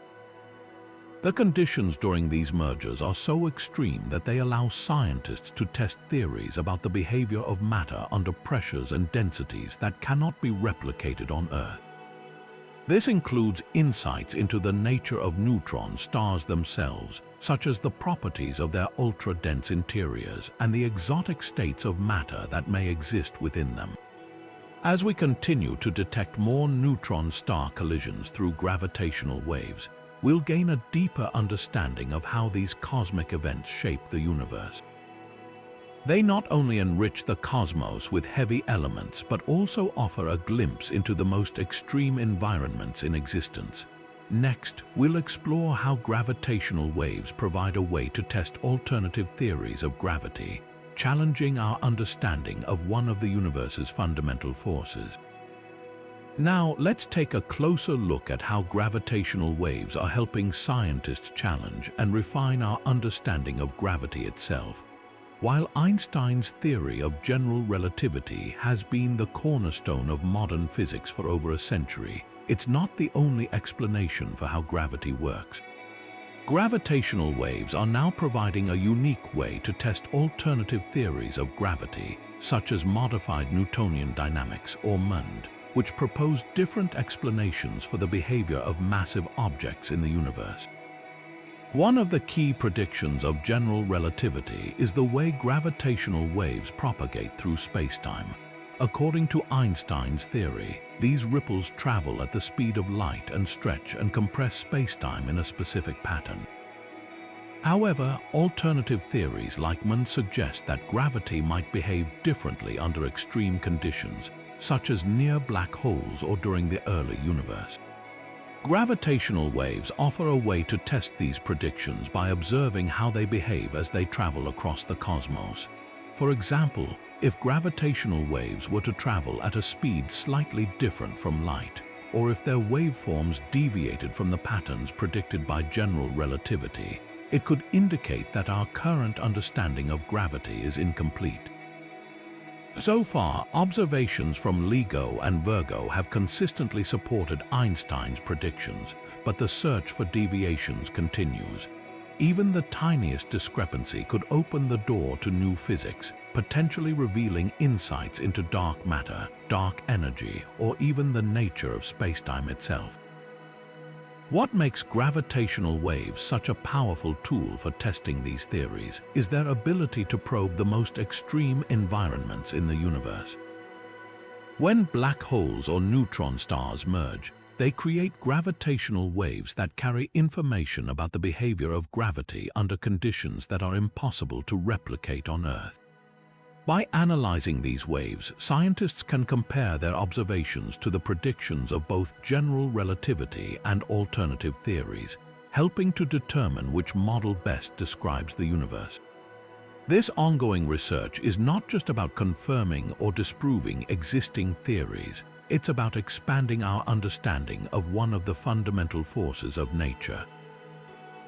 The conditions during these mergers are so extreme that they allow scientists to test theories about the behavior of matter under pressures and densities that cannot be replicated on Earth. This includes insights into the nature of neutron stars themselves, such as the properties of their ultra-dense interiors and the exotic states of matter that may exist within them. As we continue to detect more neutron star collisions through gravitational waves, we'll gain a deeper understanding of how these cosmic events shape the universe. They not only enrich the cosmos with heavy elements, but also offer a glimpse into the most extreme environments in existence. Next, we'll explore how gravitational waves provide a way to test alternative theories of gravity, challenging our understanding of one of the universe's fundamental forces. Now, let's take a closer look at how gravitational waves are helping scientists challenge and refine our understanding of gravity itself. While Einstein's theory of general relativity has been the cornerstone of modern physics for over a century, it's not the only explanation for how gravity works. Gravitational waves are now providing a unique way to test alternative theories of gravity, such as modified Newtonian dynamics or MUND, which propose different explanations for the behavior of massive objects in the universe. One of the key predictions of general relativity is the way gravitational waves propagate through spacetime. According to Einstein's theory, these ripples travel at the speed of light and stretch and compress spacetime in a specific pattern. However, alternative theories like MUND suggest that gravity might behave differently under extreme conditions, such as near black holes or during the early universe. Gravitational waves offer a way to test these predictions by observing how they behave as they travel across the cosmos. For example, if gravitational waves were to travel at a speed slightly different from light, or if their waveforms deviated from the patterns predicted by general relativity, it could indicate that our current understanding of gravity is incomplete. So far, observations from LIGO and Virgo have consistently supported Einstein's predictions, but the search for deviations continues. Even the tiniest discrepancy could open the door to new physics, potentially revealing insights into dark matter, dark energy, or even the nature of spacetime itself. What makes gravitational waves such a powerful tool for testing these theories is their ability to probe the most extreme environments in the universe. When black holes or neutron stars merge, they create gravitational waves that carry information about the behavior of gravity under conditions that are impossible to replicate on Earth. By analyzing these waves, scientists can compare their observations to the predictions of both general relativity and alternative theories, helping to determine which model best describes the universe. This ongoing research is not just about confirming or disproving existing theories, it's about expanding our understanding of one of the fundamental forces of nature.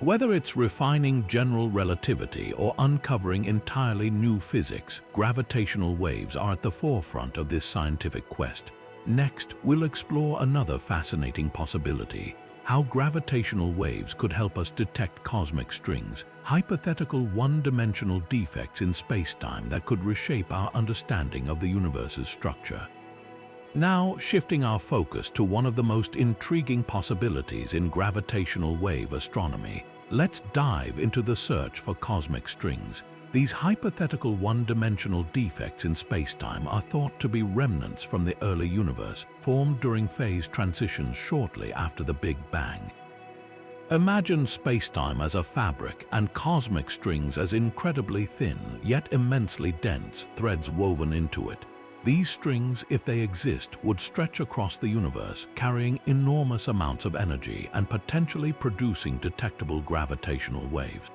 Whether it's refining general relativity or uncovering entirely new physics, gravitational waves are at the forefront of this scientific quest. Next, we'll explore another fascinating possibility: how gravitational waves could help us detect cosmic strings, hypothetical one-dimensional defects in spacetime that could reshape our understanding of the universe's structure. Now, shifting our focus to one of the most intriguing possibilities in gravitational wave astronomy, let's dive into the search for cosmic strings. These hypothetical one-dimensional defects in spacetime are thought to be remnants from the early universe, formed during phase transitions shortly after the Big Bang. Imagine spacetime as a fabric and cosmic strings as incredibly thin, yet immensely dense, threads woven into it. These strings, if they exist, would stretch across the universe, carrying enormous amounts of energy and potentially producing detectable gravitational waves.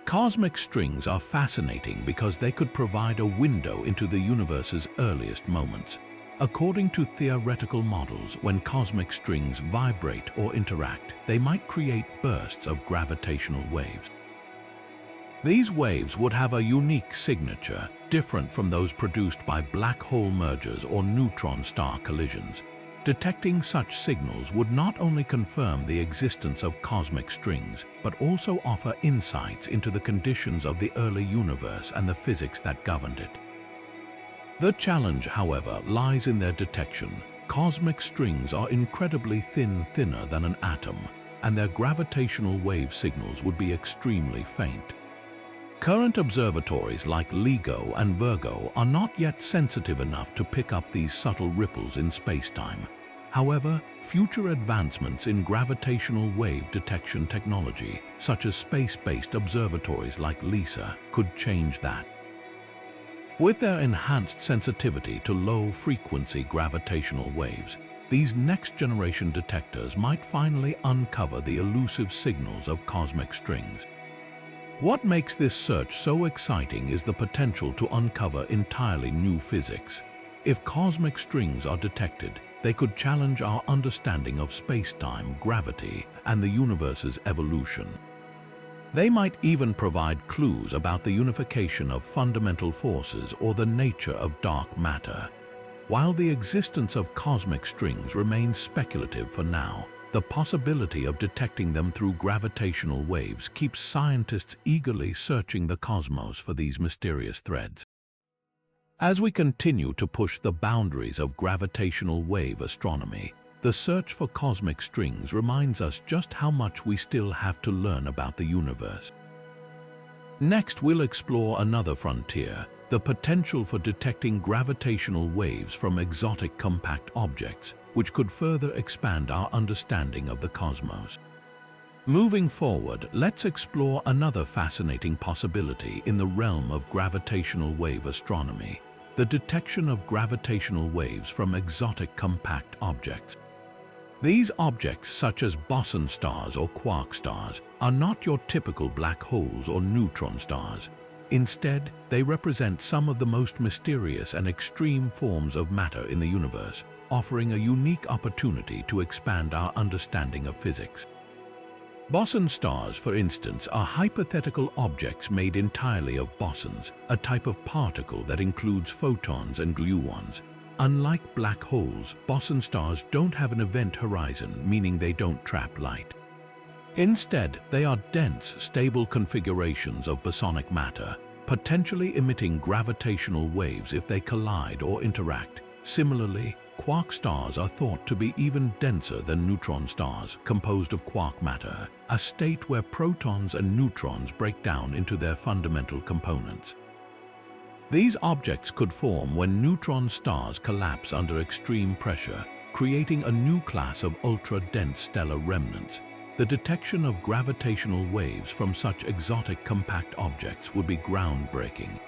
Cosmic strings are fascinating because they could provide a window into the universe's earliest moments. According to theoretical models, when cosmic strings vibrate or interact, they might create bursts of gravitational waves. These waves would have a unique signature, different from those produced by black hole mergers or neutron star collisions. Detecting such signals would not only confirm the existence of cosmic strings, but also offer insights into the conditions of the early universe and the physics that governed it. The challenge, however, lies in their detection. Cosmic strings are incredibly thinner than an atom, and their gravitational wave signals would be extremely faint. Current observatories like LIGO and Virgo are not yet sensitive enough to pick up these subtle ripples in spacetime. However, future advancements in gravitational wave detection technology, such as space-based observatories like LISA, could change that. With their enhanced sensitivity to low-frequency gravitational waves, these next-generation detectors might finally uncover the elusive signals of cosmic strings. What makes this search so exciting is the potential to uncover entirely new physics. If cosmic strings are detected, they could challenge our understanding of space-time, gravity, and the universe's evolution. They might even provide clues about the unification of fundamental forces or the nature of dark matter. While the existence of cosmic strings remains speculative for now, the possibility of detecting them through gravitational waves keeps scientists eagerly searching the cosmos for these mysterious threads. As we continue to push the boundaries of gravitational wave astronomy, the search for cosmic strings reminds us just how much we still have to learn about the universe. Next, we'll explore another frontier, the potential for detecting gravitational waves from exotic compact objects, which could further expand our understanding of the cosmos. Moving forward, let's explore another fascinating possibility in the realm of gravitational wave astronomy, the detection of gravitational waves from exotic compact objects. These objects, such as boson stars or quark stars, are not your typical black holes or neutron stars. Instead, they represent some of the most mysterious and extreme forms of matter in the universe, offering a unique opportunity to expand our understanding of physics. Boson stars, for instance, are hypothetical objects made entirely of bosons, a type of particle that includes photons and gluons. Unlike black holes, boson stars don't have an event horizon, meaning they don't trap light. Instead, they are dense, stable configurations of bosonic matter, potentially emitting gravitational waves if they collide or interact. Similarly, quark stars are thought to be even denser than neutron stars, composed of quark matter, a state where protons and neutrons break down into their fundamental components. These objects could form when neutron stars collapse under extreme pressure, creating a new class of ultra-dense stellar remnants. The detection of gravitational waves from such exotic compact objects would be groundbreaking.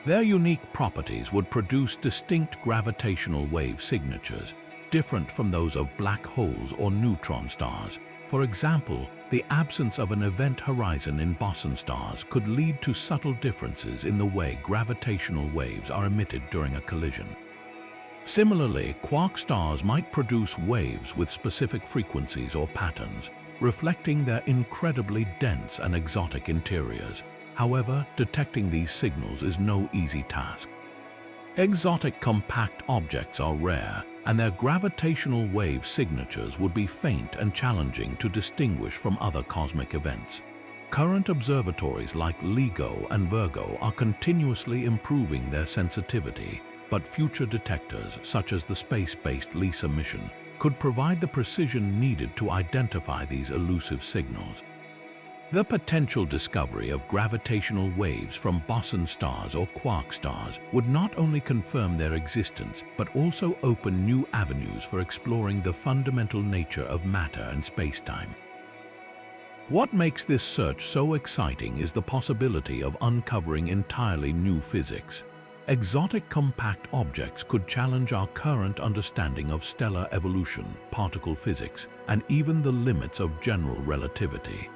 Their unique properties would produce distinct gravitational wave signatures, different from those of black holes or neutron stars. For example, the absence of an event horizon in boson stars could lead to subtle differences in the way gravitational waves are emitted during a collision. Similarly, quark stars might produce waves with specific frequencies or patterns, reflecting their incredibly dense and exotic interiors. However, detecting these signals is no easy task. Exotic compact objects are rare, and their gravitational wave signatures would be faint and challenging to distinguish from other cosmic events. Current observatories like LIGO and Virgo are continuously improving their sensitivity, but future detectors, such as the space-based LISA mission, could provide the precision needed to identify these elusive signals. The potential discovery of gravitational waves from boson stars or quark stars would not only confirm their existence, but also open new avenues for exploring the fundamental nature of matter and spacetime. What makes this search so exciting is the possibility of uncovering entirely new physics. Exotic compact objects could challenge our current understanding of stellar evolution, particle physics, and even the limits of general relativity.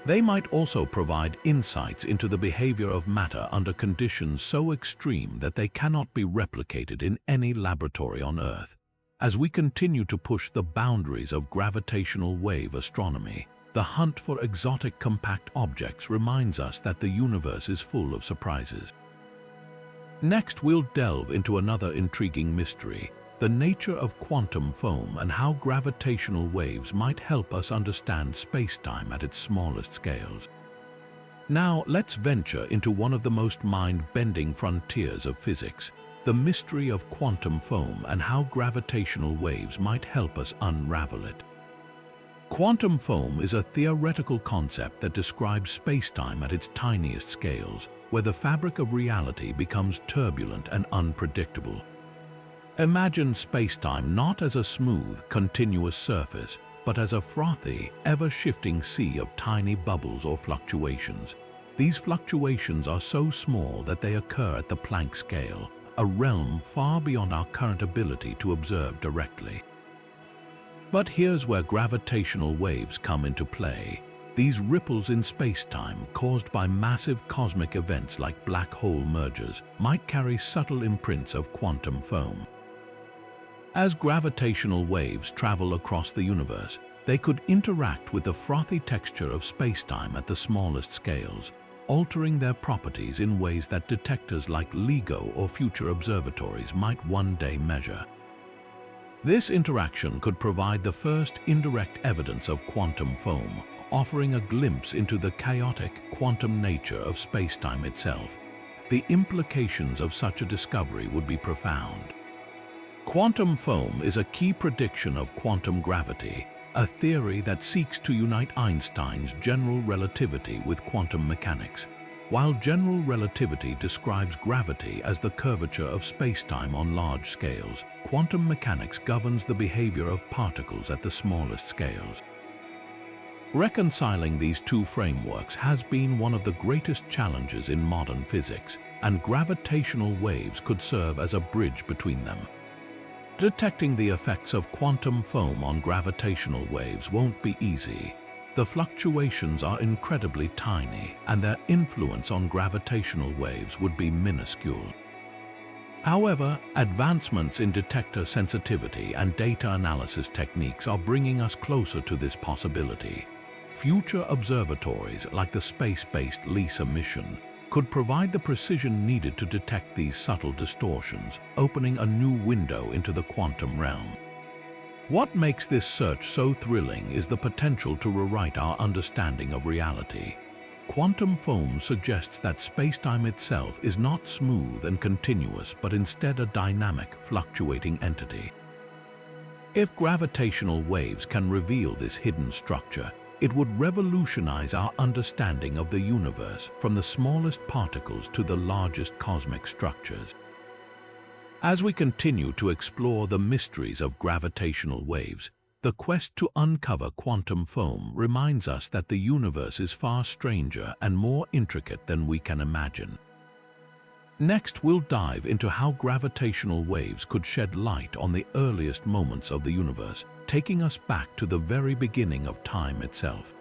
They might also provide insights into the behavior of matter under conditions so extreme that they cannot be replicated in any laboratory on Earth. As we continue to push the boundaries of gravitational wave astronomy, the hunt for exotic compact objects reminds us that the universe is full of surprises. Next, we'll delve into another intriguing mystery, the nature of quantum foam and how gravitational waves might help us understand spacetime at its smallest scales. Now, let's venture into one of the most mind-bending frontiers of physics, the mystery of quantum foam and how gravitational waves might help us unravel it. Quantum foam is a theoretical concept that describes spacetime at its tiniest scales, where the fabric of reality becomes turbulent and unpredictable. Imagine spacetime not as a smooth, continuous surface, but as a frothy, ever-shifting sea of tiny bubbles or fluctuations. These fluctuations are so small that they occur at the Planck scale, a realm far beyond our current ability to observe directly. But here's where gravitational waves come into play. These ripples in spacetime, caused by massive cosmic events like black hole mergers, might carry subtle imprints of quantum foam. As gravitational waves travel across the universe, they could interact with the frothy texture of spacetime at the smallest scales, altering their properties in ways that detectors like LIGO or future observatories might one day measure. This interaction could provide the first indirect evidence of quantum foam, offering a glimpse into the chaotic quantum nature of spacetime itself. The implications of such a discovery would be profound. Quantum foam is a key prediction of quantum gravity, a theory that seeks to unite Einstein's general relativity with quantum mechanics. While general relativity describes gravity as the curvature of spacetime on large scales, quantum mechanics governs the behavior of particles at the smallest scales. Reconciling these two frameworks has been one of the greatest challenges in modern physics, and gravitational waves could serve as a bridge between them. Detecting the effects of quantum foam on gravitational waves won't be easy. The fluctuations are incredibly tiny, and their influence on gravitational waves would be minuscule. However, advancements in detector sensitivity and data analysis techniques are bringing us closer to this possibility. Future observatories like the space-based LISA mission could provide the precision needed to detect these subtle distortions, opening a new window into the quantum realm. What makes this search so thrilling is the potential to rewrite our understanding of reality. Quantum foam suggests that spacetime itself is not smooth and continuous, but instead a dynamic, fluctuating entity. If gravitational waves can reveal this hidden structure, it would revolutionize our understanding of the universe, from the smallest particles to the largest cosmic structures. As we continue to explore the mysteries of gravitational waves, the quest to uncover quantum foam reminds us that the universe is far stranger and more intricate than we can imagine. Next, we'll dive into how gravitational waves could shed light on the earliest moments of the universe, taking us back to the very beginning of time itself.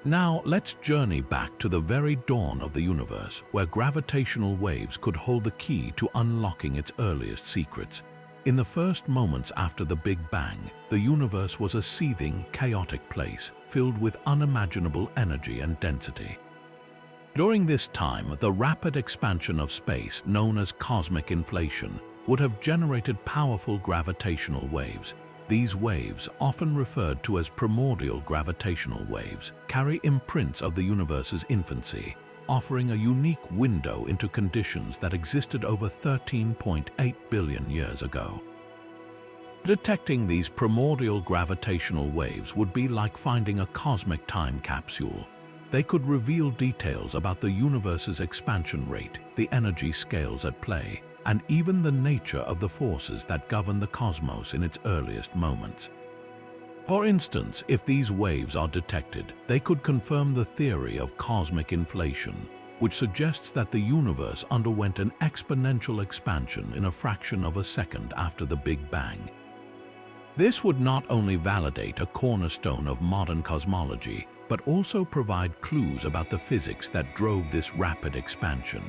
Now, let's journey back to the very dawn of the universe, where gravitational waves could hold the key to unlocking its earliest secrets. In the first moments after the Big Bang, the universe was a seething, chaotic place, filled with unimaginable energy and density. During this time, the rapid expansion of space, known as cosmic inflation, would have generated powerful gravitational waves. These waves, often referred to as primordial gravitational waves, carry imprints of the universe's infancy, offering a unique window into conditions that existed over 13.8 billion years ago. Detecting these primordial gravitational waves would be like finding a cosmic time capsule. They could reveal details about the universe's expansion rate, the energy scales at play, and even the nature of the forces that govern the cosmos in its earliest moments. For instance, if these waves are detected, they could confirm the theory of cosmic inflation, which suggests that the universe underwent an exponential expansion in a fraction of a second after the Big Bang. This would not only validate a cornerstone of modern cosmology, but also provide clues about the physics that drove this rapid expansion.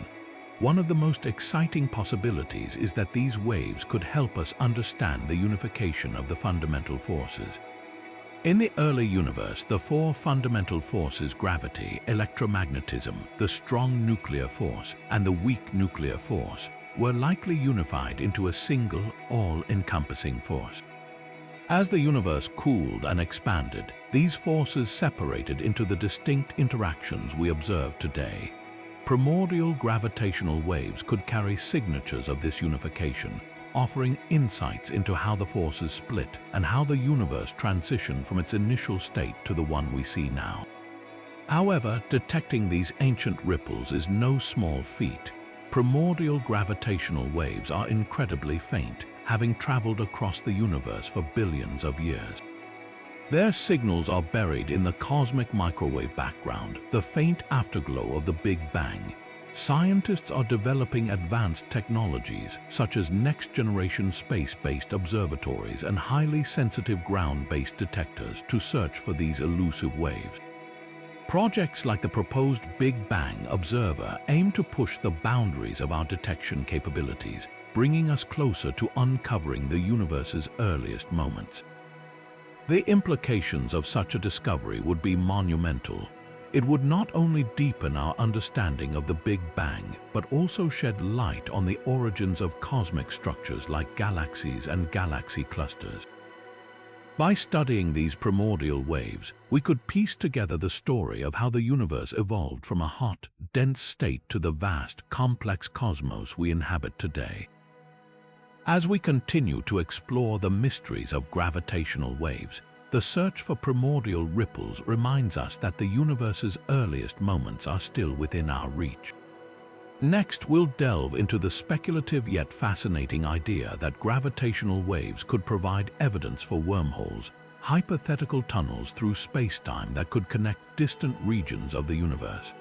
One of the most exciting possibilities is that these waves could help us understand the unification of the fundamental forces. In the early universe, the four fundamental forces, gravity, electromagnetism, the strong nuclear force, and the weak nuclear force, were likely unified into a single, all-encompassing force. As the universe cooled and expanded, these forces separated into the distinct interactions we observe today. Primordial gravitational waves could carry signatures of this unification, offering insights into how the forces split and how the universe transitioned from its initial state to the one we see now. However, detecting these ancient ripples is no small feat. Primordial gravitational waves are incredibly faint, having traveled across the universe for billions of years. Their signals are buried in the cosmic microwave background, the faint afterglow of the Big Bang. Scientists are developing advanced technologies such as next-generation space-based observatories and highly sensitive ground-based detectors to search for these elusive waves. Projects like the proposed Big Bang Observer aim to push the boundaries of our detection capabilities, bringing us closer to uncovering the universe's earliest moments. The implications of such a discovery would be monumental. It would not only deepen our understanding of the Big Bang, but also shed light on the origins of cosmic structures like galaxies and galaxy clusters. By studying these primordial waves, we could piece together the story of how the universe evolved from a hot, dense state to the vast, complex cosmos we inhabit today. As we continue to explore the mysteries of gravitational waves, the search for primordial ripples reminds us that the universe's earliest moments are still within our reach. Next, we'll delve into the speculative yet fascinating idea that gravitational waves could provide evidence for wormholes, hypothetical tunnels through space-time that could connect distant regions of the universe.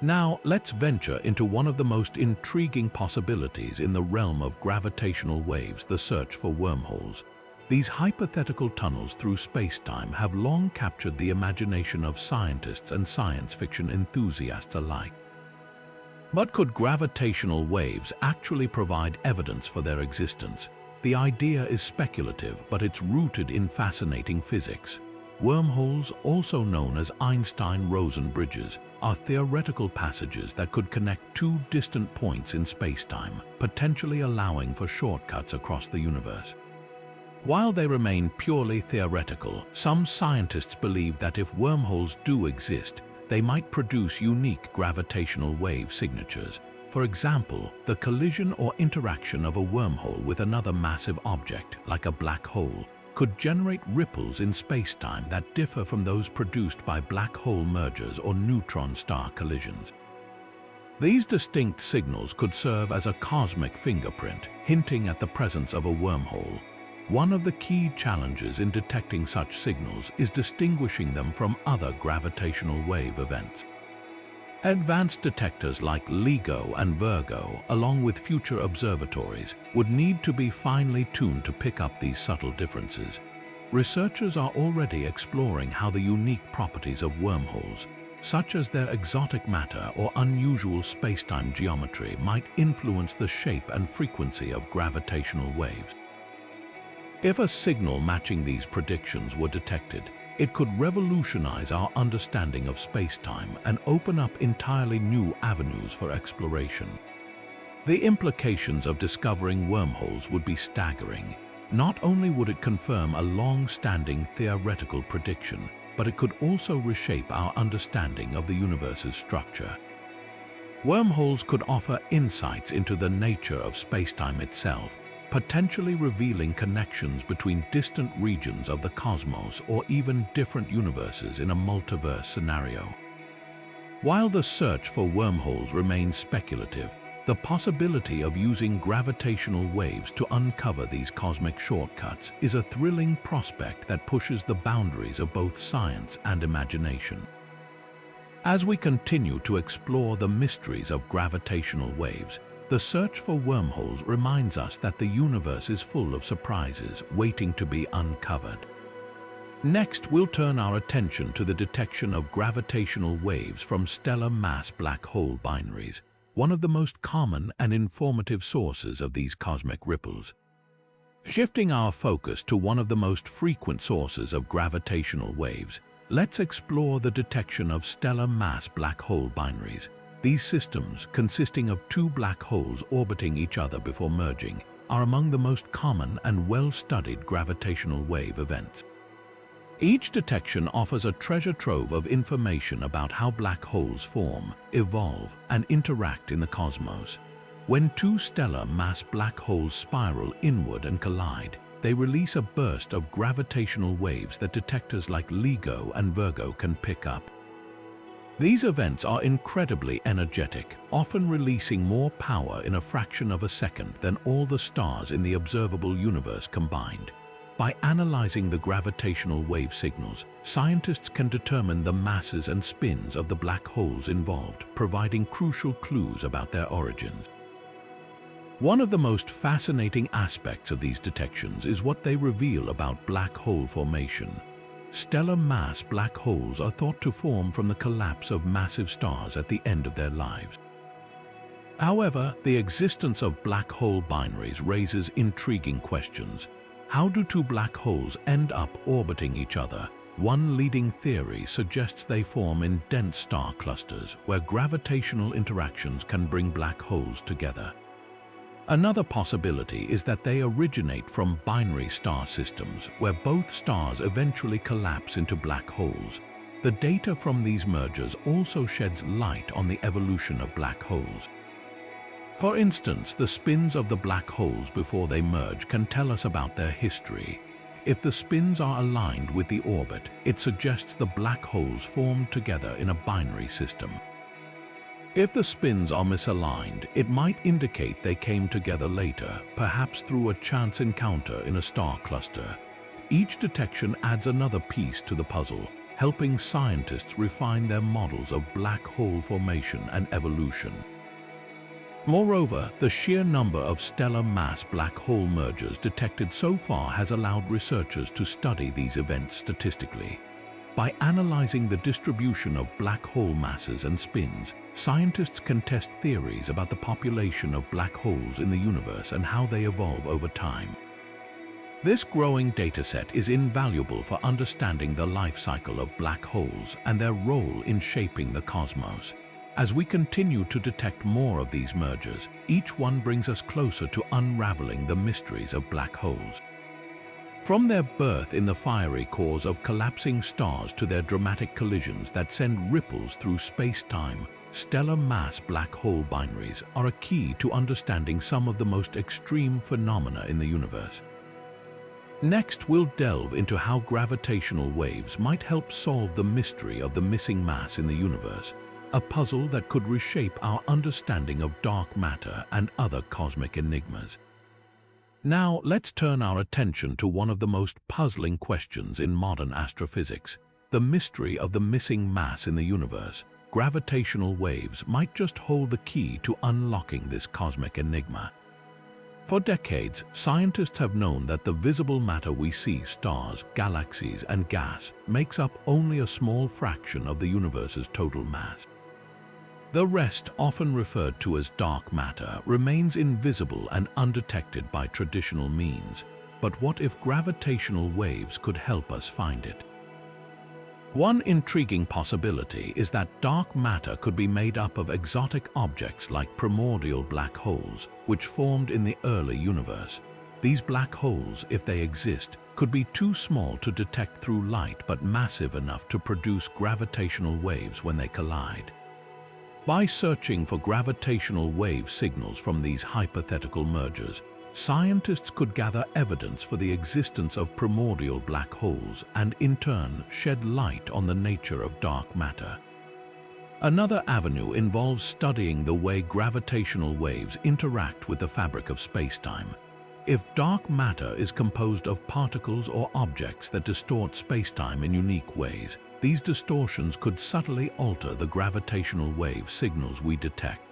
Now, let's venture into one of the most intriguing possibilities in the realm of gravitational waves, the search for wormholes. These hypothetical tunnels through space-time have long captured the imagination of scientists and science fiction enthusiasts alike. But could gravitational waves actually provide evidence for their existence? The idea is speculative, but it's rooted in fascinating physics. Wormholes, also known as Einstein-Rosen bridges, are theoretical passages that could connect two distant points in space-time, potentially allowing for shortcuts across the universe. While they remain purely theoretical, some scientists believe that if wormholes do exist, they might produce unique gravitational wave signatures. For example, the collision or interaction of a wormhole with another massive object, like a black hole, could generate ripples in space-time that differ from those produced by black hole mergers or neutron star collisions. These distinct signals could serve as a cosmic fingerprint, hinting at the presence of a wormhole. One of the key challenges in detecting such signals is distinguishing them from other gravitational wave events. Advanced detectors like LIGO and Virgo, along with future observatories, would need to be finely tuned to pick up these subtle differences. Researchers are already exploring how the unique properties of wormholes, such as their exotic matter or unusual space-time geometry, might influence the shape and frequency of gravitational waves. If a signal matching these predictions were detected, it could revolutionize our understanding of space-time and open up entirely new avenues for exploration. The implications of discovering wormholes would be staggering. Not only would it confirm a long-standing theoretical prediction, but it could also reshape our understanding of the universe's structure. Wormholes could offer insights into the nature of space-time itself, potentially revealing connections between distant regions of the cosmos or even different universes in a multiverse scenario. While the search for wormholes remains speculative, the possibility of using gravitational waves to uncover these cosmic shortcuts is a thrilling prospect that pushes the boundaries of both science and imagination. As we continue to explore the mysteries of gravitational waves, the search for wormholes reminds us that the universe is full of surprises waiting to be uncovered. Next, we'll turn our attention to the detection of gravitational waves from stellar mass black hole binaries, one of the most common and informative sources of these cosmic ripples. Shifting our focus to one of the most frequent sources of gravitational waves, let's explore the detection of stellar mass black hole binaries. These systems, consisting of two black holes orbiting each other before merging, are among the most common and well-studied gravitational wave events. Each detection offers a treasure trove of information about how black holes form, evolve, and interact in the cosmos. When two stellar mass black holes spiral inward and collide, they release a burst of gravitational waves that detectors like LIGO and Virgo can pick up. These events are incredibly energetic, often releasing more power in a fraction of a second than all the stars in the observable universe combined. By analyzing the gravitational wave signals, scientists can determine the masses and spins of the black holes involved, providing crucial clues about their origins. One of the most fascinating aspects of these detections is what they reveal about black hole formation. Stellar mass black holes are thought to form from the collapse of massive stars at the end of their lives. However, the existence of black hole binaries raises intriguing questions. How do two black holes end up orbiting each other? One leading theory suggests they form in dense star clusters where gravitational interactions can bring black holes together. Another possibility is that they originate from binary star systems where both stars eventually collapse into black holes. The data from these mergers also sheds light on the evolution of black holes. For instance, the spins of the black holes before they merge can tell us about their history. If the spins are aligned with the orbit, it suggests the black holes formed together in a binary system. If the spins are misaligned, it might indicate they came together later, perhaps through a chance encounter in a star cluster. Each detection adds another piece to the puzzle, helping scientists refine their models of black hole formation and evolution. Moreover, the sheer number of stellar mass black hole mergers detected so far has allowed researchers to study these events statistically. By analyzing the distribution of black hole masses and spins, scientists can test theories about the population of black holes in the universe and how they evolve over time. This growing dataset is invaluable for understanding the life cycle of black holes and their role in shaping the cosmos. As we continue to detect more of these mergers, each one brings us closer to unraveling the mysteries of black holes. From their birth in the fiery cores of collapsing stars to their dramatic collisions that send ripples through space-time, stellar mass black hole binaries are a key to understanding some of the most extreme phenomena in the universe. Next, we'll delve into how gravitational waves might help solve the mystery of the missing mass in the universe, a puzzle that could reshape our understanding of dark matter and other cosmic enigmas. Now, let's turn our attention to one of the most puzzling questions in modern astrophysics, the mystery of the missing mass in the universe. Gravitational waves might just hold the key to unlocking this cosmic enigma. For decades, scientists have known that the visible matter we see, stars, galaxies, and gas, makes up only a small fraction of the universe's total mass. The rest, often referred to as dark matter, remains invisible and undetected by traditional means. But what if gravitational waves could help us find it? One intriguing possibility is that dark matter could be made up of exotic objects like primordial black holes, which formed in the early universe. These black holes, if they exist, could be too small to detect through light but massive enough to produce gravitational waves when they collide. By searching for gravitational wave signals from these hypothetical mergers, scientists could gather evidence for the existence of primordial black holes and, in turn, shed light on the nature of dark matter. Another avenue involves studying the way gravitational waves interact with the fabric of spacetime. If dark matter is composed of particles or objects that distort spacetime in unique ways, these distortions could subtly alter the gravitational wave signals we detect.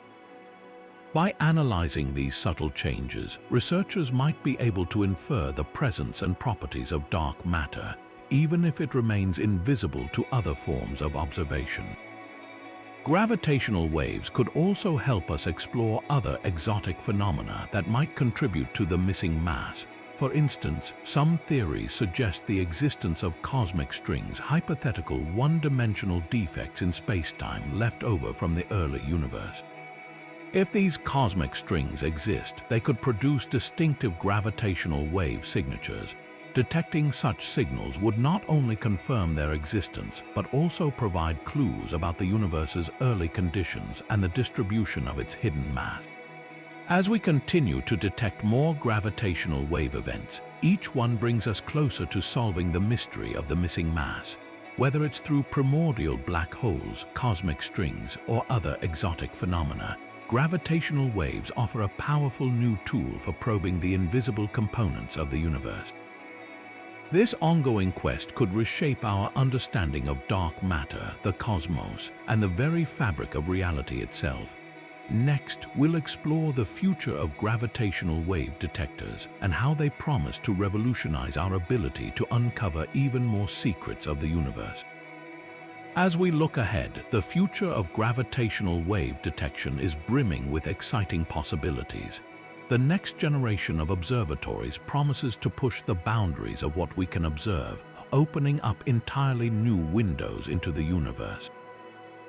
By analyzing these subtle changes, researchers might be able to infer the presence and properties of dark matter, even if it remains invisible to other forms of observation. Gravitational waves could also help us explore other exotic phenomena that might contribute to the missing mass. For instance, some theories suggest the existence of cosmic strings, hypothetical one-dimensional defects in spacetime left over from the early universe. If these cosmic strings exist, they could produce distinctive gravitational wave signatures. Detecting such signals would not only confirm their existence, but also provide clues about the universe's early conditions and the distribution of its hidden mass. As we continue to detect more gravitational wave events, each one brings us closer to solving the mystery of the missing mass. Whether it's through primordial black holes, cosmic strings, or other exotic phenomena, gravitational waves offer a powerful new tool for probing the invisible components of the universe. This ongoing quest could reshape our understanding of dark matter, the cosmos, and the very fabric of reality itself. Next, we'll explore the future of gravitational wave detectors and how they promise to revolutionize our ability to uncover even more secrets of the universe. As we look ahead, the future of gravitational wave detection is brimming with exciting possibilities. The next generation of observatories promises to push the boundaries of what we can observe, opening up entirely new windows into the universe.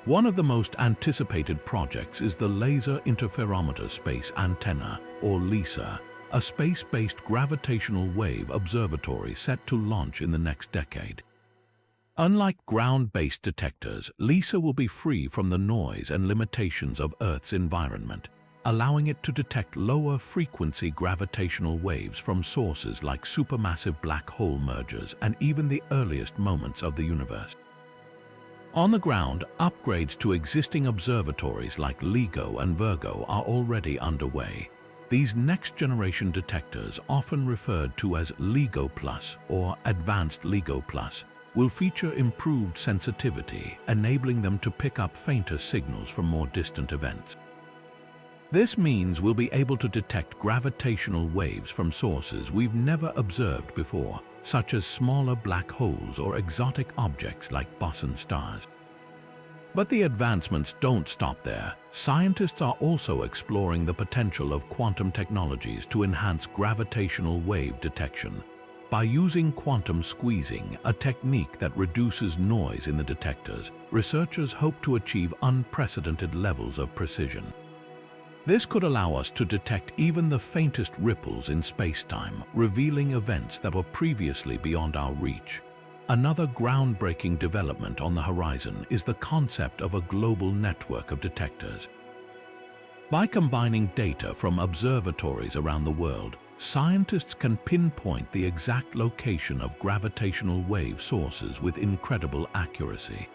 One of the most anticipated projects is the Laser Interferometer Space Antenna, or LISA, a space-based gravitational wave observatory set to launch in the next decade. Unlike ground-based detectors, LISA will be free from the noise and limitations of Earth's environment, allowing it to detect lower-frequency gravitational waves from sources like supermassive black hole mergers and even the earliest moments of the universe. On the ground, upgrades to existing observatories like LIGO and Virgo are already underway. These next-generation detectors, often referred to as LIGO Plus or Advanced LIGO Plus, will feature improved sensitivity, enabling them to pick up fainter signals from more distant events. This means we'll be able to detect gravitational waves from sources we've never observed before, such as smaller black holes or exotic objects like Boson stars. But the advancements don't stop there. Scientists are also exploring the potential of quantum technologies to enhance gravitational wave detection. By using quantum squeezing, a technique that reduces noise in the detectors, researchers hope to achieve unprecedented levels of precision. This could allow us to detect even the faintest ripples in spacetime, revealing events that were previously beyond our reach. Another groundbreaking development on the horizon is the concept of a global network of detectors. By combining data from observatories around the world, scientists can pinpoint the exact location of gravitational wave sources with incredible accuracy.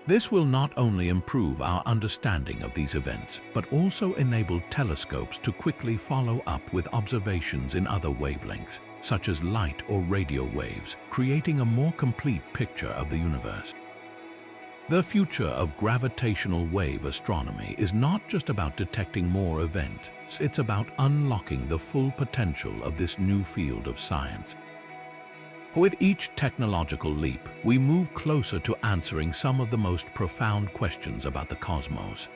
This will not only improve our understanding of these events, but also enable telescopes to quickly follow up with observations in other wavelengths, such as light or radio waves, creating a more complete picture of the universe. The future of gravitational wave astronomy is not just about detecting more events, it's about unlocking the full potential of this new field of science. With each technological leap, we move closer to answering some of the most profound questions about the cosmos.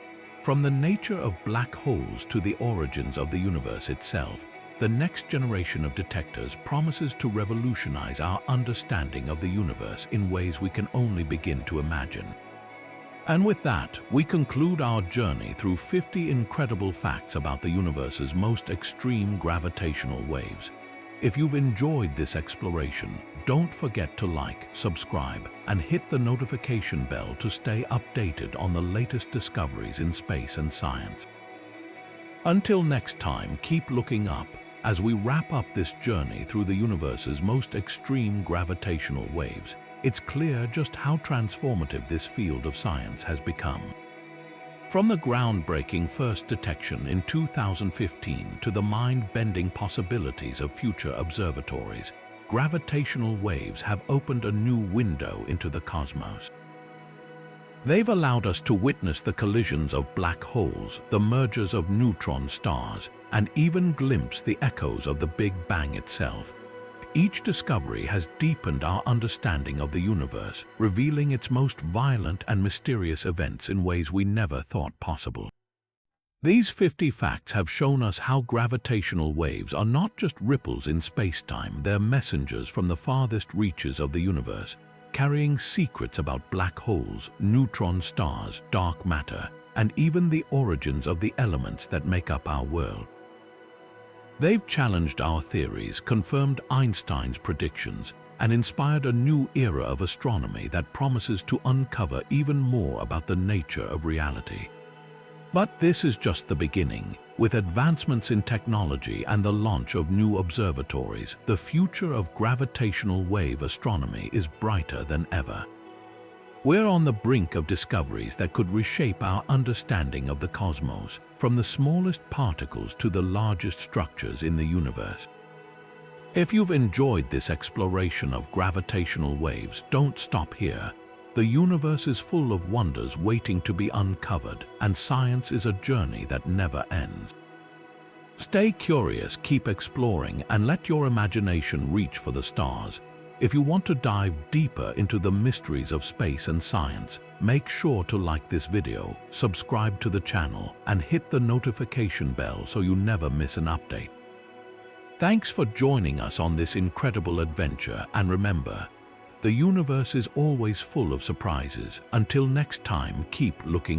From the nature of black holes to the origins of the universe itself, the next generation of detectors promises to revolutionize our understanding of the universe in ways we can only begin to imagine. And with that, we conclude our journey through 50 incredible facts about the universe's most extreme gravitational waves. If you've enjoyed this exploration, don't forget to like, subscribe, and hit the notification bell to stay updated on the latest discoveries in space and science. Until next time, keep looking up as we wrap up this journey through the universe's most extreme gravitational waves. It's clear just how transformative this field of science has become. From the groundbreaking first detection in 2015 to the mind-bending possibilities of future observatories, gravitational waves have opened a new window into the cosmos. They've allowed us to witness the collisions of black holes, the mergers of neutron stars, and even glimpse the echoes of the Big Bang itself. Each discovery has deepened our understanding of the universe, revealing its most violent and mysterious events in ways we never thought possible. These 50 facts have shown us how gravitational waves are not just ripples in space-time, they're messengers from the farthest reaches of the universe, carrying secrets about black holes, neutron stars, dark matter, and even the origins of the elements that make up our world. They've challenged our theories, confirmed Einstein's predictions, and inspired a new era of astronomy that promises to uncover even more about the nature of reality. But this is just the beginning. With advancements in technology and the launch of new observatories, the future of gravitational wave astronomy is brighter than ever. We're on the brink of discoveries that could reshape our understanding of the cosmos, from the smallest particles to the largest structures in the universe. If you've enjoyed this exploration of gravitational waves, don't stop here. The universe is full of wonders waiting to be uncovered, and science is a journey that never ends. Stay curious, keep exploring, and let your imagination reach for the stars. If you want to dive deeper into the mysteries of space and science, make sure to like this video, subscribe to the channel, and hit the notification bell so you never miss an update. Thanks for joining us on this incredible adventure, and remember, the universe is always full of surprises. Until next time, keep looking